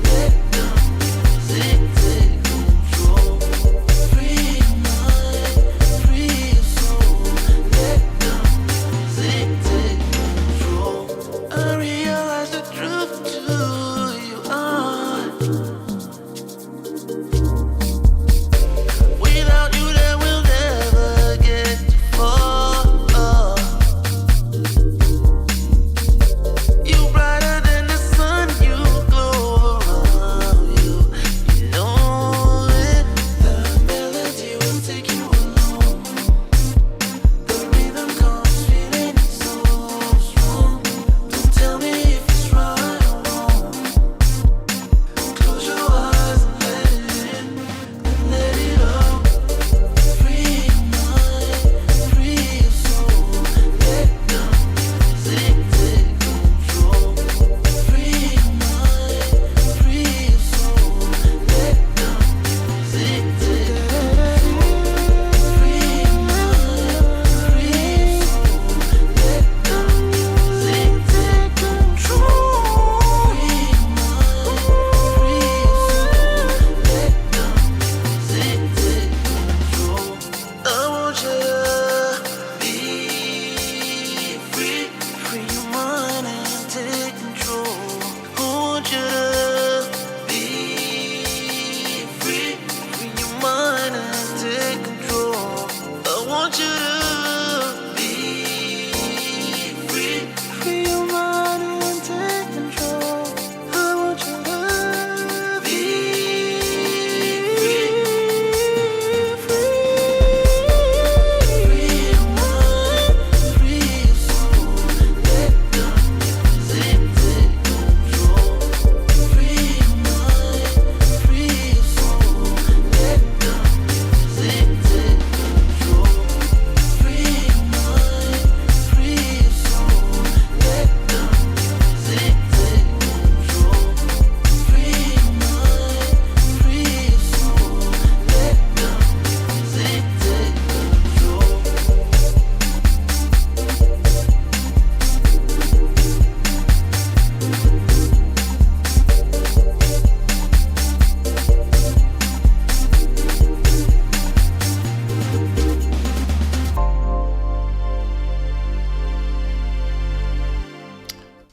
Let the music take control. Free your mind, free your soul. Let the music take control. I realize the truth to who you are. Without you, then we'll never get too far. You brighter than the sun, you glow around you. You know it. The melody will take you along. The rhythm comes feeling so strong. Don't tell me if it's right or wrong. Close your eyes and let it in, and let it out. Free your mind, free your soul. Let the music take control. Free your mind, free your soul. Let the music take control. Free your mind, free your soul. Let the music take control. Free your mind, free your soul. Let the music take control. I want you to be free. Free your mind and take control. I want you to be free. Free your mind and take control. I want you to be free. Free your mind and take control. I want you to be free. Free your mind, free your soul. Let the music take control. Free your mind, free your soul. Let the music take control. Free your mind, free your soul. Let the music take control. Free your mind, free your soul. Let the music take control.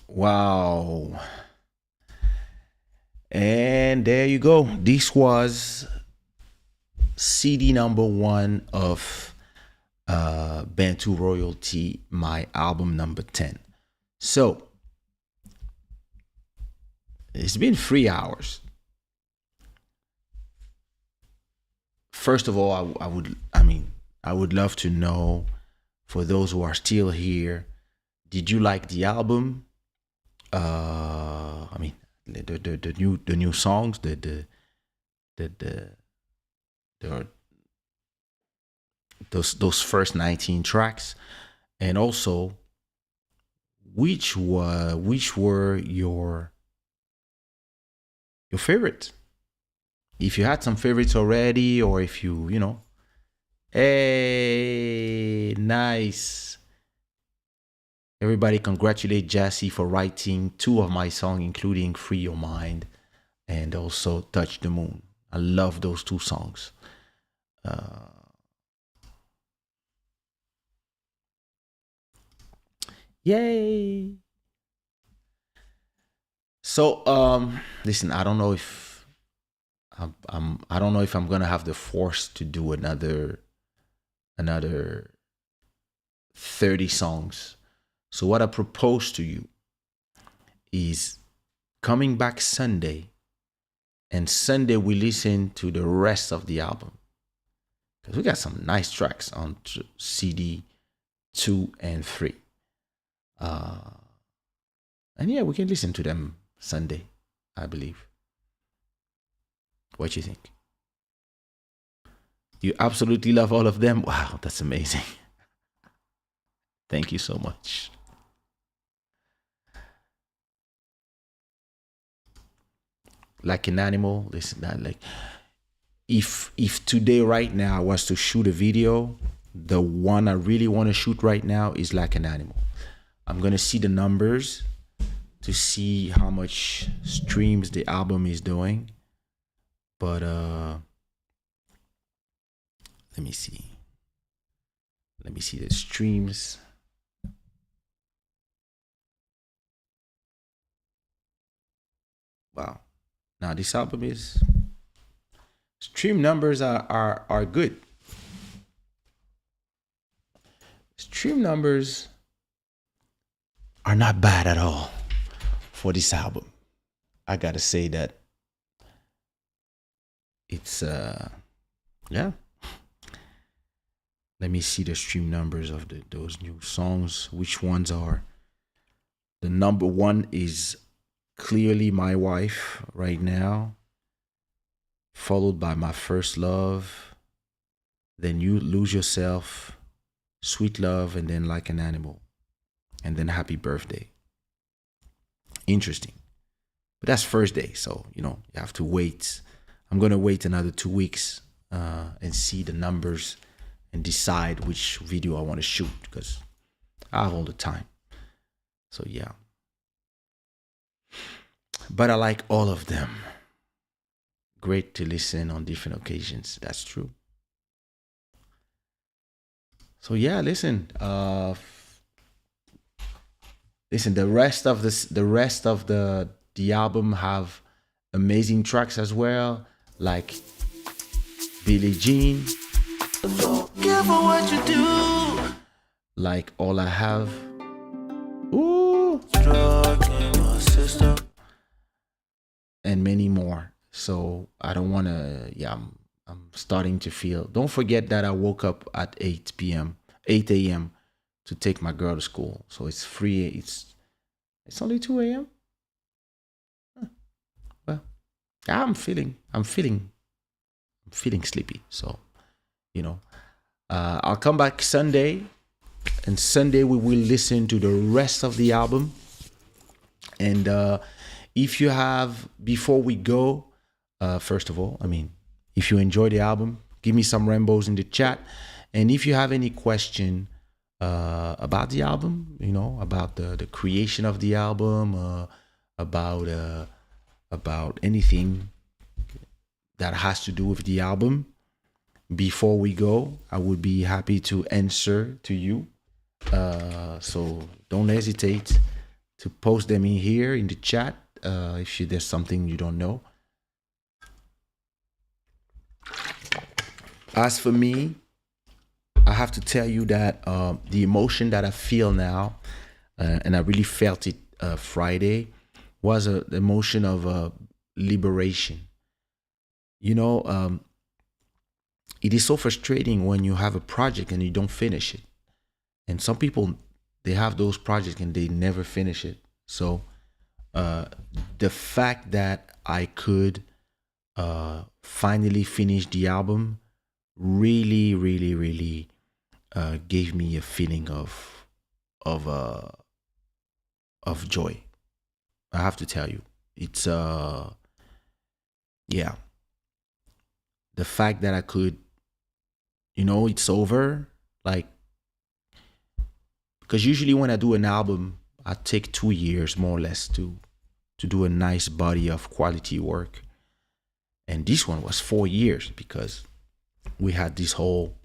Wow. And there you go. This was CD number 1 of Bantu Royalty, my album number 10. So it's been 3 hours. First of all, I would love to know, for those who are still here, did you like the album? The new songs, those first 19 tracks, and also which were your your favorite. If you had some favorites already, or if you know, hey, nice. Everybody congratulate Jassy for writing 2 of my songs, including Free Your Mind and also Touch the Moon. I love those 2 songs. Yay. So listen, I don't know if I don't know if I'm gonna have the force to do another 30 songs. So what I propose to you is coming back Sunday, and Sunday we listen to the rest of the album, because we got some nice tracks on CD 2 and 3. And yeah, we can listen to them Sunday, I believe. What you think? You absolutely love all of them? Wow, that's amazing. Thank you so much. Like an animal, listen, that like if today right now I was to shoot a video, the one I really want to shoot right now is Like an Animal. I'm gonna see the numbers to see how much streams the album is doing. But let me see. Let me see the streams. Wow. Now this album is stream numbers are good. Stream numbers are not bad at all for this album. I gotta say that it's yeah. Let me see the stream numbers of those new songs. Which ones are? The number 1 is clearly My Wife right now, followed by My First Love, then You Lose Yourself, Sweet Love, and then Like an Animal, and then Happy Birthday. Interesting. But that's first day, so you know you have to wait. I'm gonna wait another 2 weeks and see the numbers and decide which video I want to shoot, because I have all the time. So yeah. But I like all of them. Great to listen on different occasions. That's true. So yeah, listen. Listen, the rest of the album have amazing tracks as well, like Billie Jean, Careful what you do. like All I Have. Ooh. Drug in my system. And many more. So I don't want to, yeah, I'm starting to feel. Don't forget that I woke up at 8 a.m. to take my girl to school. So it's free. It's only 2 a.m. Huh. Well, I'm feeling sleepy. So, you know, I'll come back Sunday, and Sunday we will listen to the rest of the album. And if you have, before we go, first of all, I mean, if you enjoy the album, give me some rainbows in the chat. And if you have any question about the album, you know, about the creation of the album, about anything that has to do with the album, before we go, I would be happy to answer to you. So don't hesitate to post them in here in the chat if there's something you don't know. As for me, I have to tell you that the emotion that I feel now, and I really felt it Friday, was the emotion of liberation. You know, it is so frustrating when you have a project and you don't finish it. And some people, they have those projects and they never finish it. So the fact that I could finally finish the album really, really, really gave me a feeling of joy. I have to tell you, it's yeah, the fact that I could, it's over. Like, because usually when I do an album, I take 2 years more or less to do a nice body of quality work. And this one was 4 years because we had this whole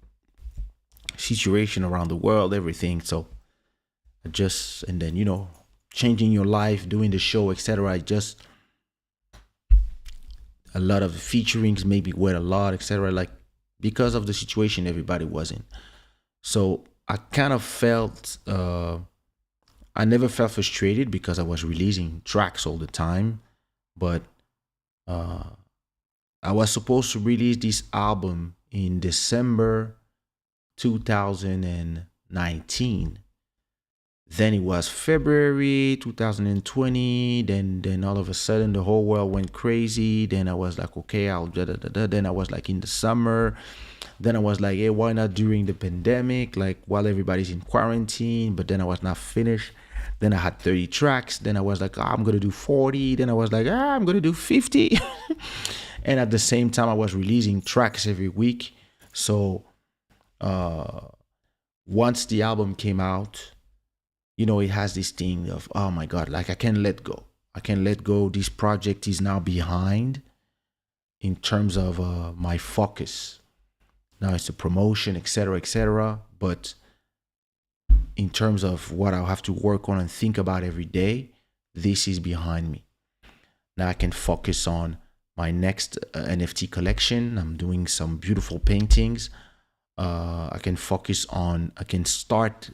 situation around the world, everything. So and then, changing your life, doing the show, etc. Just a lot of featurings, maybe were a lot, etc. Like, because of the situation everybody was in. So I kind of felt, I never felt frustrated because I was releasing tracks all the time. But I was supposed to release this album in December 2019. Then it was February 2020. Then all of a sudden the whole world went crazy. Then I was like, okay, I'll da da da da. Then I was like in the summer. Then I was like, hey, why not during the pandemic? Like while everybody's in quarantine. But then I was not finished. Then I had 30 tracks. Then I was like, I'm gonna do 40. Then I was like, I'm gonna do 50. And at the same time, I was releasing tracks every week. So once the album came out, it has this thing of, oh my God, like I can't let go. I can't let go. This project is now behind in terms of my focus. Now it's a promotion, etc., etc. But in terms of what I'll have to work on and think about every day, this is behind me. Now I can focus on my next NFT collection. I'm doing some beautiful paintings. I can start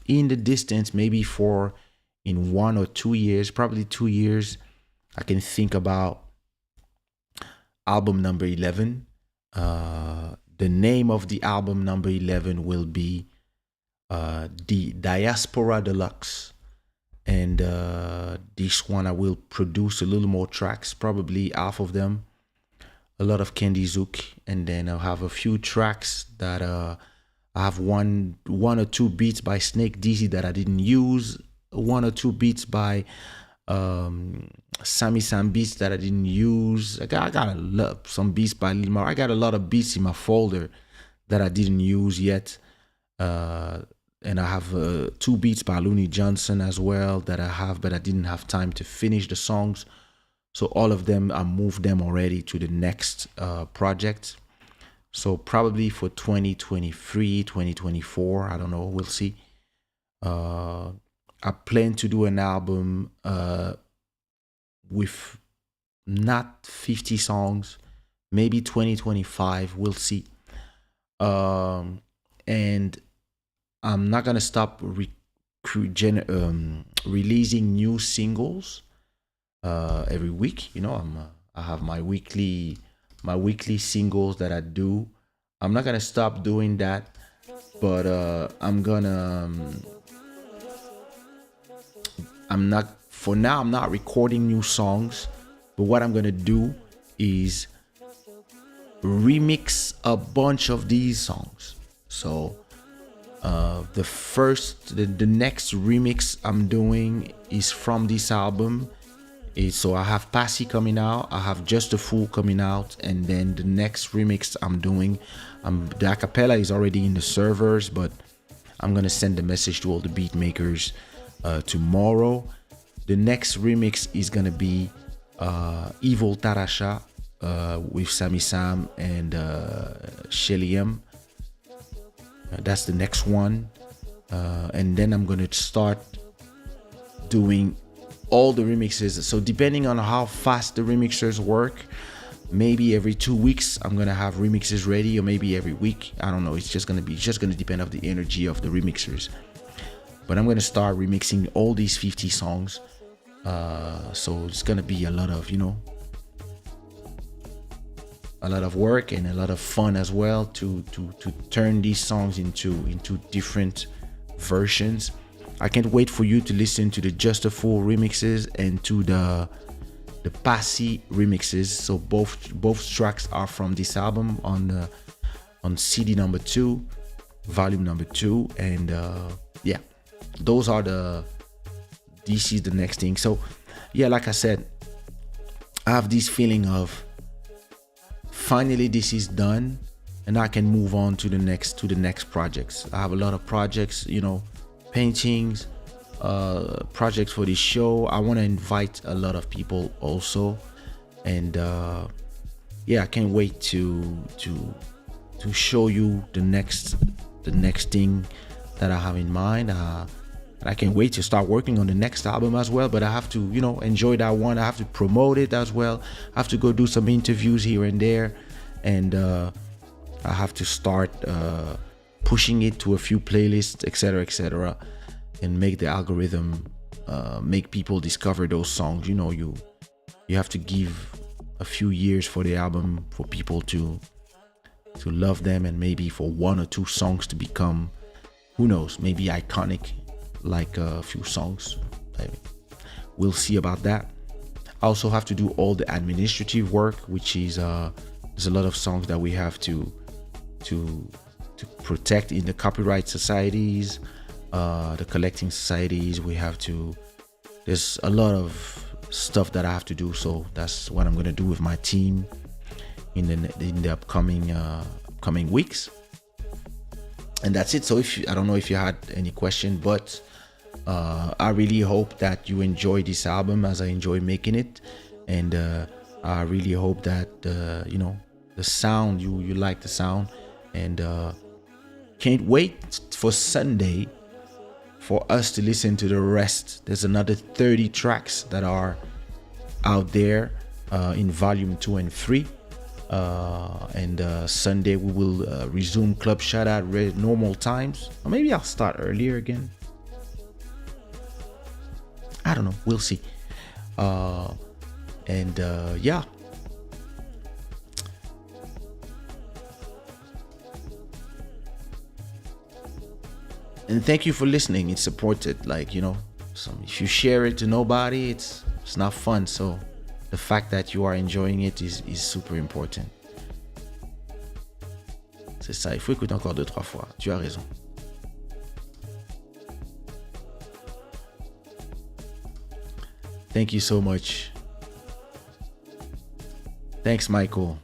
in the distance, maybe in 1 or 2 years, probably 2 years, I can think about album number 11. The name of the album number 11 will be the Diaspora Deluxe. And this one I will produce a little more tracks, probably half of them, a lot of Candy Zook, and then I'll have a few tracks that I have one or two beats by Snake Dizzy that I didn't use, 1 or 2 beats by Sammy Sam beats that I didn't use. I got some beats by Lil Mar. I got a lot of beats in my folder that I didn't use yet. And I have 2 beats by Looney Johnson as well that I have, but I didn't have time to finish the songs. So all of them, I moved them already to the next project. So probably for 2023, 2024, I don't know, we'll see. I plan to do an album with not 50 songs, maybe 20, 25, we'll see. And I'm not gonna stop releasing new singles every week. I have my weekly singles that I do. I'm not gonna stop doing that, but I'm not recording new songs. But what I'm gonna do is remix a bunch of these songs. So the next remix I'm doing is from this album. So I have Passy coming out, I have Just a Fool coming out, and then the next remix I'm doing, the acapella is already in the servers, but I'm gonna send the message to all the beat makers tomorrow. The next remix is gonna be Evil Tarasha with Sammy Sam and Shelly M. That's the next one. And then I'm gonna start doing all the remixes. So depending on how fast the remixers work, maybe every 2 weeks I'm gonna have remixes ready, or maybe every week. I don't know. It's just gonna depend on the energy of the remixers. But I'm gonna start remixing all these 50 songs. So it's gonna be a lot of work and a lot of fun as well to turn these songs into different versions. I can't wait for you to listen to the Just a Fool remixes and to the Passy remixes. So both tracks are from this album on CD number 2, volume number 2, and this is the next thing. So yeah, like I said, I have this feeling of finally this is done and I can move on to the next projects. I have a lot of projects, paintings, projects for this show. I want to invite a lot of people also, and I can't wait to show you the next thing that I have in mind. And I can't wait to start working on the next album as well, but I have to enjoy that one. I have to promote it as well. I have to go do some interviews here and there, and I have to start pushing it to a few playlists, etc., and make the algorithm make people discover those songs. You have to give a few years for the album for people to love them, and maybe for one or two songs to become, who knows, maybe iconic, like a few songs. We'll see about that. I also have to do all the administrative work, which is there's a lot of songs that we have to protect in the copyright societies, the collecting societies. There's a lot of stuff that I have to do, so that's what I'm gonna do with my team in the upcoming weeks. And that's it. So I don't know if you had any question, but I really hope that you enjoy this album as I enjoy making it, and I really hope that the sound, you like the sound, and can't wait for Sunday for us to listen to the rest. There's another 30 tracks that are out there in volume 2 and 3. And Sunday we will resume Club Shada at normal times, or maybe I'll start earlier again. I don't know, we'll see. Yeah. And thank you for listening. It's supported, if you share it to nobody, it's not fun. So the fact that you are enjoying it is super important. C'est ça, il faut écouter encore 2-3 fois. Tu as raison. Thank you so much. Thanks, Michael.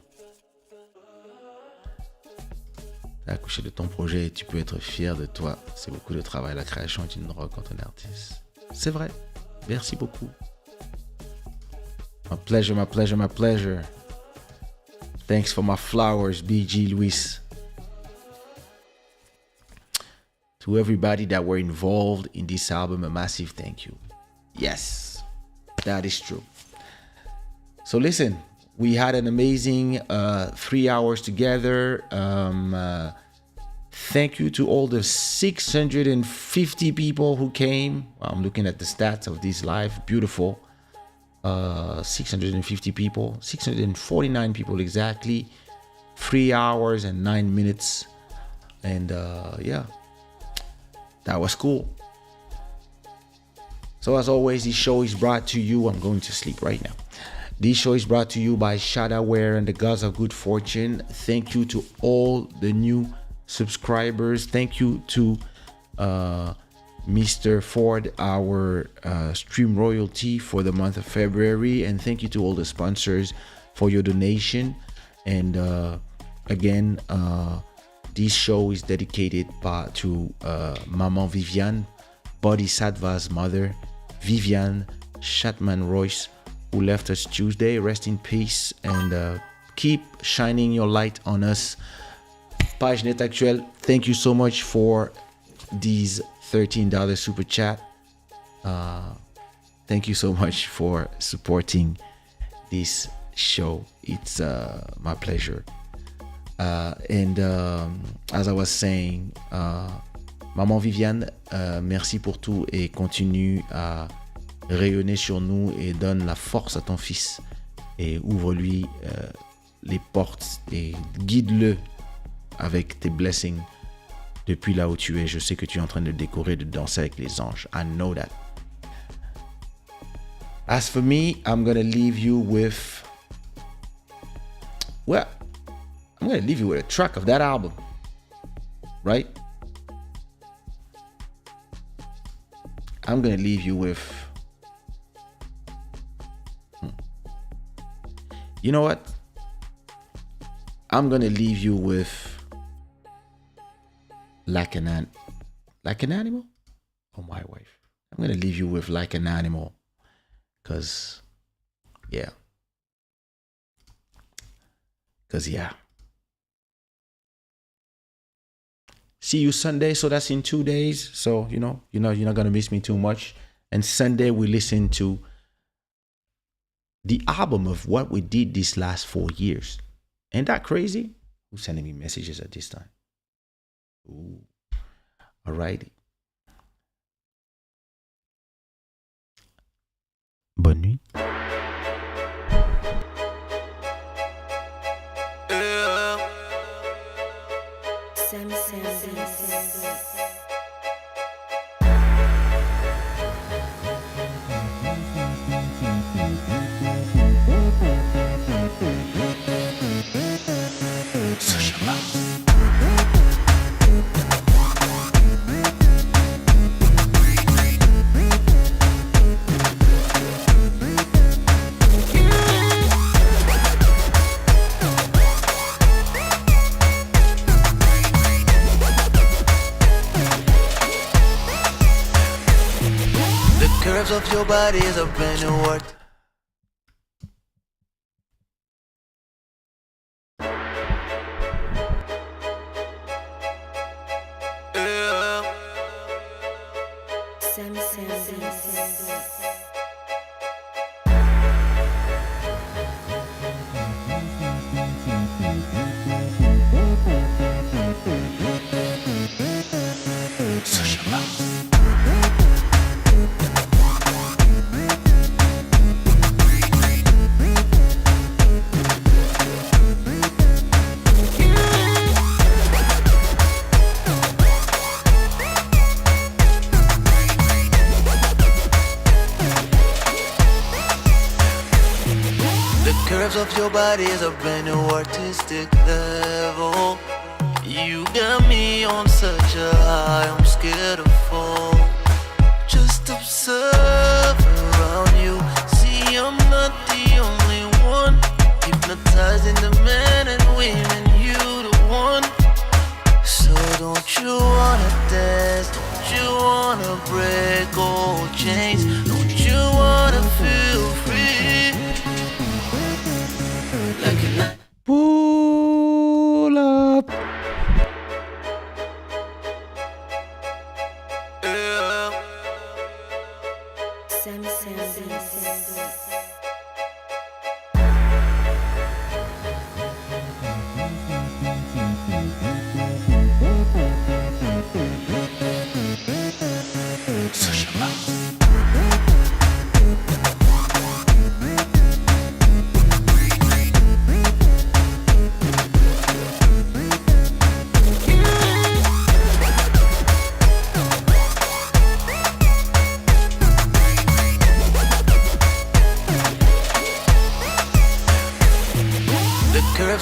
T'as accouché de ton projet et tu peux être fier de toi. C'est beaucoup de travail. La création est une drogue quand on est artiste. C'est vrai. Merci beaucoup. My pleasure, my pleasure, my pleasure. Thanks for my flowers, BG Luis. To everybody that were involved in this album, a massive thank you. Yes, that is true. So listen, we had an amazing 3 hours together. Thank you to all the 650 people who came. I'm looking at the stats of this live. Beautiful. 650 people, 649 people exactly. 3 hours and 9 minutes. And that was cool. So as always, this show is brought to you. I'm going to sleep right now. This show is brought to you by Shada and the Gods of Good Fortune. Thank you to all the new subscribers. Thank you to Mr. Ford, our stream royalty for the month of February. And thank you to all the sponsors for your donation. And again, this show is dedicated to Maman Viviane, Bodhisattva's mother, Viviane Shatman Royce, who left us Tuesday. Rest in peace, and keep shining your light on us. Page Net Actuelle, thank you so much for these $13 super chat. Thank you so much for supporting this show. It's my pleasure. And as I was saying, Maman Viviane, merci pour tout et continue à rayonner sur nous et donne la force à ton fils et ouvre-lui les portes et guide-le avec tes blessings depuis là où tu es. Je sais que tu es en train de décorer, de danser avec les anges. I know that. As for me, I'm gonna leave you with, I'm gonna leave you with a track of that album, right? I'm gonna leave you with, you know what? I'm gonna leave you with like an animal. Oh, my wife. I'm gonna leave you with like an animal, cause yeah. See you Sunday. So that's in 2 days. So you're not gonna miss me too much. And Sunday we listen to the album of what we did these last 4 years. Ain't that crazy? Who's sending me messages at this time? Ooh. Alrighty. Bonne nuit. Curves of your body is a brand new word. Of your body is a brand new artistic level. You got me on such a high, I'm scared to fall. Just observe around you. See, I'm not the only one. Hypnotizing the men and women, you the one. So don't you wanna dance? Don't you wanna break old chains? Don't you wanna feel free? Pull up.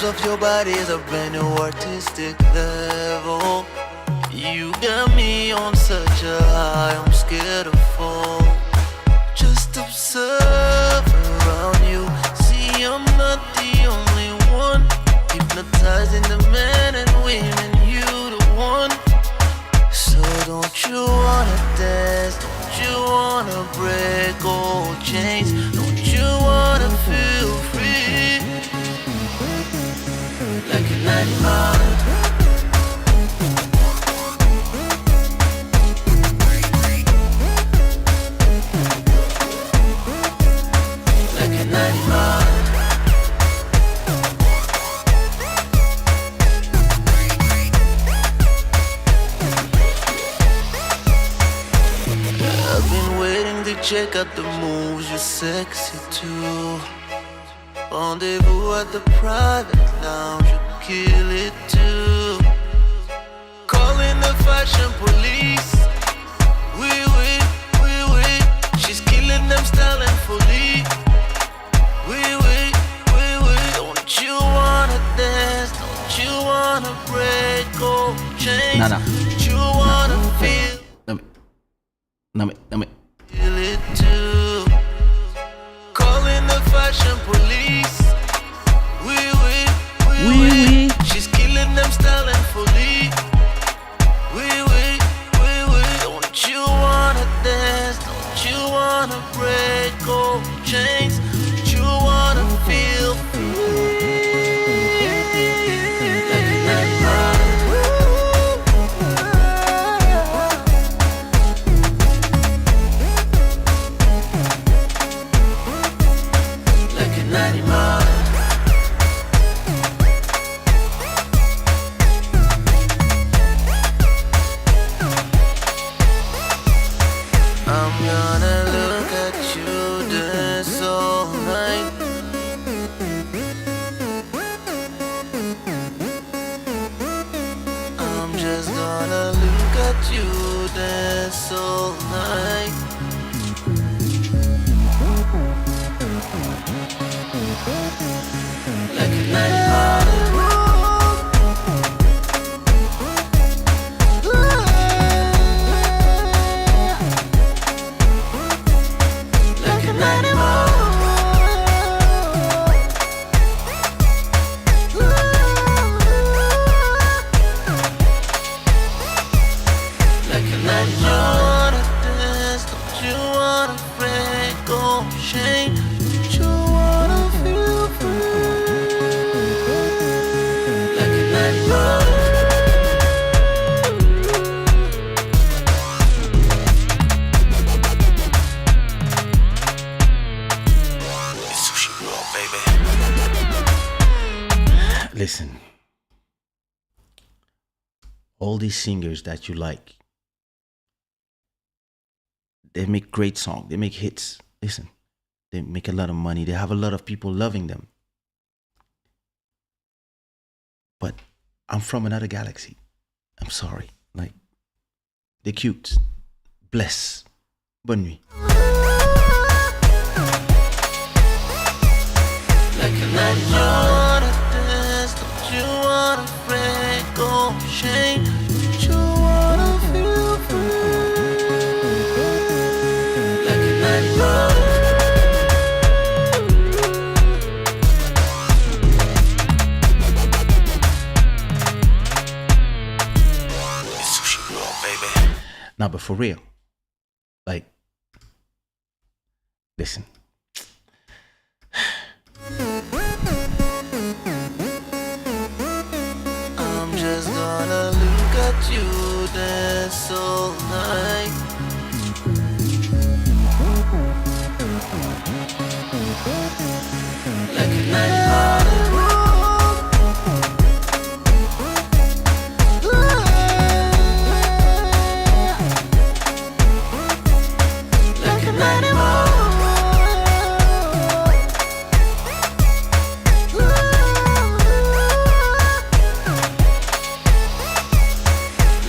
Of your body is a brand new artistic level. You got me on such a high, I'm scared to fall. Just observe around you. See, I'm not the only one. Hypnotizing the men and women, you the one. So don't you wanna dance? Don't you wanna break old chains? Don't you wanna feel free? Like an animal. Like an animal. I've been waiting to check out the moves, you're sexy too. Rendezvous at the private lounge, you kill it too. Calling the fashion police. Oui, she's killing them styling fully. Oui, don't you wanna dance? Don't you wanna break old chains? Nana. Don't you wanna feel Feel it too. Calling the fashion police. Oui, an animal. I'm gonna look at you dance all night. I'm just gonna look at you dance all night. Like a night Listen, all these singers that you like, they make great songs, they make hits. Listen, they make a lot of money, they have a lot of people loving them. But I'm from another galaxy. I'm sorry. Like, they're cute. Bless. Bonne nuit. like a night you wanna dance, don't you wanna break all shame, don't you wanna feel free, like a night you It's sushiraw, baby. Now, but for real, like, listen. I'm just gonna look at you dance all night. Like a night like a night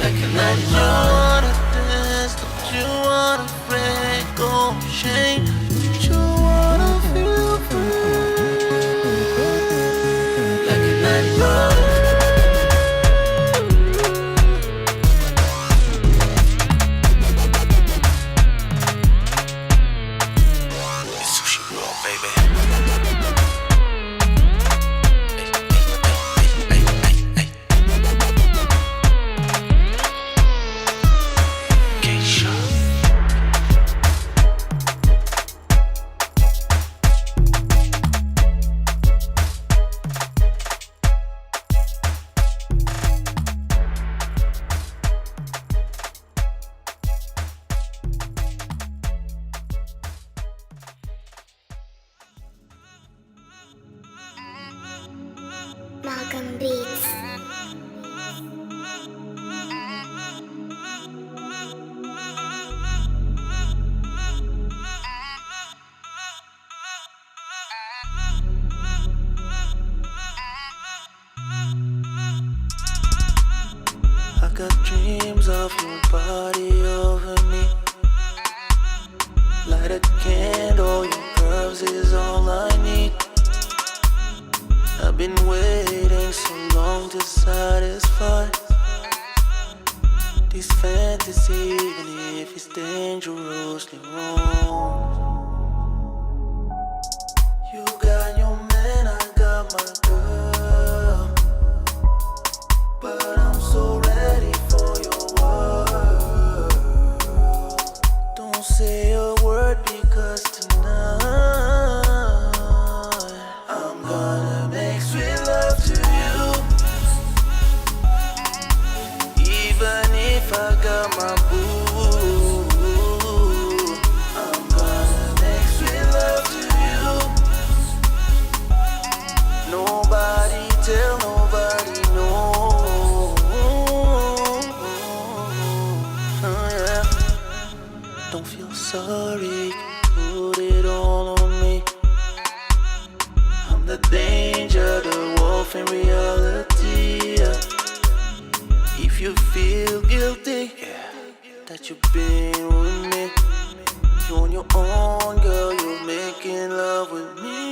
like a night you wanna dance, don't you wanna break all shame, don't you wanna feel free, like a night It's sushiraw, baby. Kaysha. Malcolm Beats. I got dreams of your body over me. Light a candle, your curves is all I need. I've been waiting so long to satisfy this fantasy, even if it's dangerously wrong. You got your man, I got my girl, but I'm so ready for your world. Don't say a word because tonight I'm gonna make sweet love to you. Even if I got my boo, I'm gonna the danger, the wolf in reality. If you feel guilty that you've been with me, you on your own, girl, you're making love with me.